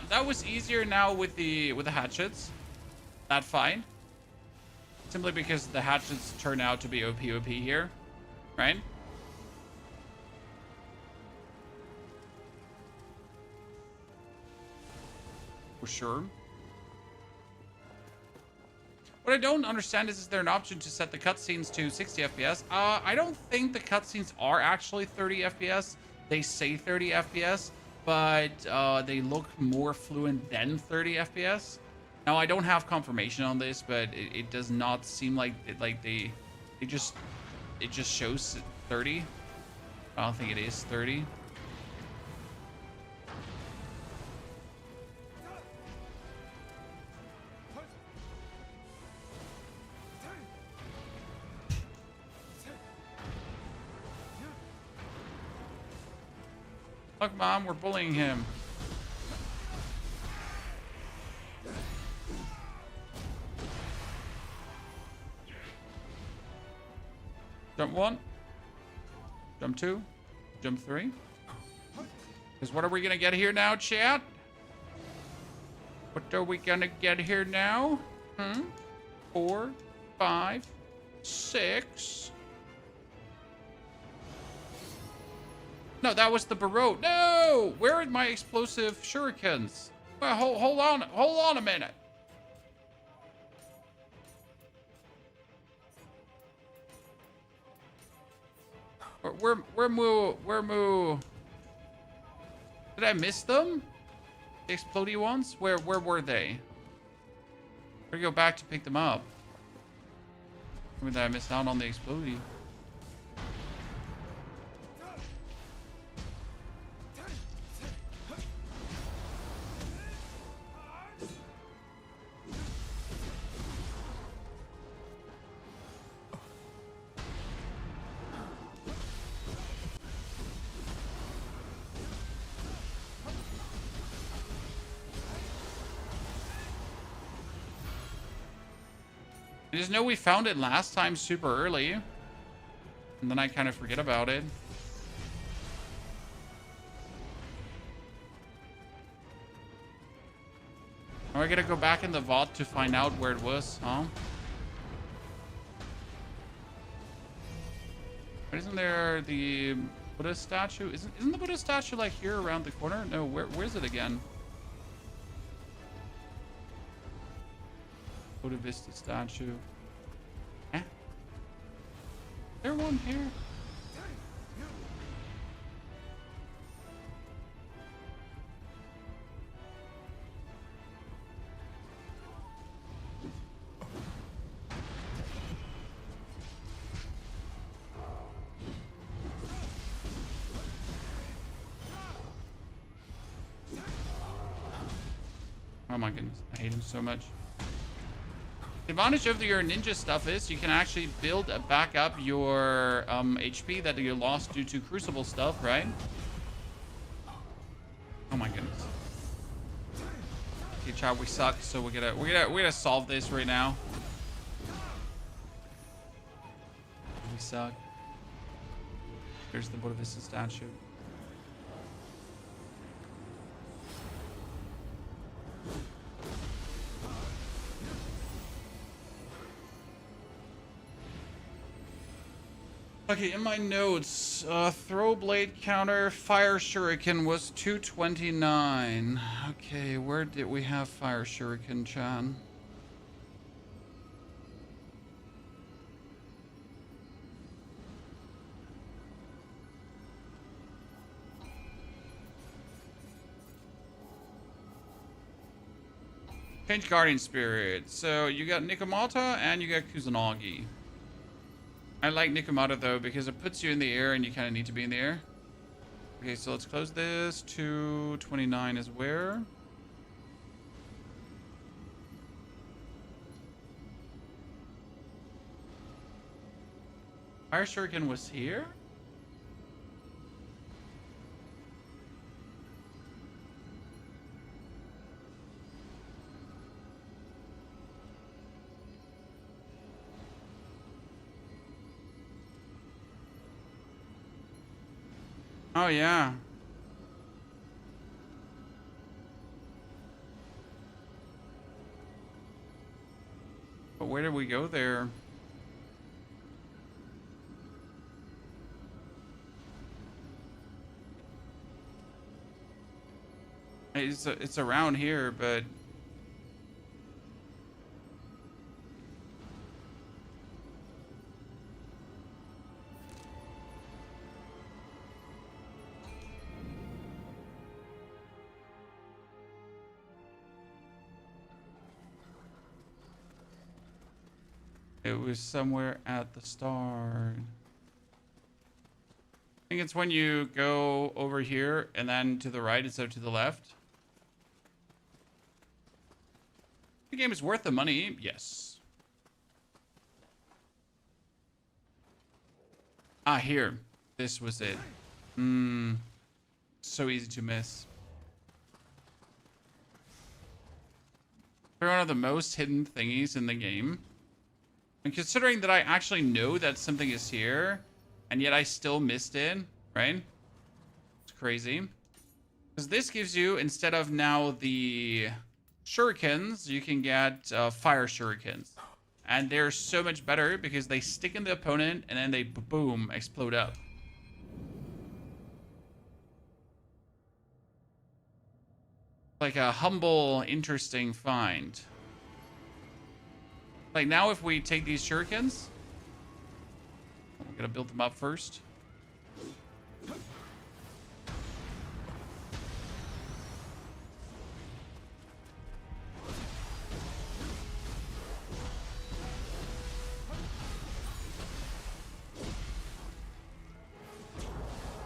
Speaker 1: That was easier now with the hatchets. That fight. Simply because the hatchets turn out to be OP here, right? For sure. What I don't understand is there an option to set the cutscenes to 60 FPS? I don't think the cutscenes are actually 30 FPS. They say 30 FPS, but they look more fluent than 30 FPS. Now, I don't have confirmation on this, but it does not seem like it just shows 30. I don't think it is 30. Look, Mom, we're bullying him. Jump 1. Jump 2. Jump 3. Because what are we going to get here now, chat? What are we going to get here now? 4, 5, 6. No, that was the Barot. No! Where are my explosive shurikens? Well, hold on a minute. Where Moo? Did I miss them? The explodey ones? Where were they? Where go back to pick them up? I mean, did I miss out on the explodey? I just know we found it last time super early. And then I kind of forget about it. Now I gotta go back in the vault to find out where it was, huh? But isn't there the Buddha statue? Isn't the Buddha statue like here around the corner? No, where's it again? Buddha Vista statue. Eh? Is there one here? Oh my goodness, I hate him so much. The advantage of your ninja stuff is you can actually build back up your HP that you lost due to Crucible stuff, right? Oh my goodness. Okay, chat, we suck, so we're gonna solve this right now. We suck. There's the Buddha Vista statue. Okay, in my notes, throw blade counter, fire shuriken was 229. Okay, where did we have fire shuriken, Chan? Change Guardian Spirit. So you got Nikomata and you got Kusanagi. I like Nikomata though because it puts you in the air and you kind of need to be in the air. Okay, so let's close this. 229 is where? Fire Shuriken was here? Oh, yeah. But where did we go there? It's around here, but... It was somewhere at the start. I think it's when you go over here and then to the right instead of to the left. The game is worth the money, yes. Ah, here. This was it. So easy to miss. They're one of the most hidden thingies in the game. And considering that I actually know that something is here, and yet I still missed it, right? It's crazy. Because this gives you, instead of now the shurikens, you can get fire shurikens. And they're so much better because they stick in the opponent and then they boom, explode up. Like a humble, interesting find. Like now if we take these shurikens, we're gonna build them up first.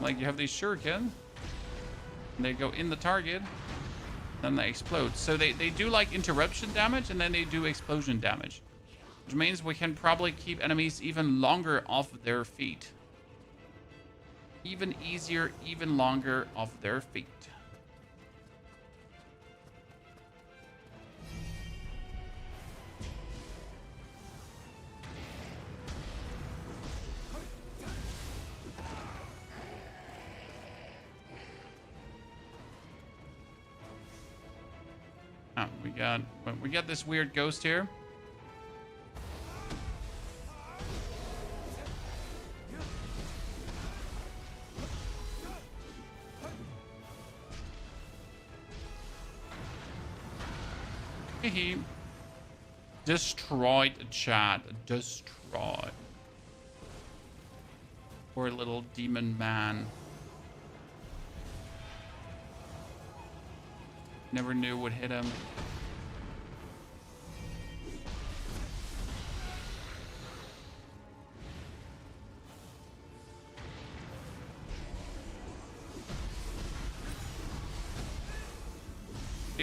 Speaker 1: Like you have these shuriken, and they go in the target, then they explode. So they do like interruption damage and then they do explosion damage. Which means we can probably keep enemies even longer off their feet. Even easier, even longer off their feet. Oh, we got this weird ghost here. He destroyed chat. Destroyed. Poor little demon man. Never knew what hit him.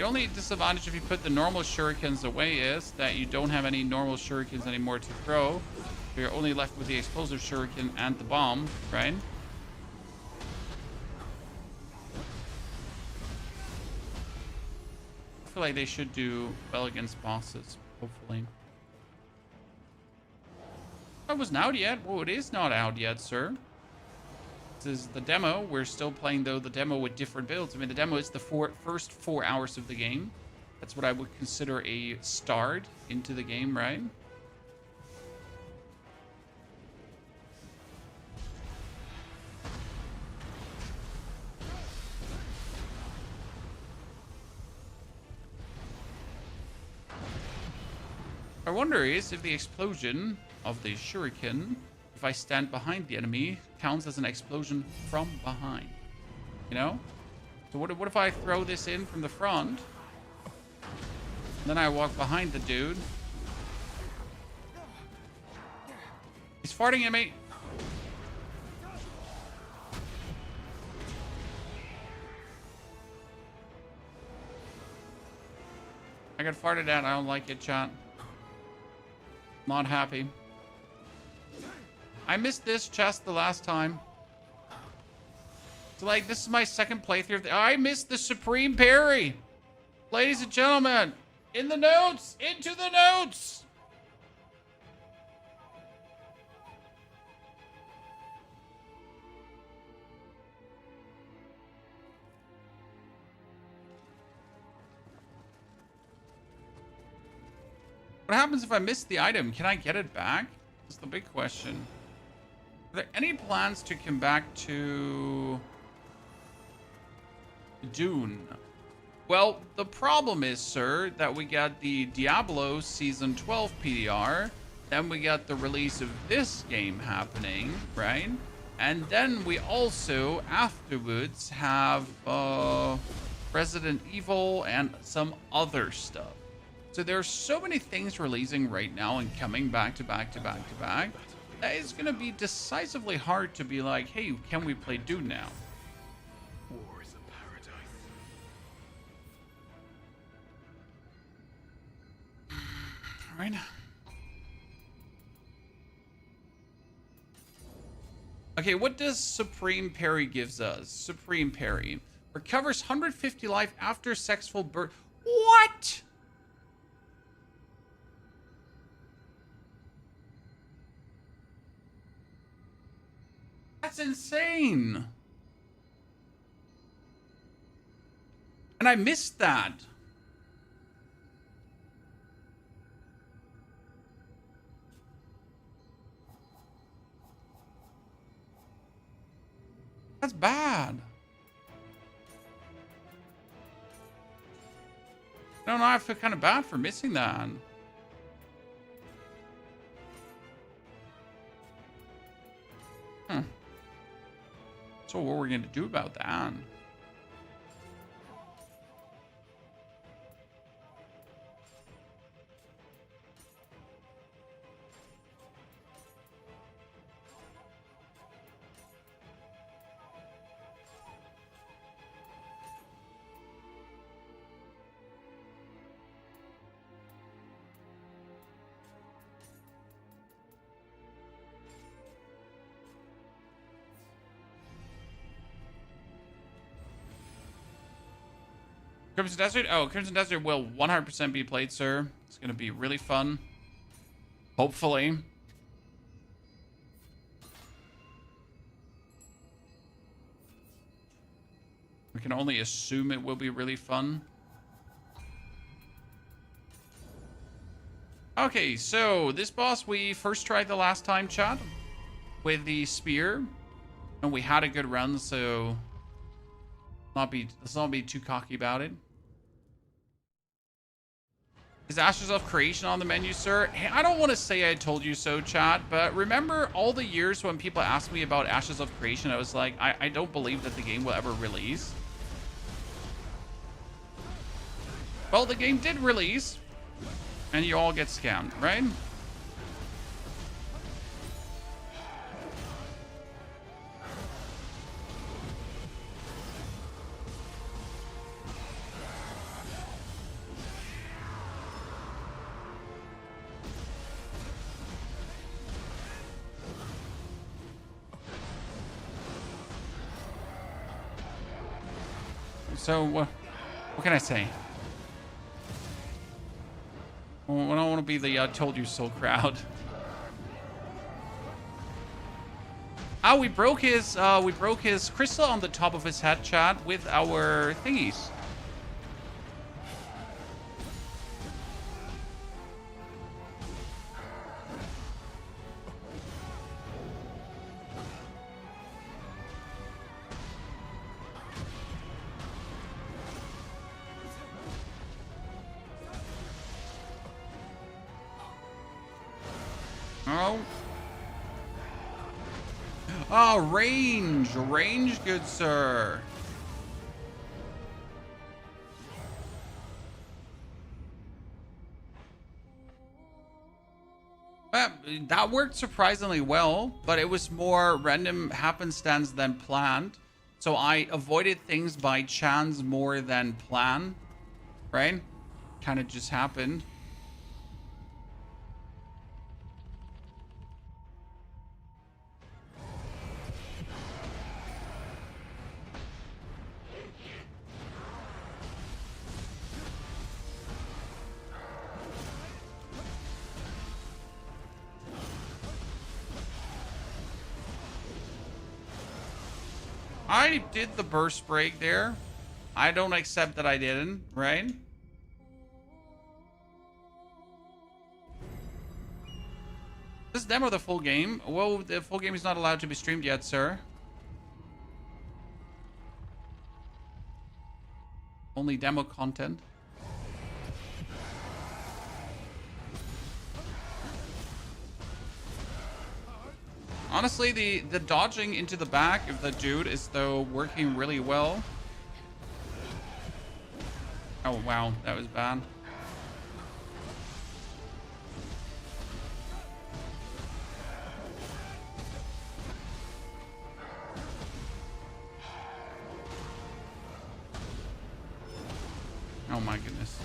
Speaker 1: The only disadvantage if you put the normal shurikens away is that you don't have any normal shurikens anymore to throw. So you're only left with the explosive shuriken and the bomb, right? I feel like they should do well against bosses, hopefully. It wasn't out yet. Well, it is not out yet, sir. This is the demo. We're still playing, though, the demo with different builds. I mean, the demo is the first 4 hours of the game. That's what I would consider a start into the game, right? I wonder is if the explosion of the shuriken, if I stand behind the enemy, counts as an explosion from behind. You know? So what if I throw this in from the front, then I walk behind the dude? He's farting at me. I got farted at. I don't like it, chat. Not happy. I missed this chest the last time. So, like, this is my second playthrough. I missed the supreme parry. Ladies and gentlemen, in the notes, into the notes. What happens if I miss the item? Can I get it back? That's the big question. Are there any plans to come back to Dune? Well, the problem is, sir, that we got the Diablo Season 12 PDR, then we got the release of this game happening, right? And then we also, afterwards, have Resident Evil and some other stuff. So there are so many things releasing right now and coming back to back to back to back that it's going to be decisively hard to be like, hey, can we play Dune now?
Speaker 4: War is a paradise.
Speaker 1: All right. Okay, what does Supreme Parry gives us? Supreme Parry recovers 150 life after sexful burst. What? That's insane. And I missed that. That's bad. I don't know, I feel kind of bad for missing that. So what we're going to do about that? Crimson Desert? Oh, Crimson Desert will 100% be played, sir. It's going to be really fun. Hopefully. We can only assume it will be really fun. Okay, so this boss we first tried the last time, chat, with the spear. And we had a good run, so let's not be too cocky about it. Is Ashes of Creation on the menu, sir? Hey, I don't want to say I told you so, chat, but remember all the years when people asked me about Ashes of Creation, I was like, I don't believe that the game will ever release. Well, the game did release, and you all get scammed, right? So what can I say? I don't want to be the told you so crowd. Oh, we broke his crystal on the top of his head, chat, with our thingies. Oh. Oh, range. Range, good sir. That worked surprisingly well, but it was more random happenstance than planned. So I avoided things by chance more than plan, right? Kind of just happened. I did the burst break there. I don't accept that I didn't, right? This demo the full game. Well, the full game is not allowed to be streamed yet, sir. Only demo content. Honestly, the dodging into the back of the dude is though working really well. Oh wow, that was bad. Oh my goodness.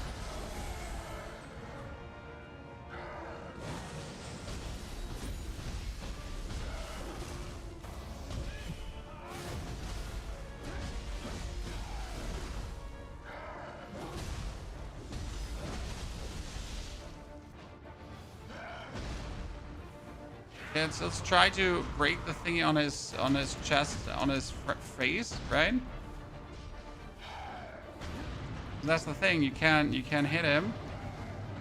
Speaker 1: Yeah, so let's try to break the thingy on his chest, on his face, right? That's the thing. You can hit him,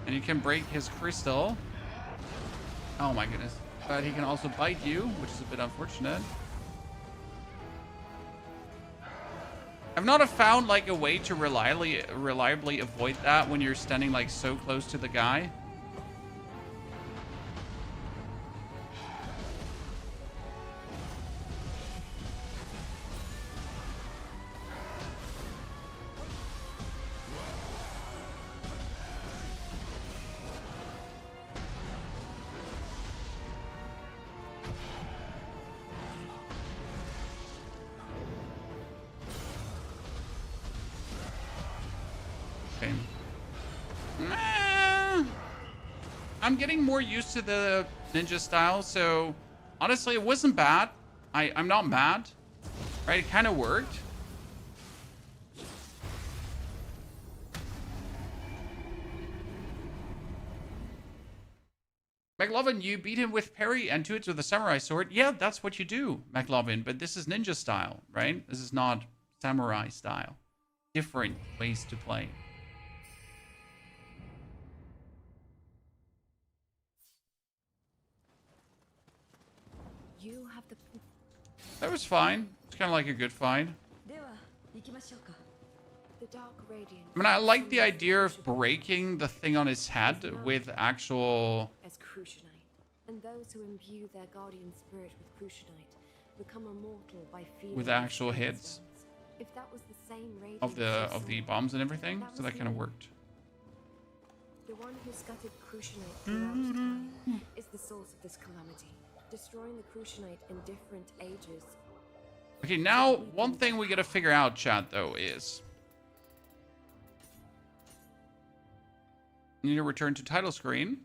Speaker 1: and you can break his crystal. Oh my goodness! But he can also bite you, which is a bit unfortunate. I've not found like a way to reliably avoid that when you're standing like so close to the guy. I'm getting more used to the ninja style, so honestly, it wasn't bad. I'm not mad, right? It kind of worked. McLovin, you beat him with parry and 2 hits with a samurai sword. Yeah, that's what you do, McLovin, but this is ninja style, right? This is not samurai style. Different ways to play.
Speaker 6: You have the...
Speaker 1: That was fine. It's kind of like a good fight.
Speaker 6: The dark radiance.
Speaker 1: I mean, I like the idea of breaking the thing on his head with actual...
Speaker 6: As Crucianite. And those who imbue their guardian spirit with Crucianite become immortal by feeling...
Speaker 1: With actual hits.
Speaker 6: If that was the same radiance
Speaker 1: Of the bombs and everything. So that kind of worked.
Speaker 6: The one who scattered Crucianite throughout time is the source of this calamity. Destroying the Crucianite in different ages.
Speaker 1: Okay, now one thing we gotta figure out, chat, though, is you need to return to title screen.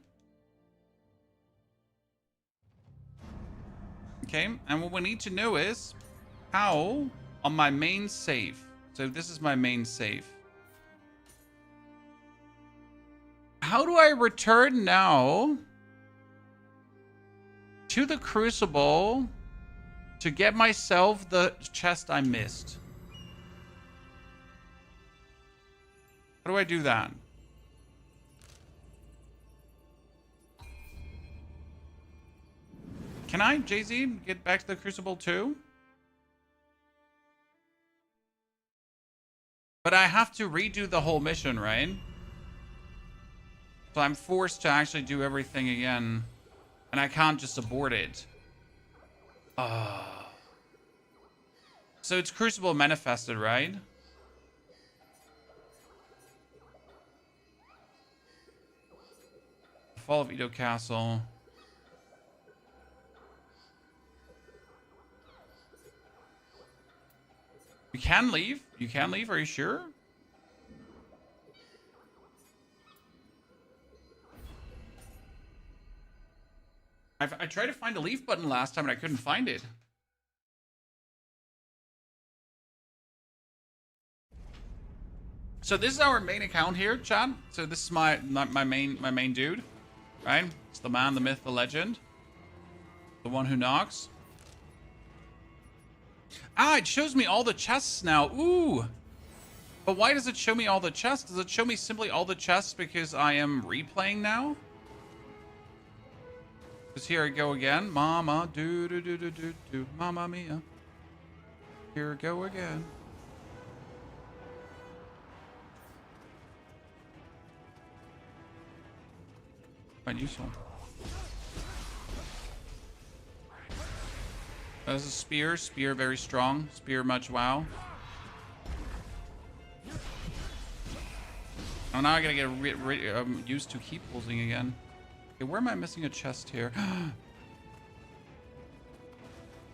Speaker 1: Okay, and what we need to know is how on my main save. So this is my main save. How do I return now to the Crucible to get myself the chest I missed? How do I do that? Can I, Jay-Z, get back to the Crucible too? But I have to redo the whole mission, right? So I'm forced to actually do everything again. And I can't just abort it. So it's Crucible manifested, right? Fall of Edo Castle. You can leave? You can leave? Are you sure? I tried to find a leave button last time and I couldn't find it. So this is our main account here, Chad. So this is my main dude, right? It's the man, the myth, the legend, the one who knocks. Ah, it shows me all the chests now. Ooh. But why does it show me all the chests? Does it show me simply all the chests because I am replaying now? Because here I go again. Mama, do, Mamma mia. Here I go again. Quite useful. There's a spear. Spear very strong. Spear much wow. Oh, now I gotta get used to keep pulsing again. Okay, where am I missing a chest here?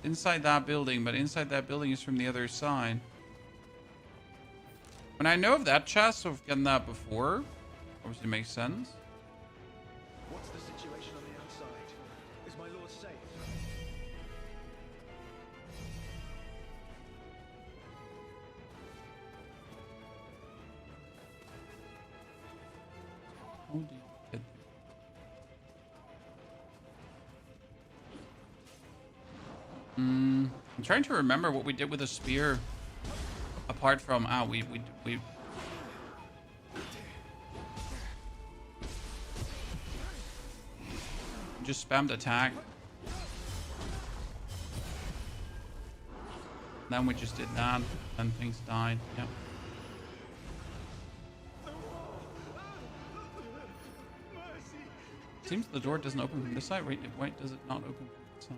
Speaker 1: Inside that building, but inside that building is from the other side. When I know of that chest, so I've gotten that before. Obviously makes sense.
Speaker 2: What's the situation on the outside? Is my lord safe?
Speaker 1: Oh, dear. I'm trying to remember what we did with the spear. Apart from we just spammed attack. Then we just did that, and things died. Yep. Seems the door doesn't open from this side. Wait, does it not open from this side?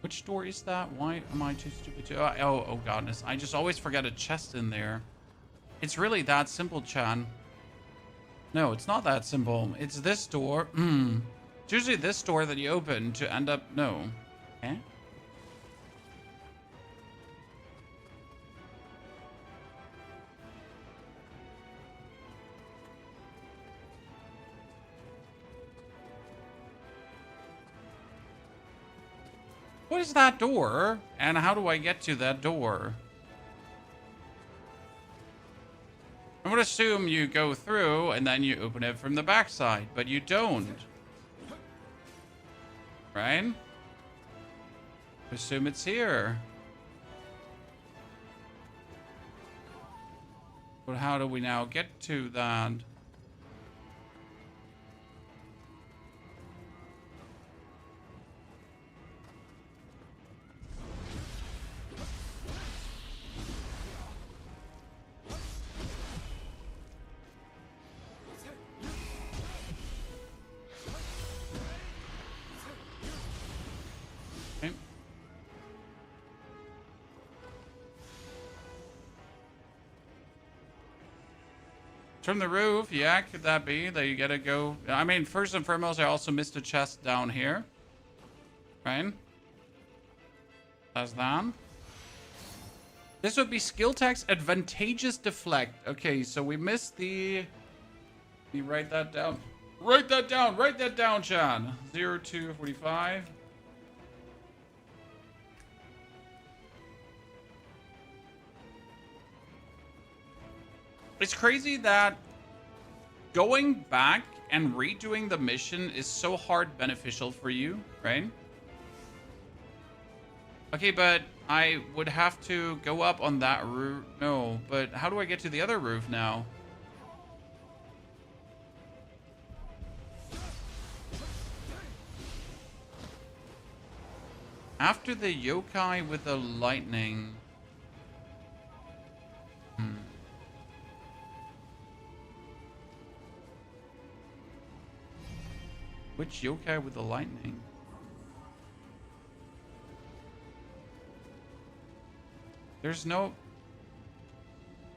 Speaker 1: Which door is that? Why am I too stupid to... Oh, godness. I just always forget a chest in there. It's really that simple, Chan. No, it's not that simple. It's this door. It's usually this door that you open to end up... No. Eh? What is that door? And how do I get to that door? I would assume you go through and then you open it from the backside, but you don't. Right? Assume it's here. But how do we now get to that? From the roof, yeah, could that be that you gotta go? I mean, first and foremost, I also missed a chest down here. Right? That's that. This would be skill text advantageous deflect. Okay, so we missed the... Let me write that down. Write that down, Chan. 0 to 45. It's crazy that going back and redoing the mission is so hard beneficial for you, right? Okay, but I would have to go up on that roof. No, but how do I get to the other roof now? After the yokai with the lightning. Which yokai with the lightning? There's no...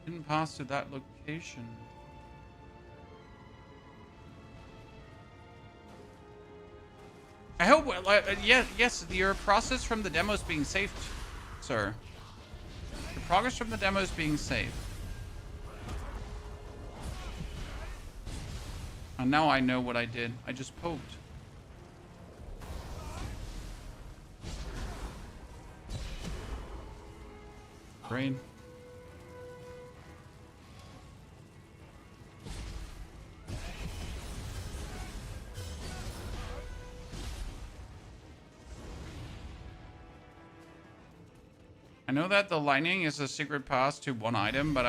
Speaker 1: Didn't pass to that location. I hope... yes, your process from the demo is being saved, sir. Your progress from the demo is being saved. And now I know what I did. I just poked. Brain. I know that the lightning is a secret pass to one item, but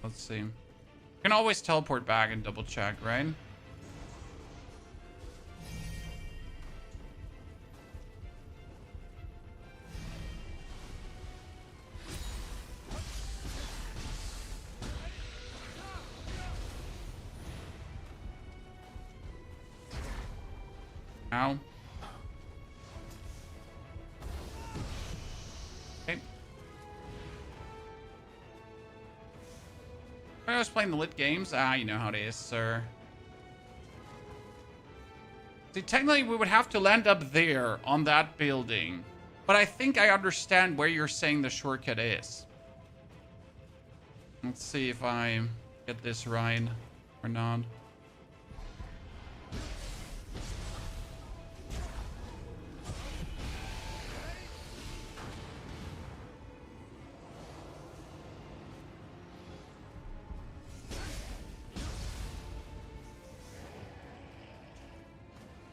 Speaker 1: let's see. You can always teleport back and double check, right? Ow. Okay. When I was playing the lit games, you know how it is, sir. See, technically we would have to land up there on that building. But I think I understand where you're saying the shortcut is. Let's see if I get this right or not.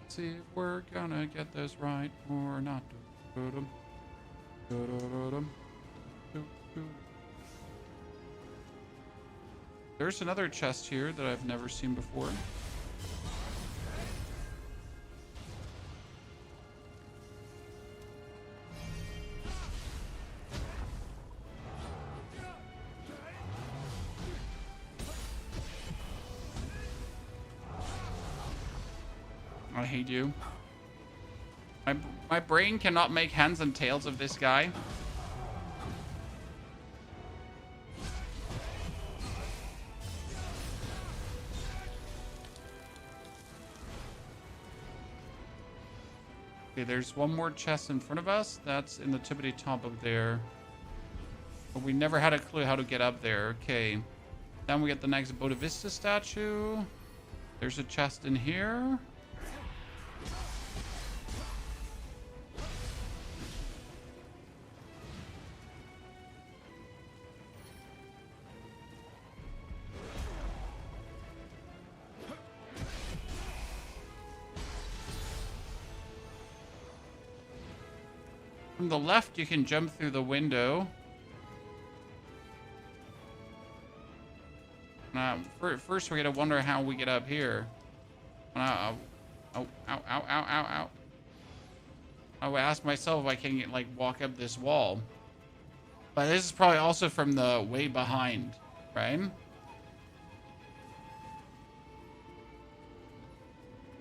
Speaker 1: See if we're gonna get this right or not. There's another chest here that I've never seen before. I hate you. My brain cannot make heads and tails of this guy. Okay, there's one more chest in front of us. That's in the tippity top of there. But we never had a clue how to get up there. Okay. Then we get the next Bodavista statue. There's a chest in here. From the left, you can jump through the window. First, we gotta wonder how we get up here. Oh, ow, ow, ow, ow, ow. I would ask myself if I can, like, walk up this wall. But this is probably also from the way behind, right?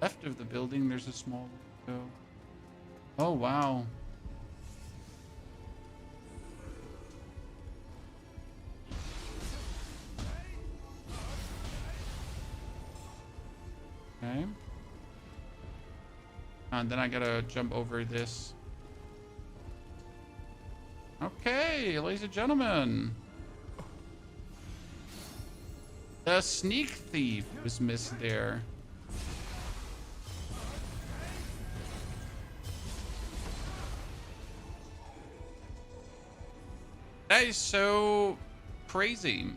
Speaker 1: Left of the building, there's a small window. Oh, wow. Okay. And then I gotta jump over this. Okay, ladies and gentlemen. The sneak thief was missed there. That is so crazy.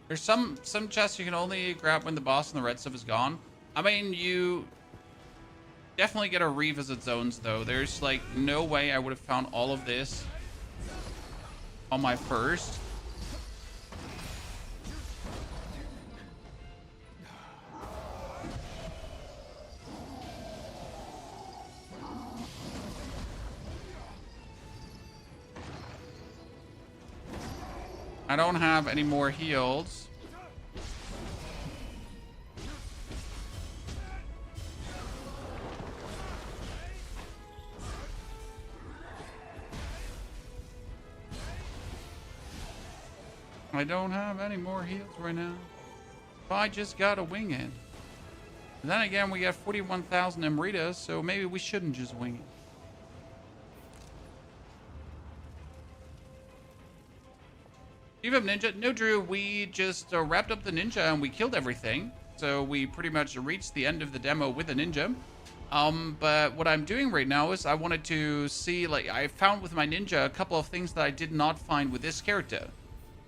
Speaker 1: There's some chests you can only grab when the boss and the red stuff is gone. I mean, you definitely get a revisit zones though. There's like no way I would have found all of this on my first. I don't have any more heals. I don't have any more heals right now. So I just gotta wing it. And then again, we got 41,000 Emeritas, so maybe we shouldn't just wing it. Eve of Ninja. No, Drew, we just wrapped up the ninja and we killed everything. So we pretty much reached the end of the demo with a ninja. But what I'm doing right now is I wanted to see, like, I found with my ninja a couple of things that I did not find with this character.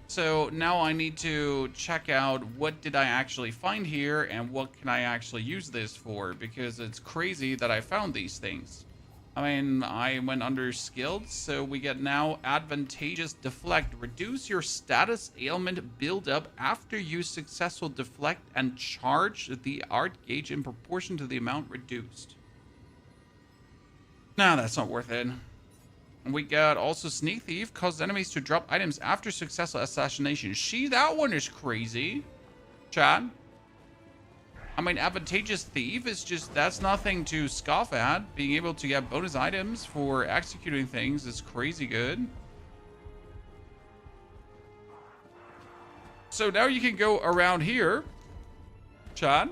Speaker 1: So now I need to check out what did I actually find here and what can I actually use this for, because it's crazy that I found these things. I mean, I went under skilled, so we get now advantageous deflect. Reduce your status ailment build-up after you successful deflect and charge the art gauge in proportion to the amount reduced. Nah, that's not worth it. We got also Sneak Thief, causes enemies to drop items after successful assassination. That one is crazy. Chad. I mean, Advantageous Thief is just, that's nothing to scoff at. Being able to get bonus items for executing things is crazy good. So now you can go around here, Chad.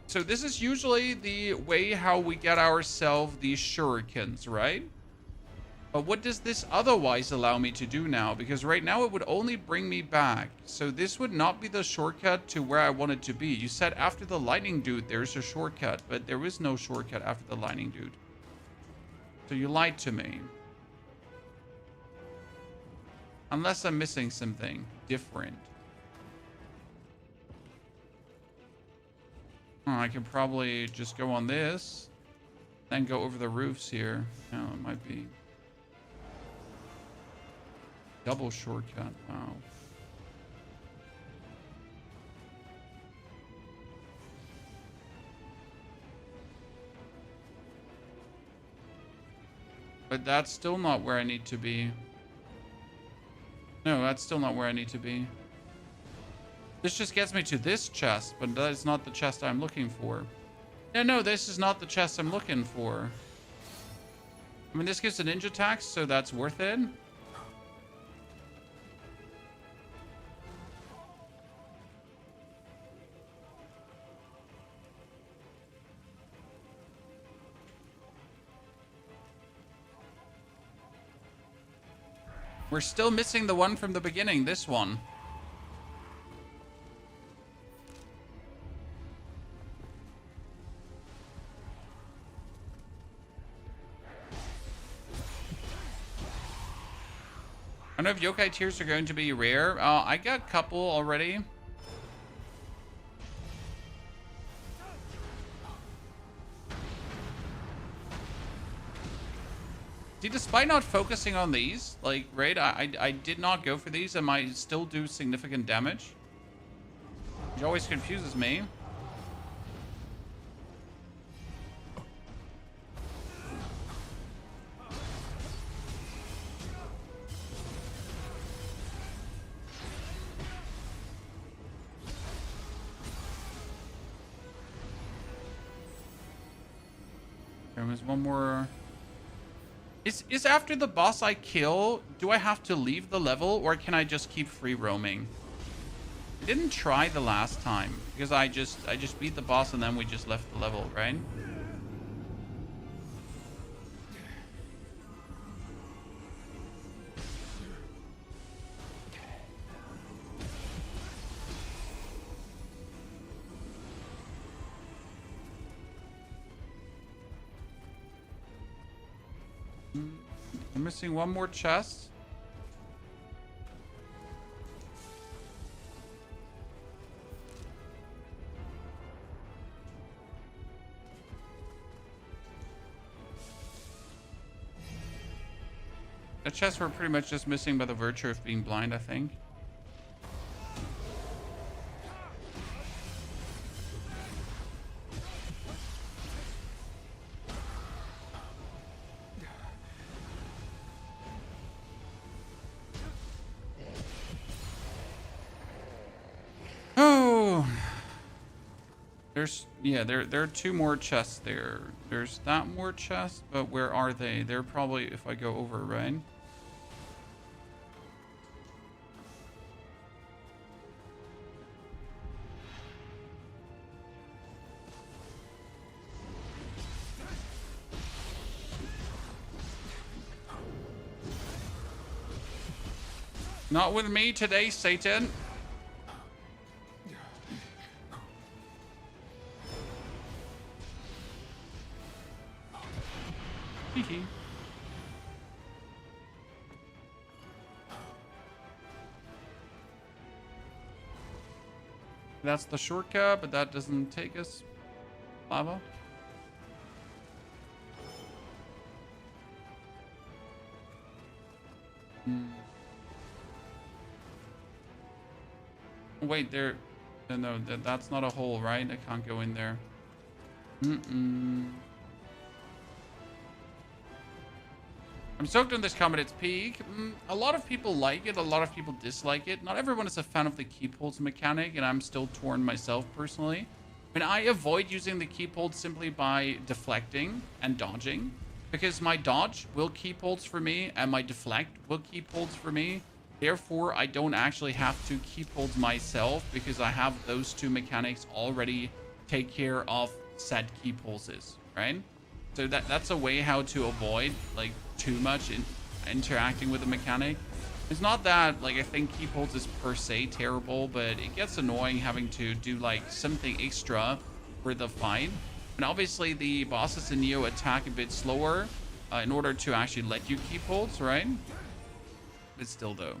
Speaker 1: So this is usually the way how we get ourselves these shurikens, right? But what does this otherwise allow me to do now? Because right now it would only bring me back. So this would not be the shortcut to where I wanted to be. You said after the lightning dude, there's a shortcut, but there is no shortcut after the lightning dude. So you lied to me. Unless I'm missing something different. Oh, I could probably just go on this, then go over the roofs here. No, it might be. Double shortcut, wow. But that's still not where I need to be. No, that's still not where I need to be. This just gets me to this chest, but that is not the chest I'm looking for. No, this is not the chest I'm looking for. I mean, this gives a ninja tax, so that's worth it. We're still missing the one from the beginning, this one. I don't know if yokai tears are going to be rare. I got a couple already. See, despite not focusing on these, like, right, I did not go for these and might still do significant damage. Which always confuses me. There was one more. Is after the boss I kill, do I have to leave the level or can I just keep free roaming? I didn't try the last time because I just beat the boss and then we just left the level, right? I'm missing one more chest. The chests were pretty much just missing by the virtue of being blind, I think. Oh, there are two more chests there. There's that more chest, but where are they? They're probably if I go over, right? Not with me today, Satan. Hee. That's the shortcut, but that doesn't take us lava. Wait, there. No, that's not a hole, right? I can't go in there. I'm stoked on this comment. It's peak. A lot of people like it. A lot of people dislike it. Not everyone is a fan of the keep holds mechanic, and I'm still torn myself personally. I mean, I avoid using the keep hold simply by deflecting and dodging, because my dodge will keep holds for me, and my deflect will keep holds for me. Therefore, I don't actually have to keep holds myself because I have those two mechanics already take care of said keep holds, right? So that's a way how to avoid like too much in interacting with the mechanic. It's not that like I think keep holds is per se terrible, but it gets annoying having to do like something extra for the fight. And obviously the bosses in Nioh attack a bit slower in order to actually let you keep holds, right? But still though.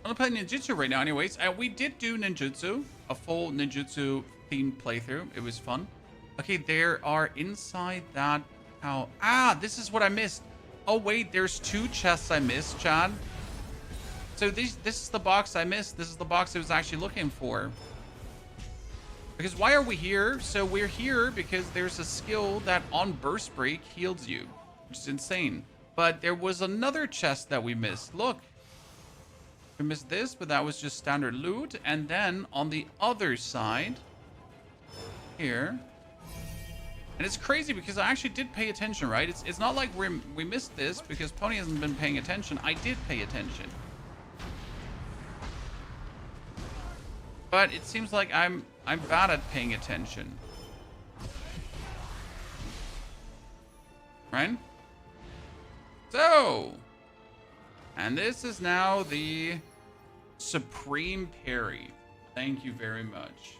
Speaker 1: I'm playing ninjutsu right now anyways. We did do ninjutsu, a full ninjutsu themed playthrough. It was fun. Okay, there are inside that how this is what I missed. Oh wait, there's two chests I missed, Chad. So this is the box I missed. This is the box I was actually looking for. Because why are we here? So we're here because there's a skill that on burst break heals you, which is insane. But there was another chest that we missed. Look. We missed this, but that was just standard loot. And then on the other side, here, and it's crazy because I actually did pay attention, right? It's not like we missed this because Pony hasn't been paying attention. I did pay attention, but it seems like I'm bad at paying attention, right? So. And this is now the Supreme Parry. Thank you very much.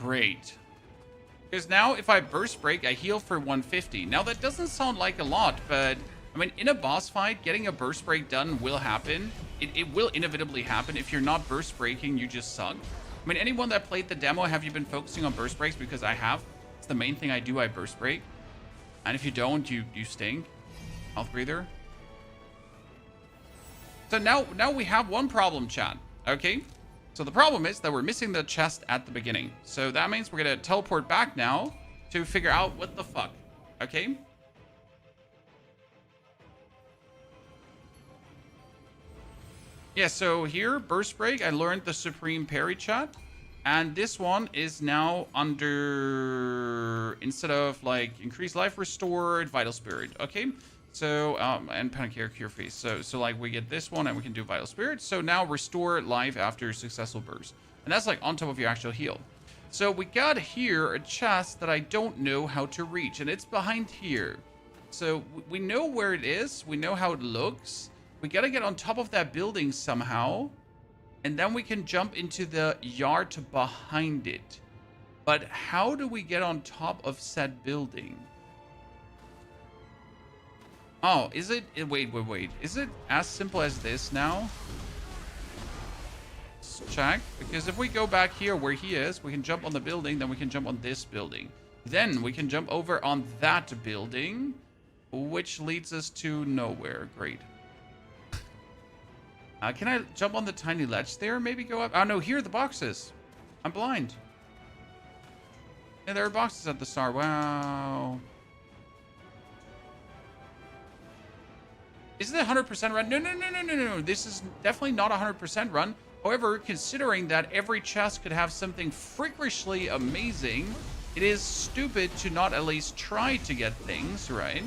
Speaker 1: Great. Because now if I burst break, I heal for 150. Now that doesn't sound like a lot, but I mean, in a boss fight, getting a burst break done will happen. It will inevitably happen. If you're not burst breaking, you just suck. I mean, anyone that played the demo, have you been focusing on burst breaks? Because I have. It's the main thing I do, I burst break. And if you don't, you stink. Health breather. So now we have one problem, chat. Okay? So the problem is that we're missing the chest at the beginning. So that means we're going to teleport back now to figure out what the fuck. Okay? Yeah, so here, burst break, I learned the Supreme Parry chat. And this one is now under, instead of like increased life restored, vital spirit. Okay, so, and panic cure phase. So like we get this one and we can do vital spirit. So now restore life after successful burst. And that's like on top of your actual heal. So we got here a chest that I don't know how to reach, and it's behind here. So we know where it is. We know how it looks. We gotta get on top of that building somehow, and then we can jump into the yard behind it. But how do we get on top of said building? Oh, is it? Wait. Is it as simple as this now? Let's check. Because if we go back here where he is, we can jump on the building, then we can jump on this building. Then we can jump over on that building, which leads us to nowhere. Great. Can I jump on the tiny ledge there? Maybe go up? Oh, no, here are the boxes. I'm blind. Yeah, there are boxes at the start. Wow. Is it a 100% run? No. This is definitely not a 100% run. However, considering that every chest could have something freakishly amazing, it is stupid to not at least try to get things, right?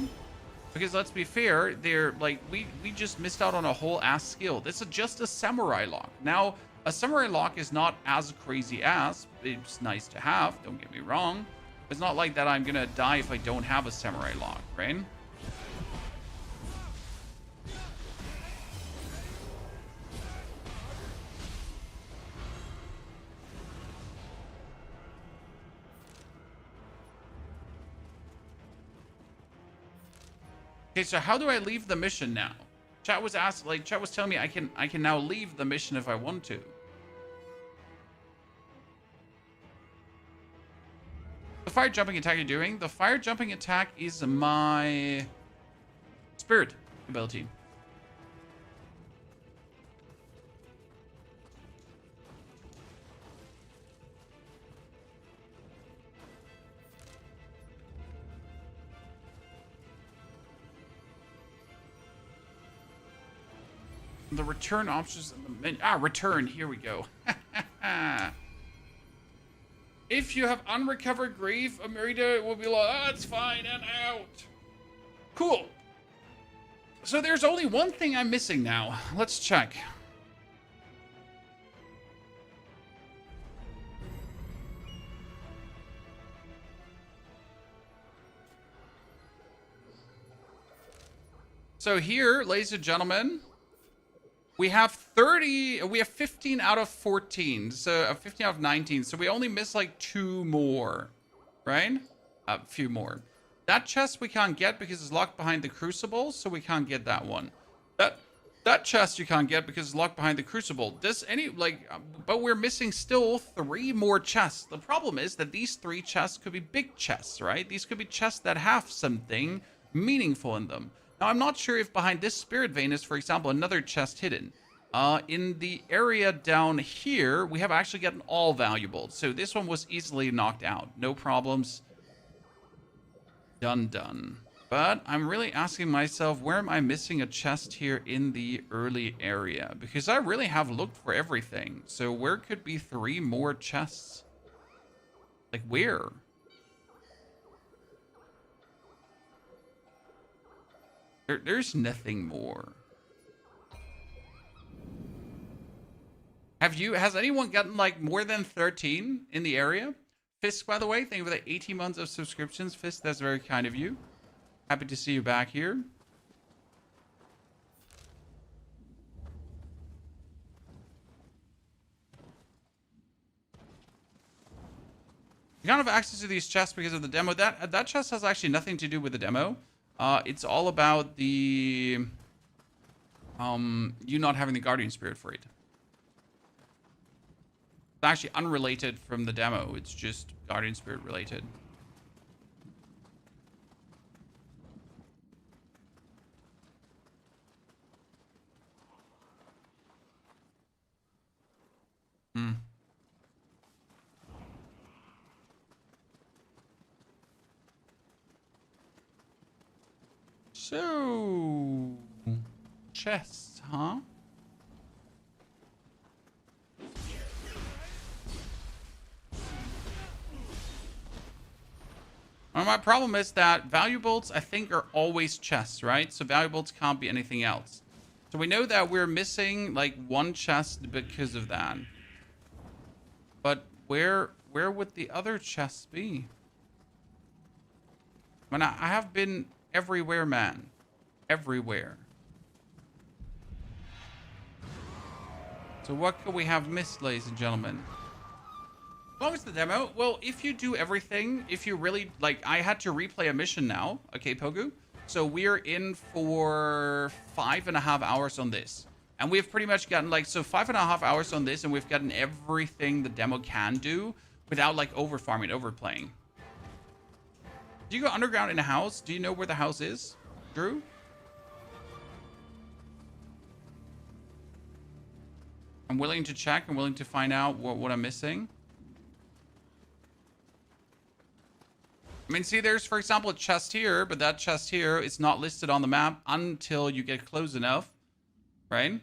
Speaker 1: Because let's be fair, they're like, we just missed out on a whole ass skill. This is just a samurai lock. Now, a samurai lock is not as crazy as, it's nice to have, don't get me wrong. It's not like that I'm gonna die if I don't have a samurai lock, right? Okay, so how do I leave the mission now? Chat was telling me I can now leave the mission if I want to. The fire jumping attack you're doing? The fire jumping attack is my spirit ability. The return options in the menu. Return. Here we go. If you have unrecovered grief, Amerida will be like, it's fine and out. Cool. So there's only one thing I'm missing now. Let's check. So here, ladies and gentlemen, we have 15 out of 14, so 15 out of 19, so we only miss like 2 more, right? A few more. That chest we can't get because it's locked behind the crucible, so we can't get that one. That chest you can't get because it's locked behind the crucible. But we're missing still 3 more chests. The problem is that these 3 chests could be big chests, right? These could be chests that have something meaningful in them. Now, I'm not sure if behind this spirit vein is, for example, another chest hidden. In the area down here, we have actually gotten all valuables. So this one was easily knocked out. No problems. Done. But I'm really asking myself, where am I missing a chest here in the early area? Because I really have looked for everything. So where could be 3 more chests? Like, where? There's nothing more. Has anyone gotten like more than 13 in the area? Fisk, by the way, thank you for the 18 months of subscriptions. Fisk, that's very kind of you. Happy to see you back here. You can't have access to these chests because of the demo. That chest has actually nothing to do with the demo. It's all about the you not having the guardian spirit for it. It's actually unrelated from the demo. It's just guardian spirit related. So, chests, huh? Well, my problem is that valuables, I think, are always chests, right? So valuables can't be anything else. So we know that we're missing like 1 chest because of that. But where would the other chests be? I mean, I have been everywhere, man. Everywhere. So what could we have missed, ladies and gentlemen? As long as the demo, well, if you do everything, if you really, like, I had to replay a mission now, okay, Pogu? So we're in for 5.5 hours on this. And we've pretty much gotten like, so 5.5 hours on this, and we've gotten everything the demo can do without like over farming, overplaying. Do you go underground in a house? Do you know where the house is, Drew? I'm willing to check. I'm willing to find out what I'm missing. I mean, see, there's, for example, a chest here, but that chest here is not listed on the map until you get close enough, right?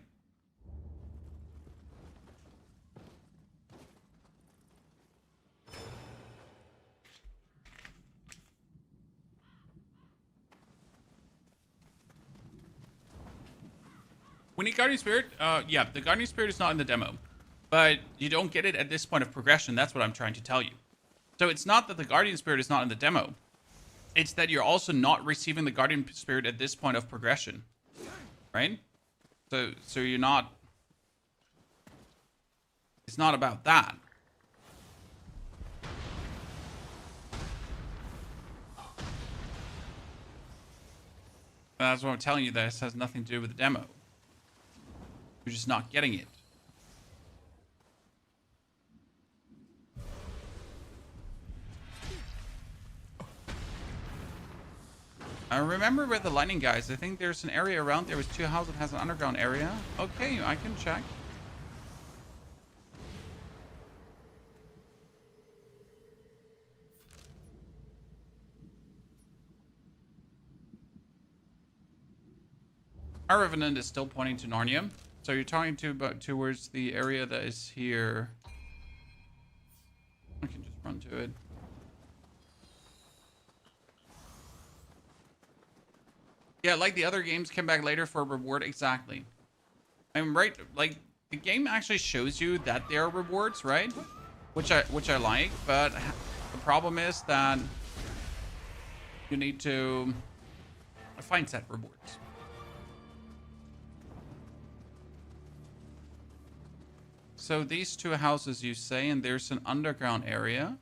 Speaker 1: We need Guardian Spirit. Yeah, the Guardian Spirit is not in the demo, but you don't get it at this point of progression. That's what I'm trying to tell you. So it's not that the Guardian Spirit is not in the demo. It's that you're also not receiving the Guardian Spirit at this point of progression, right? So you're not... It's not about that. That's what I'm telling you. This has nothing to do with the demo. You're just not getting it. I remember with the lightning guys, I think there's an area around there with 2 houses that has an underground area. Okay, I can check. Our Revenant is still pointing to Narnia. So you're talking towards the area that is here. I can just run to it. Yeah, like the other games, come back later for a reward. Exactly. I'm right. Like the game actually shows you that there are rewards, right? Which I like, but the problem is that you need to find set rewards. So these 2 houses, you say, and there's an underground area.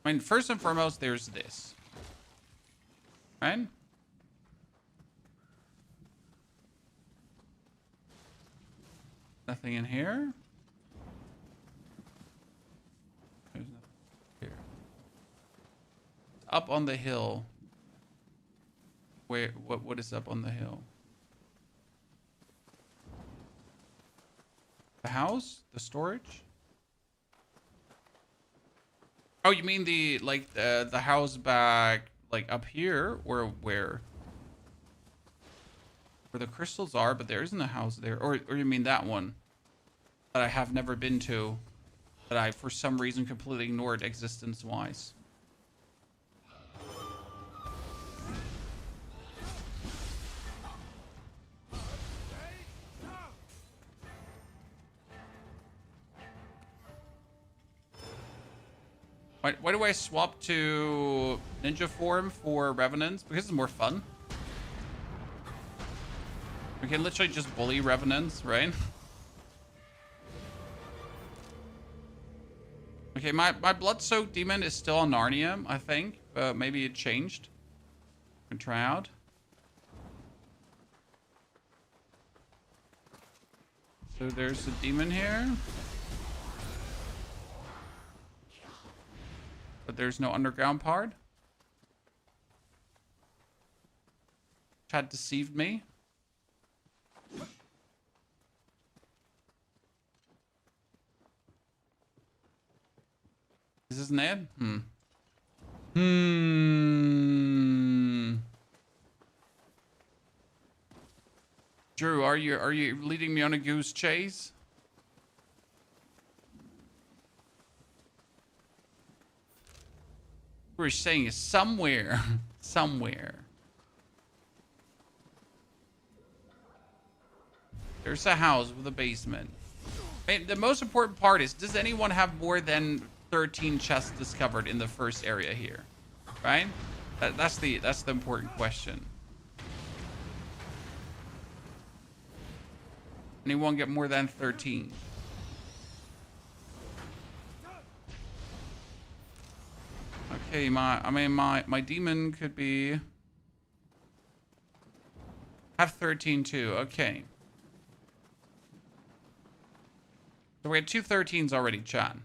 Speaker 1: I mean, first and foremost, there's this. Right? Nothing in here. There's nothing here. Up on the hill. Where? What is up on the hill? The house? The storage? Oh, you mean the like the house back like up here, or where the crystals are? But there isn't a house there. Or you mean that one that I have never been to, that I for some reason completely ignored existence wise? Why do I swap to ninja form for Revenants? Because it's more fun. We can literally just bully Revenants, right? Okay, my blood-soaked demon is still on Narnia, I think. Maybe it changed. We can try out. So there's a demon here. But there's no underground part. Chat deceived me. This isn't it? Drew, are you leading me on a goose chase? We're saying is somewhere. Somewhere. There's a house with a basement. I mean, the most important part is, does anyone have more than 13 chests discovered in the first area here? Right? That's the important question. Anyone get more than 13? Okay, my demon could be... Have 13 too, okay. So we had 2 13s already, chat.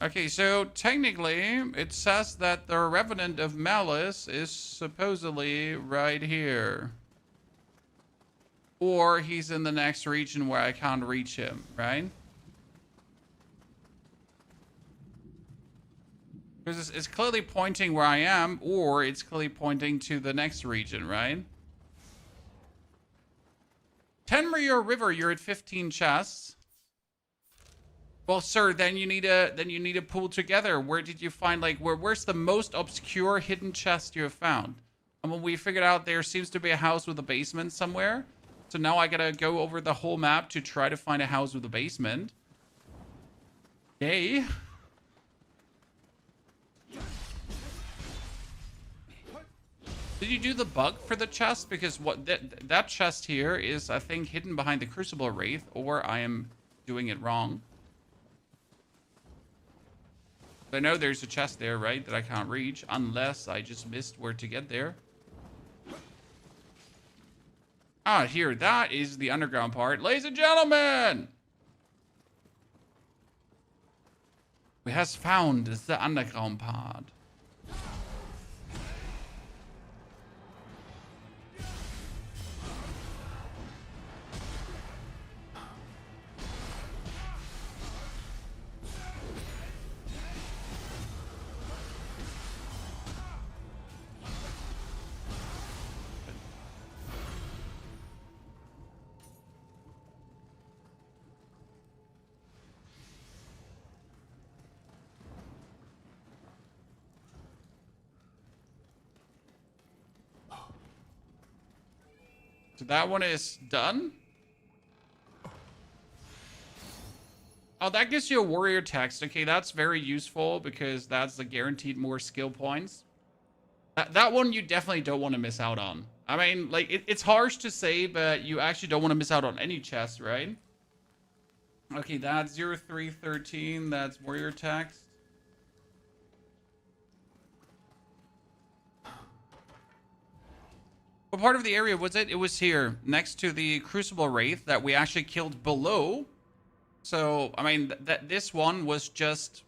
Speaker 1: Okay, so technically, it says that the Revenant of Malice is supposedly right here. Or he's in the next region where I can't reach him, right? Because it's clearly pointing where I am, or it's clearly pointing to the next region, right? Tenrir River, you're at 15 chests. Well, sir, then you need to pull together. Where did you find, like, where's the most obscure hidden chest you have found? And when we figured out there seems to be a house with a basement somewhere. So now I gotta go over the whole map to try to find a house with a basement. Yay. Did you do the bug for the chest? Because what that chest here is, I think, hidden behind the Crucible Wraith, or I am doing it wrong. I know there's a chest there, right, that I can't reach, unless I just missed where to get there. Ah, here, that is the underground part. Ladies and gentlemen! We has found the underground part. So that one is done. Oh, that gives you a warrior text. Okay, that's very useful because that's the guaranteed more skill points. That one you definitely don't want to miss out on. I mean, like, it's harsh to say, but you actually don't want to miss out on any chest, right? Okay, that's 0313. That's warrior text. What part of the area was it? It was here, next to the Crucible Wraith that we actually killed below. So, I mean, this one was just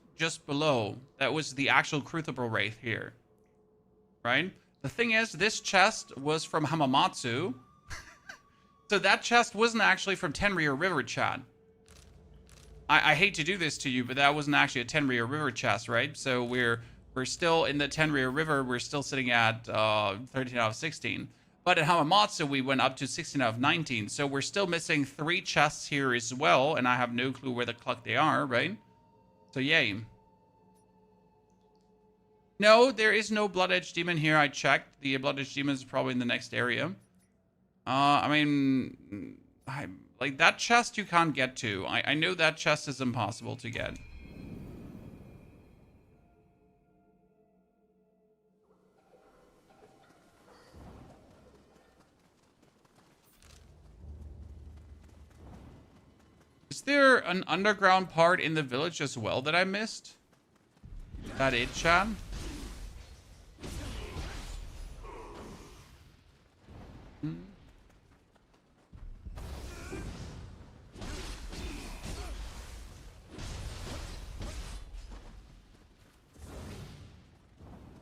Speaker 1: below. That was the actual Crucible Wraith here. Right? The thing is, this chest was from Hamamatsu. So that chest wasn't actually from Tenrir River, chat. I hate to do this to you, but that wasn't actually a Tenrir River chest, right? So we're still in the Tenrir River. We're still sitting at 13 out of 16. But at Hamamatsu, we went up to 16 out of 19. So we're still missing 3 chests here as well. And I have no clue where the cluck they are, right? So yay. No, there is no Blood Edge Demon here. I checked. The Blood Edge Demon is probably in the next area. I mean, like, that chest you can't get to. I know that chest is impossible to get. Is there an underground part in the village as well that I missed? Is that it, chat?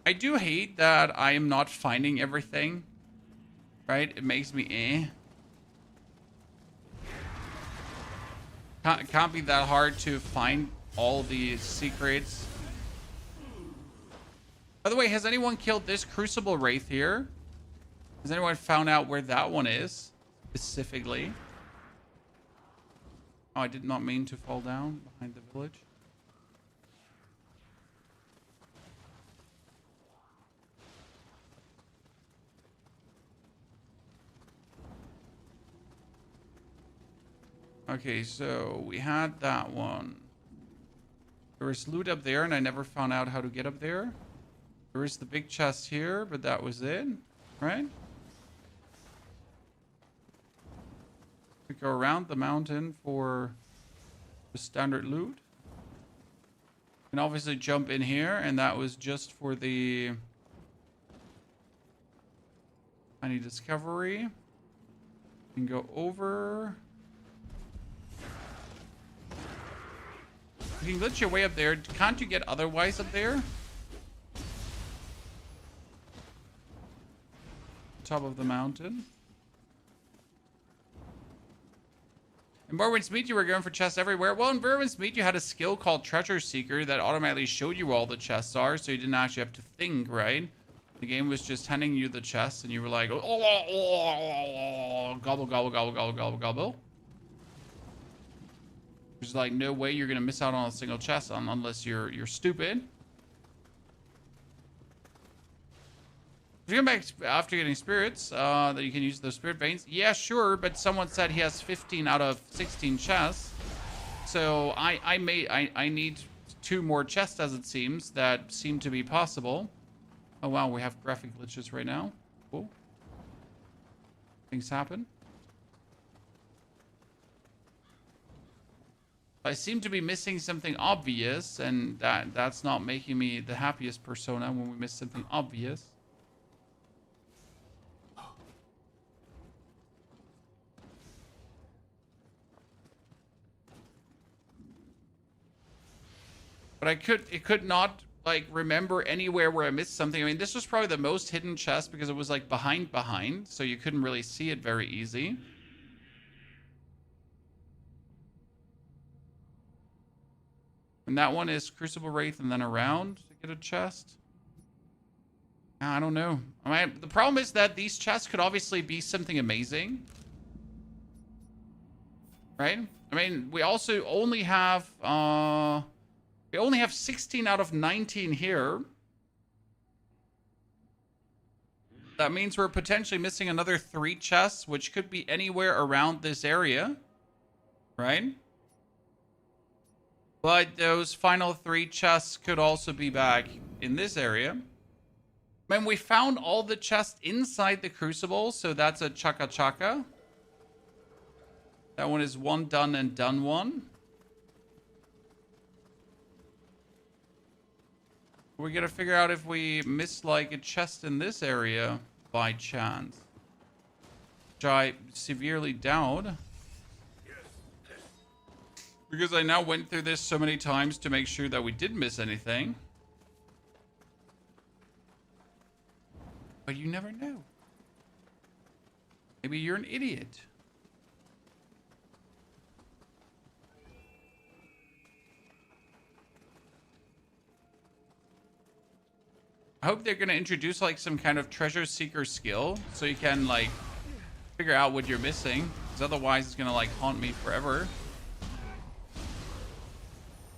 Speaker 1: I do hate that I am not finding everything. Right? It makes me Can't be that hard to find all the secrets. By the way, has anyone killed this Crucible Wraith here? Has anyone found out where that one is? Specifically. Oh, I did not mean to fall down behind the village. Okay, so we had that one. There was loot up there, and I never found out how to get up there. There is the big chest here, but that was it, right? We go around the mountain for the standard loot. Can obviously jump in here, and that was just for the tiny discovery. You can go over. You can glitch your way up there. Can't you get otherwise up there? Top of the mountain. In Morwen's Meet, you were going for chests everywhere. Well, in Morwen's Meet, you had a skill called Treasure Seeker that automatically showed you where all the chests are, so you didn't actually have to think, right? The game was just handing you the chests, and you were like, oh, gobble, gobble, gobble, gobble, gobble, gobble. There's like no way you're gonna miss out on a single chest unless you're stupid. If you come back after getting spirits, that you can use those spirit veins. Yeah, sure, but someone said he has 15 out of 16 chests. So I need 2 more chests, as it seems, that seem to be possible. Oh wow, we have graphic glitches right now. Cool. Things happen. I seem to be missing something obvious, and that's not making me the happiest persona when we miss something obvious. But it could not like remember anywhere where I missed something. I mean, this was probably the most hidden chest because it was like behind, so you couldn't really see it very easy. And that one is Crucible Wraith and then around to get a chest. I don't know. I mean, the problem is that these chests could obviously be something amazing. Right? I mean, we also only have 16 out of 19 here. That means we're potentially missing another 3 chests, which could be anywhere around this area. Right? But those final 3 chests could also be back in this area. I mean, we found all the chests inside the Crucible, so that's a chaka chaka. That one is one done and done one. We gotta figure out if we missed like a chest in this area by chance. Which I severely doubt. Because I now went through this so many times to make sure that we didn't miss anything. But you never know. Maybe you're an idiot. I hope they're going to introduce like some kind of treasure seeker skill so you can like figure out what you're missing. Because otherwise it's going to like haunt me forever.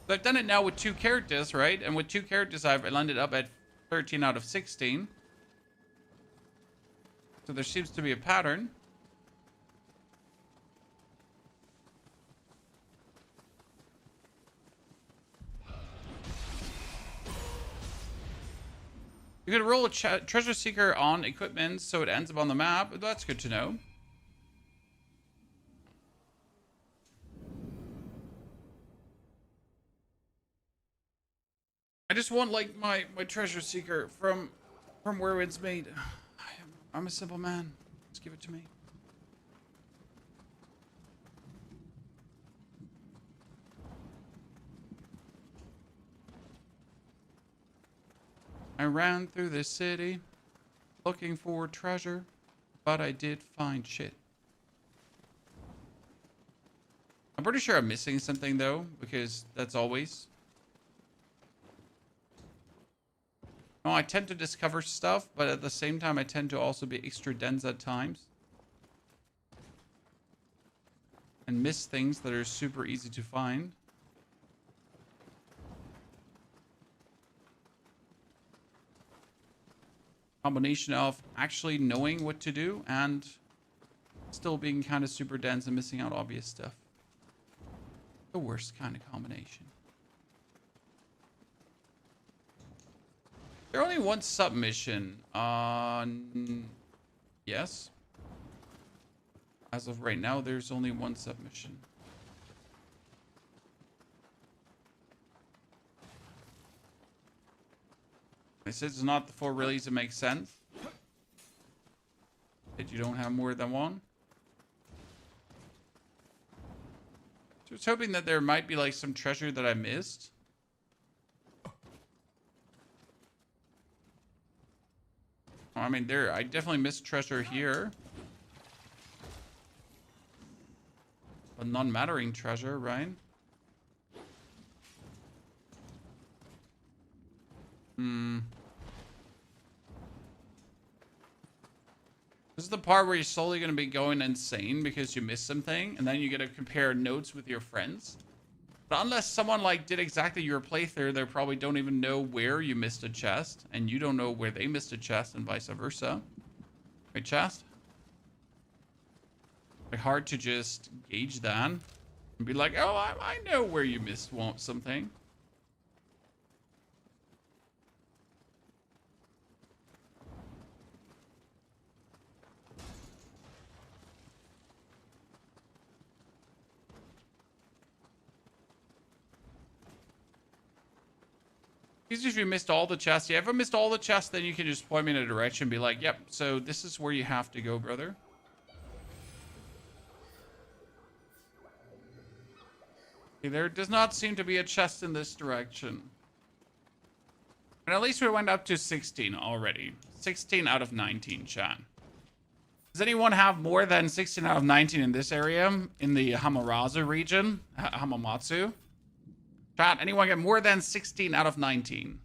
Speaker 1: So I've done it now with 2 characters, right? And with 2 characters, I've landed up at 13 out of 16. So there seems to be a pattern. You could roll a treasure seeker on equipment so it ends up on the map. That's good to know. I just want like my treasure seeker from where it's made. I'm a simple man. Just give it to me. I ran through this city looking for treasure, but I did find shit. I'm pretty sure I'm missing something though, because that's always. No, I tend to discover stuff, but at the same time, I tend to also be extra dense at times. And miss things that are super easy to find. Combination of actually knowing what to do and still being kind of super dense and missing out obvious stuff. The worst kind of combination. There's only one submission. Yes. As of right now, there's only one submission. This is not the full release. It makes sense that you don't have more than one. So I was hoping that there might be like some treasure that I missed. I mean, I definitely missed treasure here. A non-mattering treasure, right? This is the part where you're slowly going to be going insane because you missed something, and then you get to compare notes with your friends. But unless someone like did exactly your playthrough, they probably don't even know where you missed a chest, and you don't know where they missed a chest, and vice versa. Right, chest? Like hard to just gauge that and be like, oh, I know where you missed something. Because if you missed all the chests, if I missed all the chests, then you can just point me in a direction and be like, yep, so this is where you have to go, brother. Okay, there does not seem to be a chest in this direction. And at least we went up to 16 already. 16 out of 19, chat. Does anyone have more than 16 out of 19 in this area? In the Hamarazu region? Hamamatsu? Chat, anyone get more than 16 out of 19?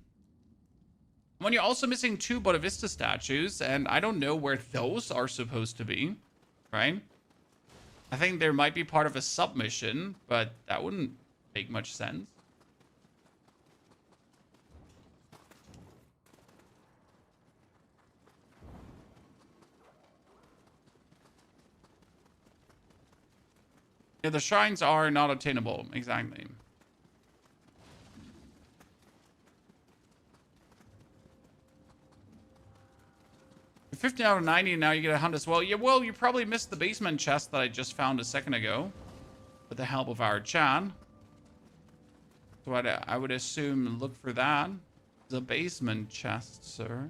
Speaker 1: When you're also missing 2 Buena Vista statues, and I don't know where those are supposed to be, right? I think there might be part of a submission, but that wouldn't make much sense. Yeah, the shrines are not attainable, exactly. 15 out of 90, now you get a hunt as well. Yeah, well, you probably missed the basement chest that I just found a second ago with the help of our Chan. So I would assume look for that. The basement chest, sir.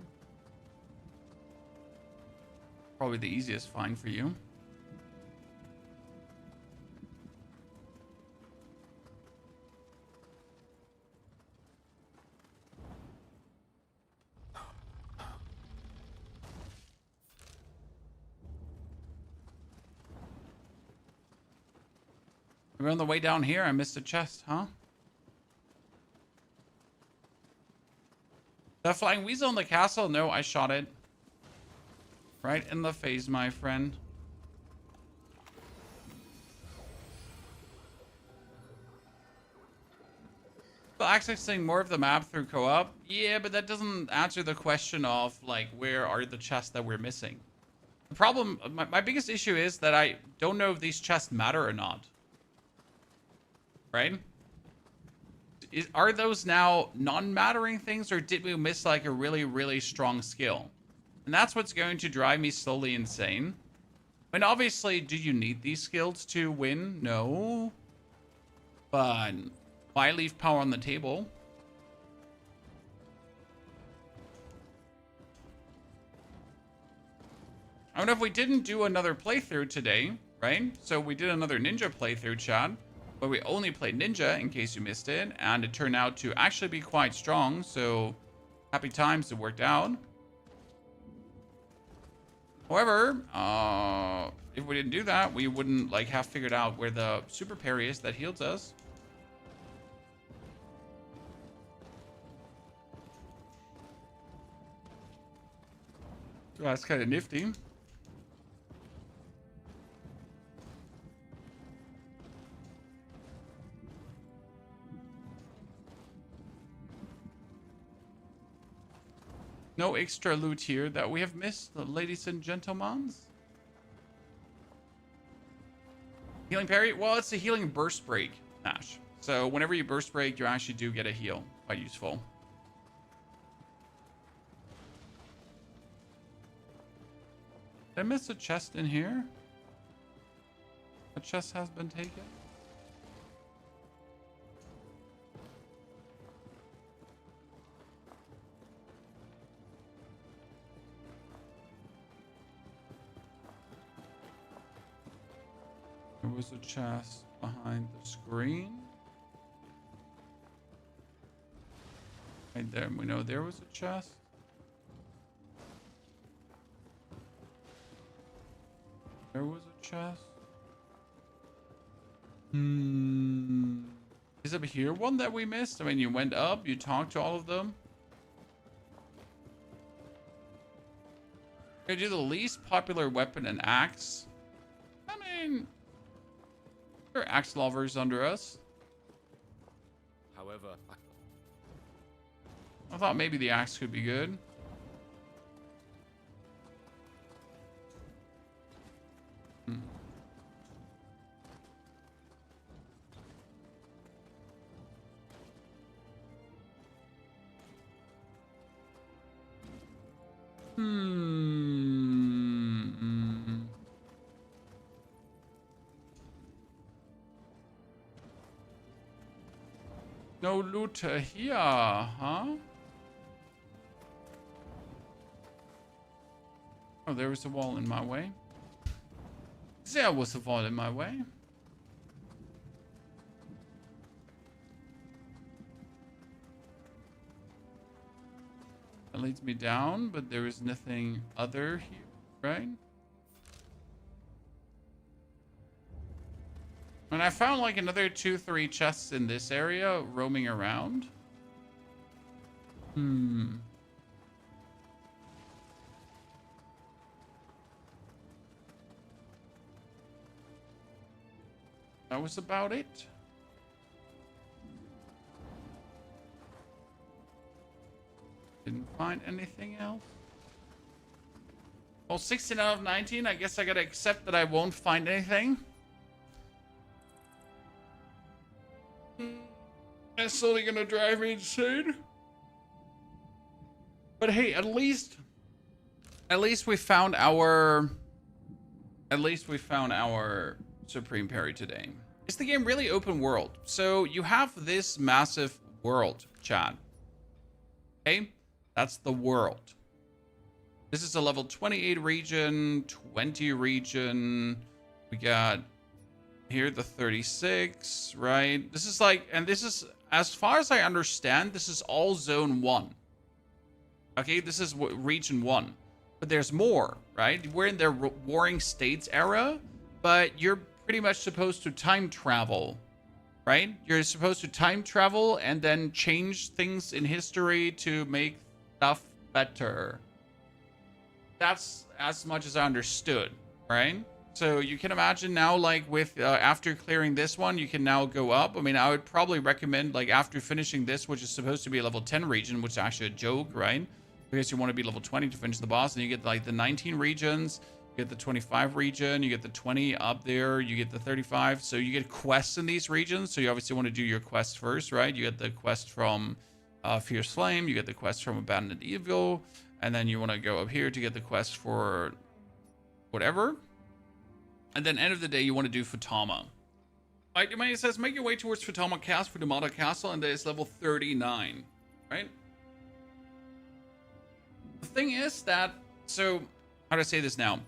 Speaker 1: Probably the easiest find for you. We're on the way down here. I missed a chest, huh? The flying weasel in the castle? No, I shot it. Right in the face, my friend. But accessing more of the map through co-op? Yeah, but that doesn't answer the question of, like, where are the chests that we're missing? The problem, my biggest issue is that I don't know if these chests matter or not. Right? Are those now non-mattering things, or did we miss like a really, really strong skill? And that's what's going to drive me slowly insane. And obviously, do you need these skills to win? No. But why leave power on the table? I don't know if we didn't do another playthrough today, right? So we did another ninja playthrough, chat. But we only played ninja, in case you missed it, and it turned out to actually be quite strong, so happy times, it worked out. However, if we didn't do that, we wouldn't like have figured out where the super parry is that heals us. So that's kind of nifty. No extra loot here that we have missed, ladies and gentlemen. Healing parry? Well, it's a healing burst break, Nash. So whenever you burst break, you actually do get a heal. Quite useful. Did I miss a chest in here? A chest has been taken. There was a chest behind the screen. Right there, we know there was a chest. There was a chest. Is up here one that we missed? I mean, you went up, you talked to all of them. Gonna do the least popular weapon and axe. I mean, there are axe lovers under us.
Speaker 3: However,
Speaker 1: I thought maybe the axe could be good. No loot here, huh? Oh, there was a wall in my way. There was a wall in my way. That leads me down, but there is nothing other here, right? And I found like another 2-3 chests in this area roaming around. That was about it. Didn't find anything else. Well, 16 out of 19. I guess I gotta accept that I won't find anything. That's only gonna drive me insane. But hey, at least we found our Supreme Parry today. Is the game really open world? So you have this massive world, chat. Okay, that's the world. This is a level 28 region, 20 region. We got here the 36, right? This is like, and this is, as far as I understand, this is all zone 1. Okay, this is region 1. But there's more, right? We're in the Warring States era, but you're pretty much supposed to time travel, right? You're supposed to time travel and then change things in history to make stuff better. That's as much as I understood, right? So you can imagine now, like with after clearing this one, you can now go up. I mean, I would probably recommend like after finishing this, which is supposed to be a level 10 region, which is actually a joke, right? Because you want to be level 20 to finish the boss, and you get like the 19 regions, you get the 25 region, you get the 20 up there, you get the 35. So you get quests in these regions. So you obviously want to do your quests first, right? You get the quest from Fierce Flame, you get the quest from Abandoned Evil, and then you want to go up here to get the quest for whatever. And then end of the day, you want to do Futama. Right, it says, make your way towards Futama Castle, and there's level 39, right? The thing is that, so, how do I say this now?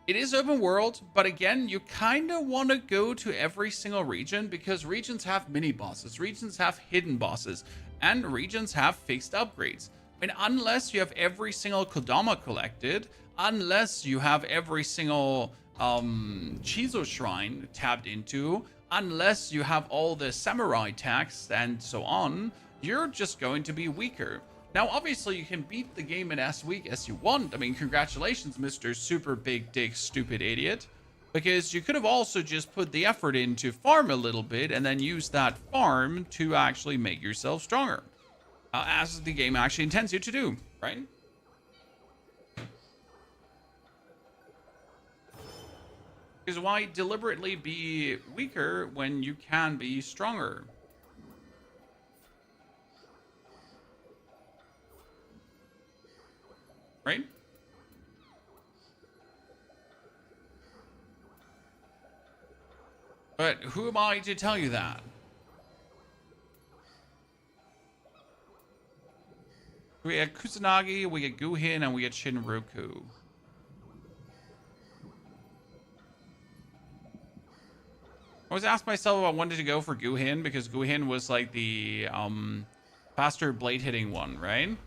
Speaker 1: It is open world, but again, you kind of want to go to every single region because regions have mini bosses, regions have hidden bosses, and regions have fixed upgrades. I mean, unless you have every single Kodama collected, unless you have every single Chizo Shrine tapped into, unless you have all the samurai tags and so on, you're just going to be weaker. Now, obviously, you can beat the game in as weak as you want. I mean, congratulations, Mr. Super Big Dick Stupid Idiot. Because you could have also just put the effort in to farm a little bit and then use that farm to actually make yourself stronger. As the game actually intends you to do, right? Because why deliberately be weaker when you can be stronger? Right? But who am I to tell you that? We get Kusanagi, we get Guhin, and we get Shinroku. I always asked myself if I wanted to go for Guhin because Guhin was like the faster blade hitting one, right?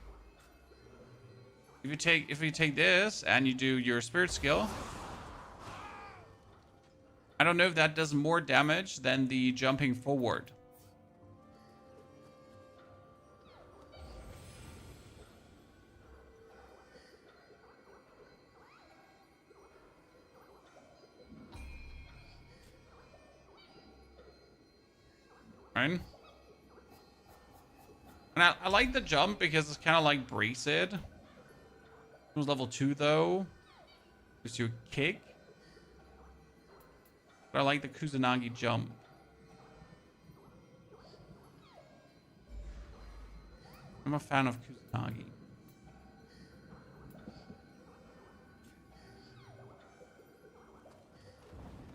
Speaker 1: If you take this and you do your spirit skill, I don't know if that does more damage than the jumping forward. Right? And I like the jump because it's kind of like Braced. It was level 2 though. Gives you a kick. But I like the Kusanagi jump. I'm a fan of Kusanagi.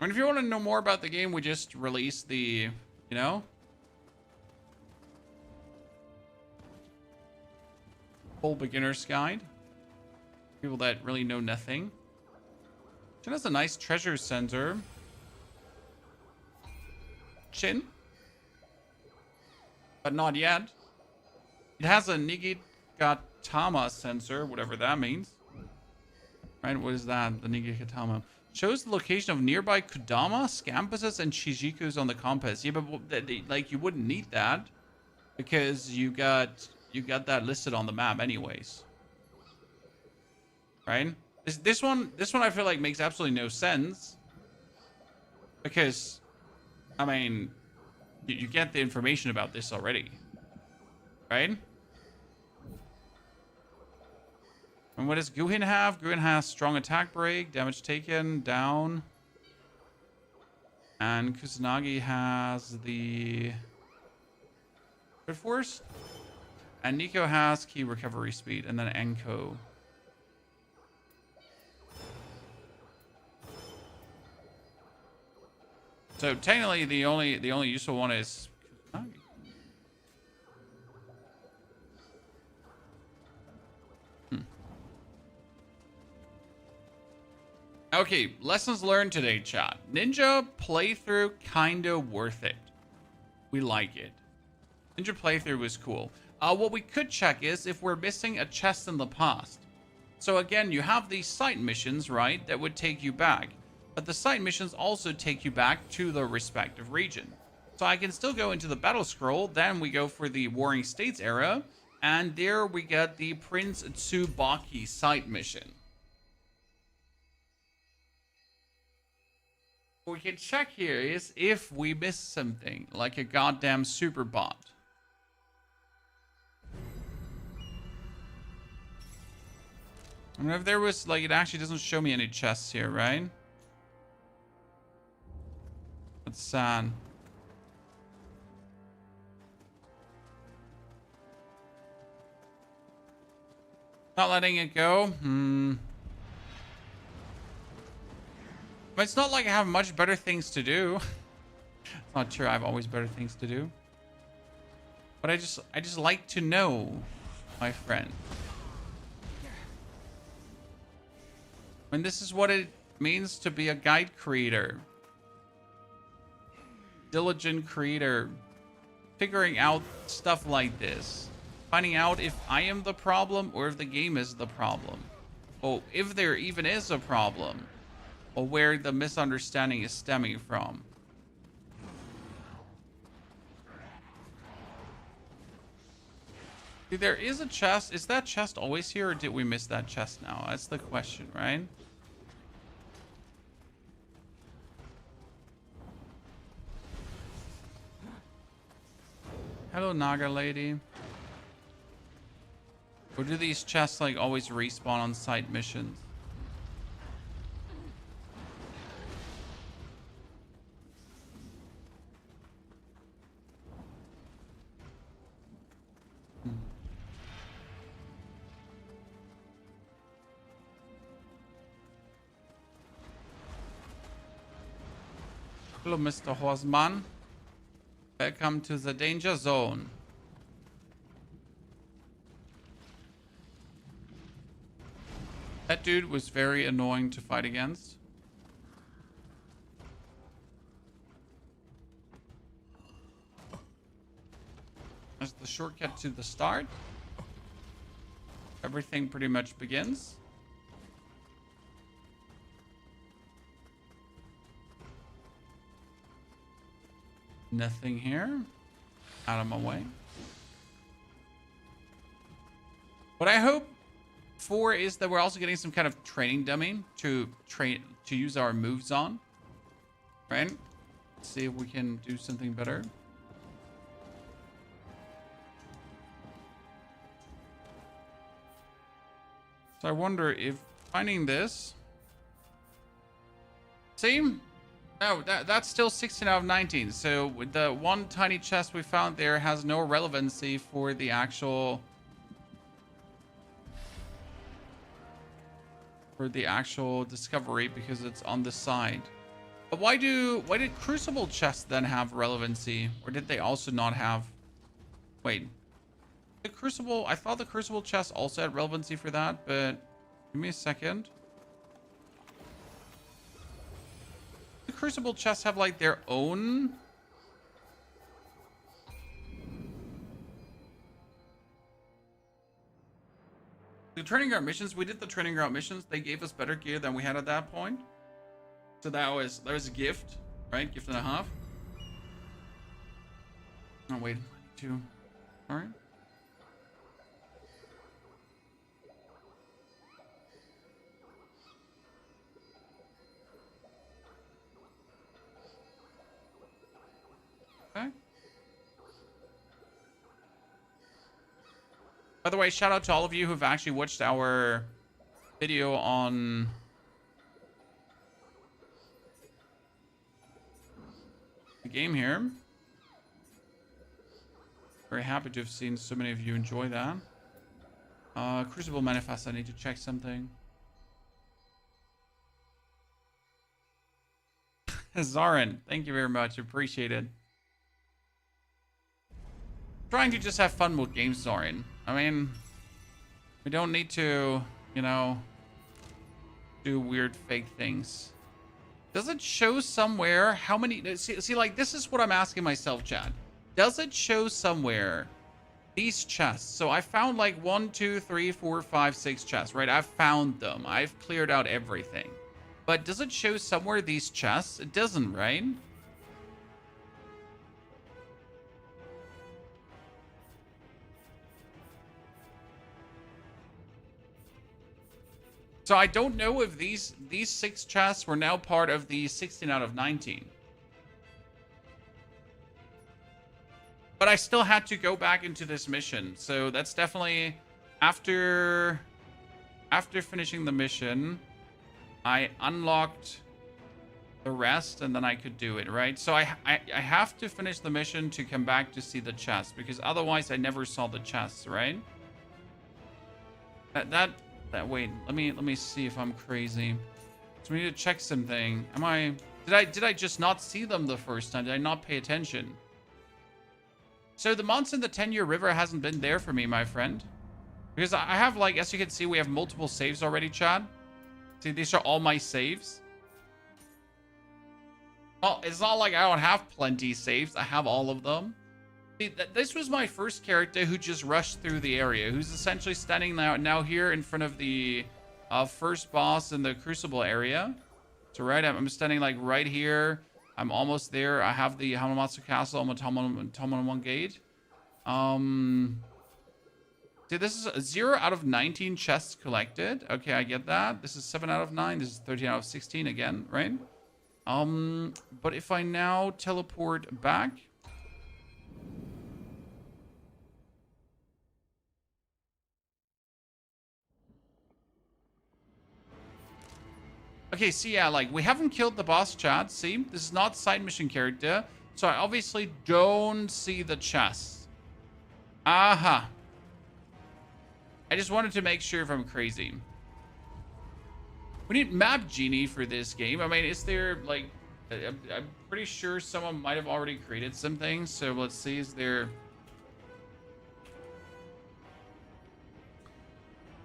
Speaker 1: I mean, if you want to know more about the game, we just released the, you know, full beginner's guide. People that really know nothing. It has a nice treasure sensor. Chin. But not yet. It has a Nigigatama sensor, whatever that means. Right, what is that? The Nigigatama. Shows the location of nearby Kodama, Scampuses, and Shijikus on the compass. Yeah, but like you wouldn't need that because you got that listed on the map anyways. Right? This one I feel like makes absolutely no sense. Because I mean, you get the information about this already. Right? And what does Guhin have? Guhin has strong attack break, damage taken, down. And Kusanagi has the Crit Force. And Nico has key recovery speed, and then Enko. So technically the only useful one is Kusanagi. Okay, lessons learned today, chat. Ninja playthrough kinda worth it. We like it. Ninja playthrough was cool. What we could check is if we're missing a chest in the past. So again, you have these side missions, right, that would take you back. But the side missions also take you back to the respective region. So I can still go into the battle scroll, then we go for the Warring States era, and there we get the Prince Tsubaki side mission. What we can check here is if we miss something, like a goddamn super bot. I mean, if there was, like, it actually doesn't show me any chests here, right? That's sad. Not letting it go? But it's not like I have much better things to do. It's not true, I have always better things to do. But I just like to know, my friend. I mean, this is what it means to be a guide creator. Diligent creator. Figuring out stuff like this. Finding out if I am the problem or if the game is the problem. Or if there even is a problem. Or where the misunderstanding is stemming from. See, there is a chest. Is that chest always here or did we miss that chest now? That's the question, right? Hello, Naga lady. Or do these chests like always respawn on site missions? Hello, Mr. Horseman. Welcome to the danger zone. That dude was very annoying to fight against. That's the shortcut to the start. Everything pretty much begins. Nothing here. Out of my way. What I hope for is that we're also getting some kind of training dummy to use our moves on. Right? Let's see if we can do something better. So I wonder if finding this. See? No, that's still 16 out of 19. So with the one tiny chest we found there has no relevancy for the actual discovery because it's on the side. But why did Crucible chests then have relevancy? Or did they also not have? Wait. The Crucible, I thought the Crucible chest also had relevancy for that, but give me a second. The Crucible chests have like their own. The training ground missions, we did the training ground missions. They gave us better gear than we had at that point. So that was a gift, right? Gift and a half. Oh wait, I need to. All right. Okay. By the way, shout out to all of you who've actually watched our video on the game here. Very happy to have seen so many of you enjoy that. Crucible Manifest, I need to check something. Zarin, thank you very much. Appreciate it. Trying to just have fun with games, Zorin. I mean, we don't need to, you know, do weird fake things. Does it show somewhere how many? See, like, this is what I'm asking myself, Chad. Does it show somewhere these chests? So I found like 1, 2, 3, 4, 5, 6 chests, right? I've found them. I've cleared out everything. But does it show somewhere these chests? It doesn't, right? So I don't know if these 6 chests were now part of the 16 out of 19. But I still had to go back into this mission. So that's definitely after finishing the mission, I unlocked the rest and then I could do it, right? So I have to finish the mission to come back to see the chest because otherwise I never saw the chests, right? Wait, let me see if I'm crazy. So we need to check something. Did I just not see them the first time? Did I not pay attention? So the monster in the 10-year river hasn't been there for me, my friend. Because I have, like, as you can see, we have multiple saves already, Chad. See, these are all my saves. Well, it's not like I don't have plenty saves. I have all of them. See, this was my first character who just rushed through the area, who's essentially standing now here in front of the first boss in the Crucible area. So right, I'm standing like right here. I'm almost there. I have the Hamamatsu Castle on the Tomonomon Gate. See, this is a 0 out of 19 chests collected. Okay, I get that. This is 7 out of 9. This is 13 out of 16 again, right? But if I now teleport back. Okay, see, yeah, like, we haven't killed the boss, chat. See, this is not side mission character. So I obviously don't see the chest. Aha. I just wanted to make sure if I'm crazy. We need map genie for this game. I mean, is there, like, I'm pretty sure someone might have already created some things. So let's see, is there...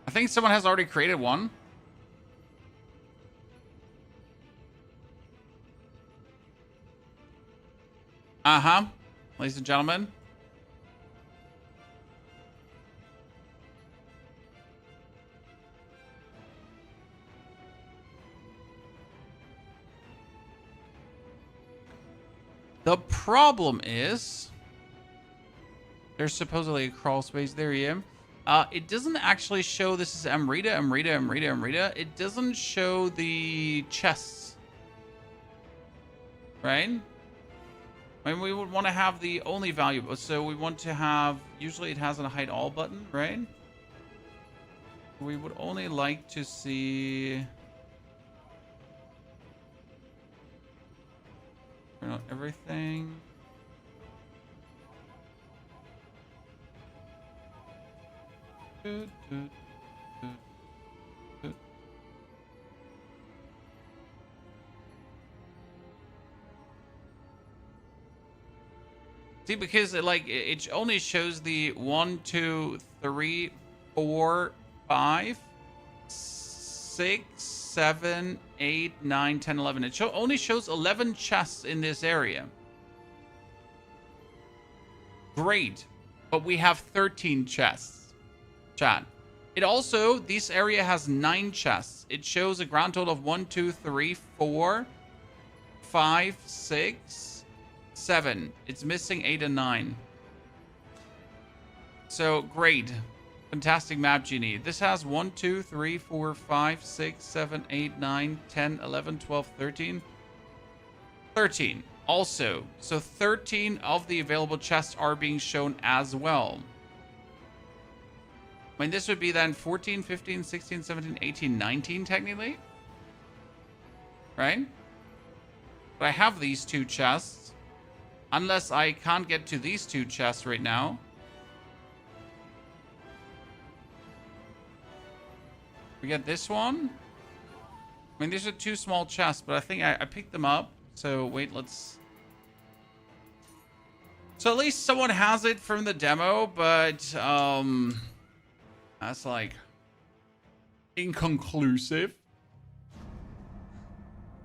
Speaker 1: I think someone has already created one. Uh-huh. Ladies and gentlemen. The problem is there's supposedly a crawl space. There you am. It doesn't actually show this is Amrita. It doesn't show the chests. Right? I mean, we would want to have the only valuable. So we want to have, usually it has a hide all button, right? We would only like to see... Not everything. See, because it only shows the 1, 2, 3, 4, 5, 6, 7, 8, 9, 10, 11. It only shows 11 chests in this area. Great. But we have 13 chests. Chat. It also, this area has 9 chests. It shows a grand total of 1, 2, 3, 4, 5, 6, 7. It's missing 8 and 9. So, great. Fantastic map, Genie. This has 1, 2, 3, 4, 5, 6, 7, 8, 9, 10, 11, 12, 13. 13. Also. So 13 of the available chests are being shown as well. I mean, this would be then 14, 15, 16, 17, 18, 19 technically. Right? But I have these 2 chests. Unless I can't get to these 2 chests right now. We get this one. I mean, these are 2 small chests, but I think I picked them up. So, wait, let's... So, at least someone has it from the demo, but, that's, like, inconclusive.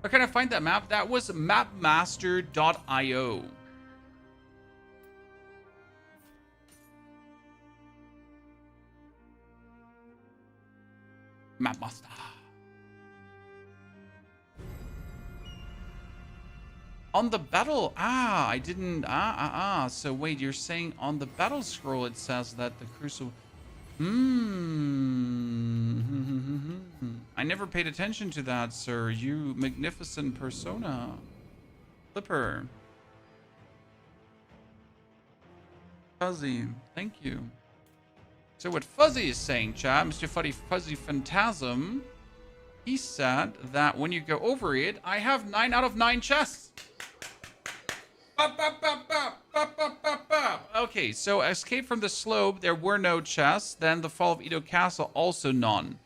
Speaker 1: Where can I find that map? That was mapmaster.io. Mapmaster. On the battle, I didn't, so wait, you're saying on the battle scroll it says that the crucible, I never paid attention to that, sir, you magnificent persona. Flipper. Fuzzy, thank you. So what Fuzzy is saying, chat, Mr. Fuzzy Phantasm, he said that when you go over it, I have 9 out of 9 chests. Okay, so Escape from the Slope, there were no chests. Then the Fall of Edo Castle, also none.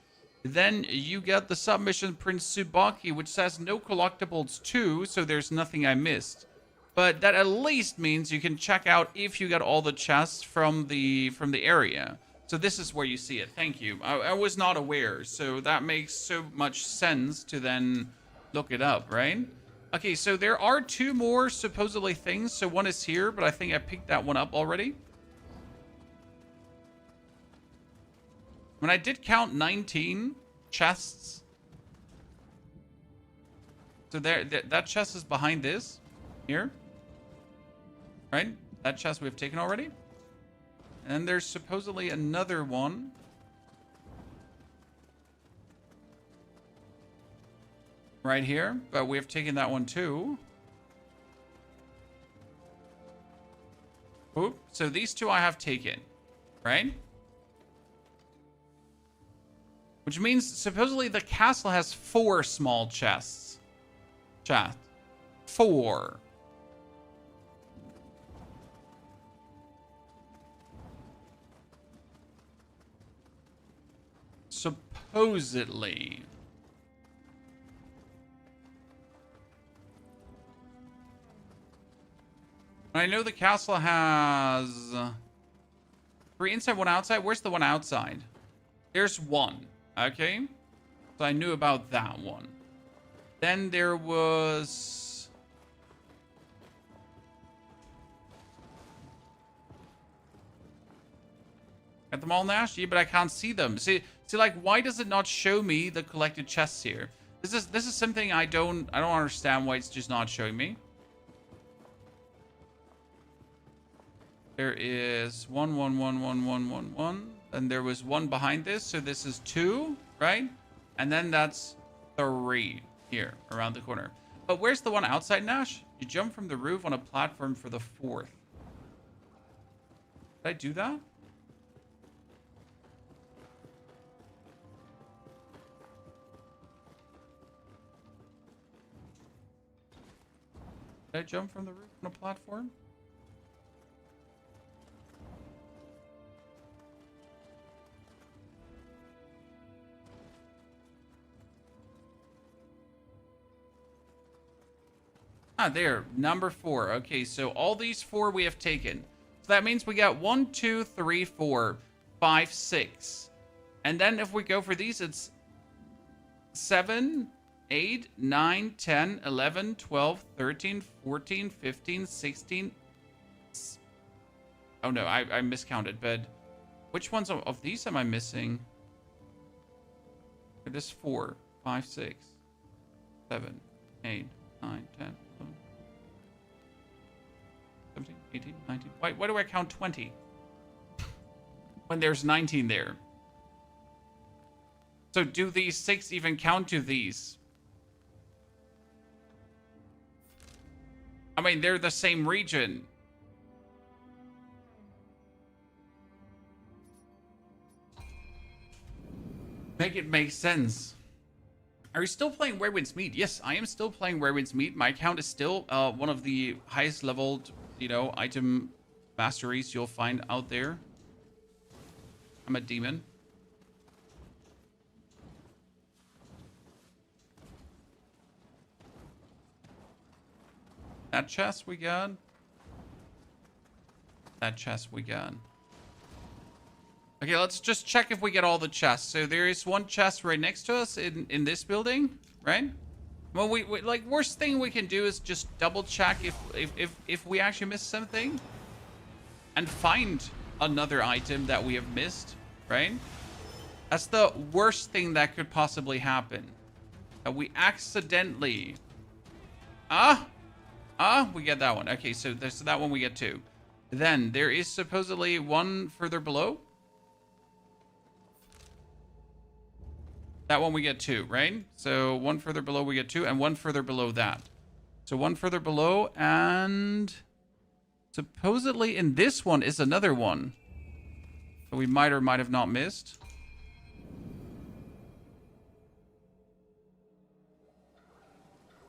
Speaker 1: Then you get the submission Prince Tsubaki, which says no collectibles too, so there's nothing I missed. But that at least means you can check out if you got all the chests from the area. So this is where you see it. Thank you. I was not aware, so that makes so much sense to then look it up, right? Okay, so there are 2 more supposedly things. So one is here, but I think I picked that one up already. When I did count 19 chests. So that chest is behind this. Here. Right? That chest we've taken already. And there's supposedly another one. Right here, but we have taken that one too. Oop, so these 2 I have taken, right? Which means supposedly the castle has 4 small chests. Chat. 4. Supposedly. I know the castle has 3 inside, 1 outside. Where's the one outside? There's 1. Okay. So I knew about that one. Then there was... Got them all, Nash? Yeah, but I can't see them. See, like, why does it not show me the collected chests here? This is something I don't understand why it's just not showing me. There is 1, 1, 1, 1, 1, 1, 1. And there was 1 behind this, so this is 2, right? And then that's 3 here around the corner. But where's the one outside, Nash? You jump from the roof on a platform for the 4th. Did I do that? Did I jump from the roof on a platform? Ah, there. Number 4. Okay, so all these 4 we have taken. So that means we got 1, 2, 3, 4, 5, 6. And then if we go for these, it's 7, 8, 9, 10, 11, 12, 13, 14, 15, 16. Oh no, I miscounted, but which ones of these am I missing? This 4, 5, 6, 7, 8, 9, 10, 11, 17, 18, 19. Why do I count 20? When there's 19 there. So do these 6 even count to these? I mean, they're the same region. Make it make sense. Are you still playing Where Winds Meet? Yes, I am still playing Where Winds Meet. My account is still one of the highest leveled, you know, item masteries you'll find out there. I'm a demon. That chest we got. That chest we got. Okay, let's just check if we get all the chests. So there is 1 chest right next to us in this building, right? Well, we like, worst thing we can do is just double check if we actually missed something and find another item that we have missed, right? That's the worst thing that could possibly happen. That we accidentally... we get that one. Okay, so there's that one we get 2. Then there is supposedly 1 further below. That one we get 2, right? So 1 further below we get 2, and 1 further below that. So 1 further below, and supposedly in this one is another one. So we might or might have not missed.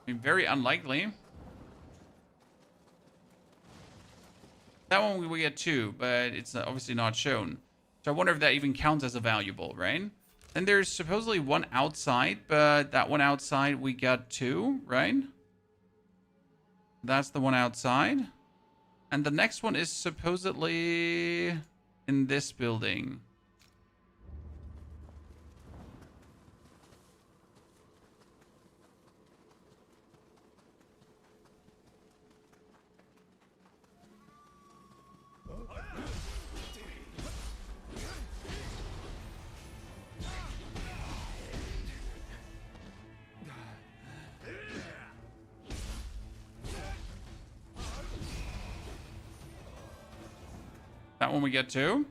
Speaker 1: I mean, very unlikely. That one we get 2, but it's obviously not shown. So I wonder if that even counts as a valuable, right? And there's supposedly 1 outside, but that one outside we got 2, right? That's the one outside. And the next one is supposedly in this building. That one we get 2.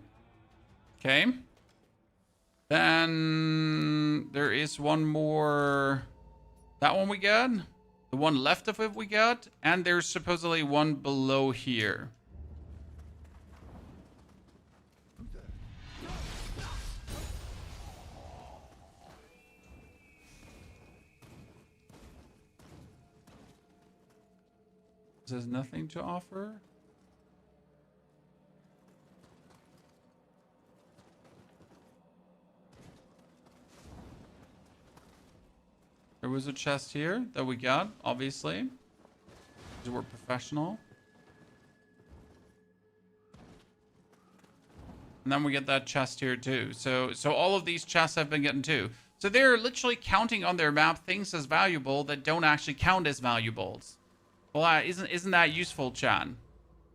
Speaker 1: Okay. Then there is 1 more. That one we got. The one left of it we got. And there's supposedly 1 below here. There's nothing to offer. There was a chest here that we got, obviously, because we're professional. And then we get that chest here too. So all of these chests have been getting too. So they're literally counting on their map things as valuable that don't actually count as valuables. Well, isn't that useful, Chan?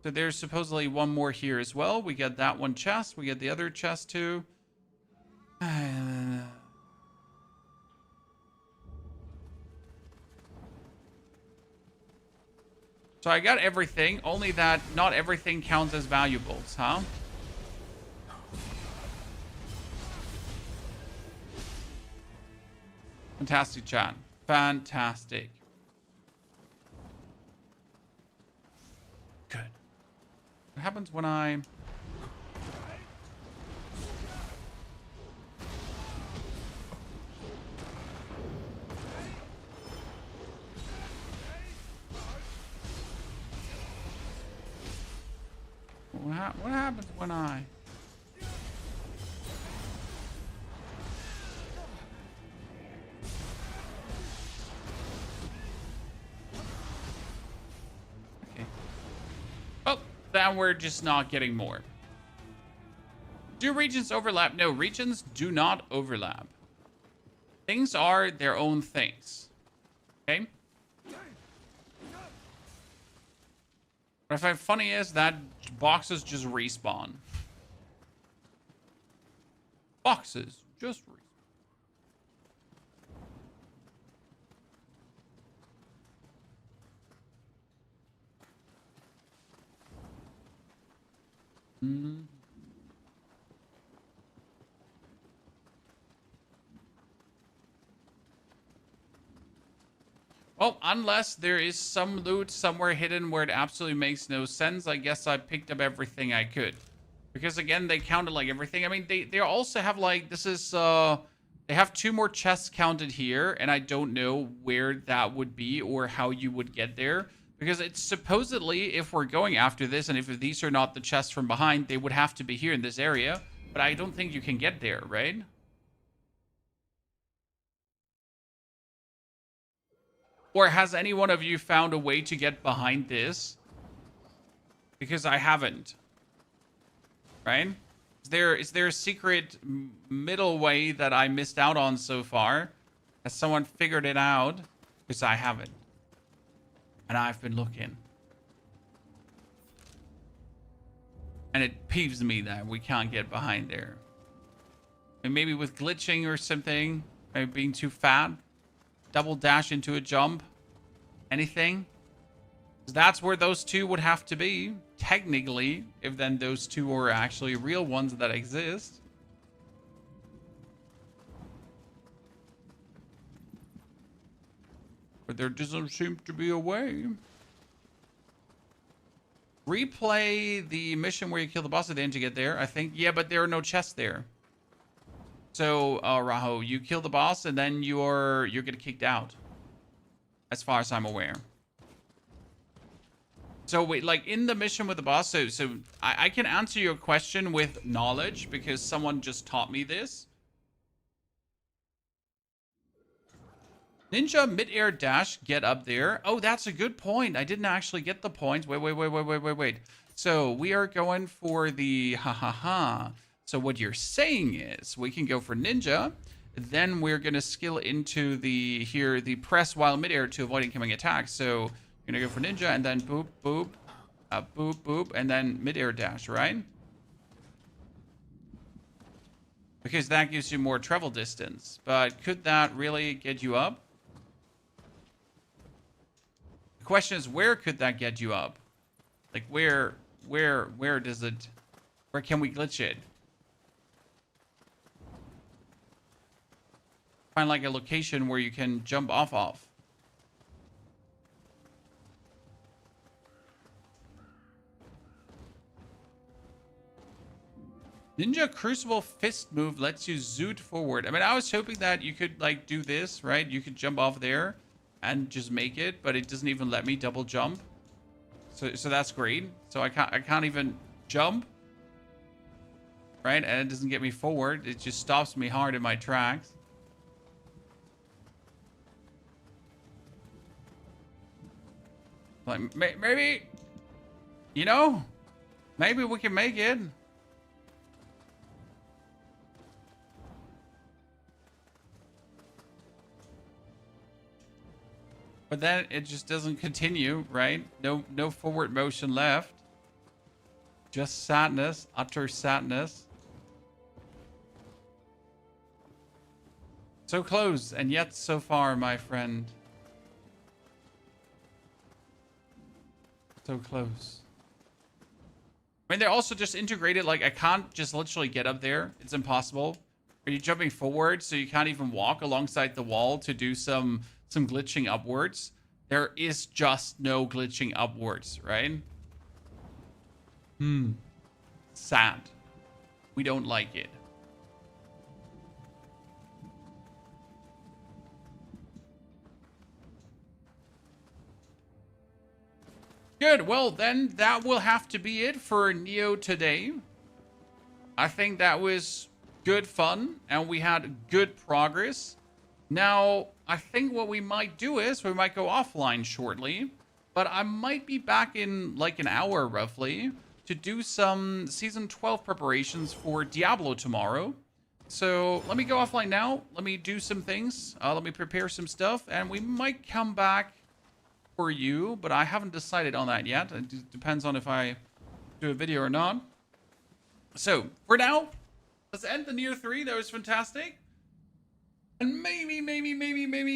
Speaker 1: So there's supposedly one more here as well. We get that one chest. We get the other chest too. So I got everything, only that not everything counts as valuables, huh? Fantastic, chat. Fantastic. Good. What happens when I... What happens when I... Okay. Oh, then we're just not getting more. Do regions overlap? No, regions do not overlap. Things are their own things. Okay? What I find funny is that boxes just respawn. Boxes just respawn. Well, unless there is some loot somewhere hidden where it absolutely makes no sense, I guess I picked up everything I could. Because again, they counted like everything. I mean, they also have like, this is, they have 2 more chests counted here, and I don't know where that would be or how you would get there. Because it's supposedly, if we're going after this, and if these are not the chests from behind, they would have to be here in this area. But I don't think you can get there, right? Or has any one of you found a way to get behind this? Because I haven't. Right? Is there a secret middle way that I missed out on so far? Has someone figured it out? Because I haven't. And I've been looking. And it peeves me that we can't get behind there. And maybe with glitching or something. Maybe being too fat. Double dash into a jump. Anything? That's where those 2 would have to be. Technically, if then those 2 are actually real ones that exist. But there doesn't seem to be a way. Replay the mission where you kill the boss at the end to get there, I think. Yeah, but there are no chests there. So, Raho, you kill the boss and then you're getting kicked out. As far as I'm aware. So wait, like in the mission with the boss, so I can answer your question with knowledge because someone just taught me this. Ninja mid-air dash, get up there. Oh, that's a good point. I didn't actually get the points. Wait. So we are going for the So what you're saying is we can go for ninja. Then we're going to skill into the press while midair to avoid incoming attacks. So you're going to go for ninja and then boop, boop, boop, boop, and then midair dash, right? Because that gives you more travel distance. But could that really get you up? The question is, where could that get you up? Like where does it, where can we glitch it? Find like a location where you can jump off of. Ninja Crucible fist move lets you zoot forward. I mean, I was hoping that you could like do this, right? You could jump off there and just make it, but it doesn't even let me double jump. So that's great. So I can't even jump. Right? And it doesn't get me forward. It just stops me hard in my tracks. Like, maybe, you know, maybe we can make it. But then it just doesn't continue, right? No forward motion left. Just sadness, utter sadness. So close, and yet so far, my friend. So close. I mean, they're also just integrated. Like, I can't just literally get up there. It's impossible. Are you jumping forward, so you can't even walk alongside the wall to do some glitching upwards? There is just no glitching upwards, right? Sad. We don't like it. Good. Well, then that will have to be it for Nioh today. I think that was good fun, and we had good progress. Now, I think what we might do is we might go offline shortly, but I might be back in like an hour roughly to do some Season 12 preparations for Diablo tomorrow. So let me go offline now. Let me do some things. Let me prepare some stuff, and we might come back for you, but I haven't decided on that yet. It depends on if I do a video or not. So for now, let's end the Nioh 3. That was fantastic. And maybe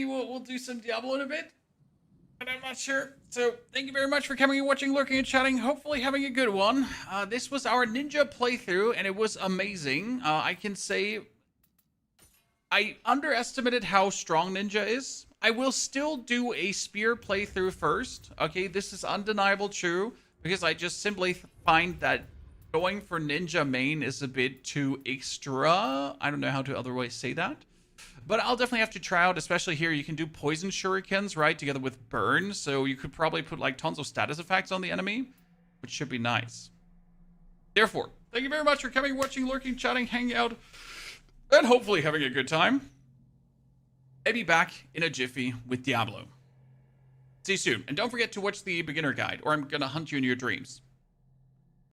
Speaker 1: we'll do some Diablo in a bit. But I'm not sure. So thank you very much for coming and watching, lurking, and chatting. Hopefully having a good one. This was our ninja playthrough, and it was amazing. I can say I underestimated how strong ninja is. I will still do a spear playthrough first. Okay, this is undeniable true, because I just simply find that going for ninja main is a bit too extra. I don't know how to otherwise say that. But I'll definitely have to try out, especially here, you can do poison shurikens, right, together with burn. So you could probably put like tons of status effects on the enemy, which should be nice. Therefore, thank you very much for coming, watching, lurking, chatting, hanging out, and hopefully having a good time. I'll be back in a jiffy with Diablo. See you soon. And don't forget to watch the beginner guide, or I'm gonna hunt you in your dreams.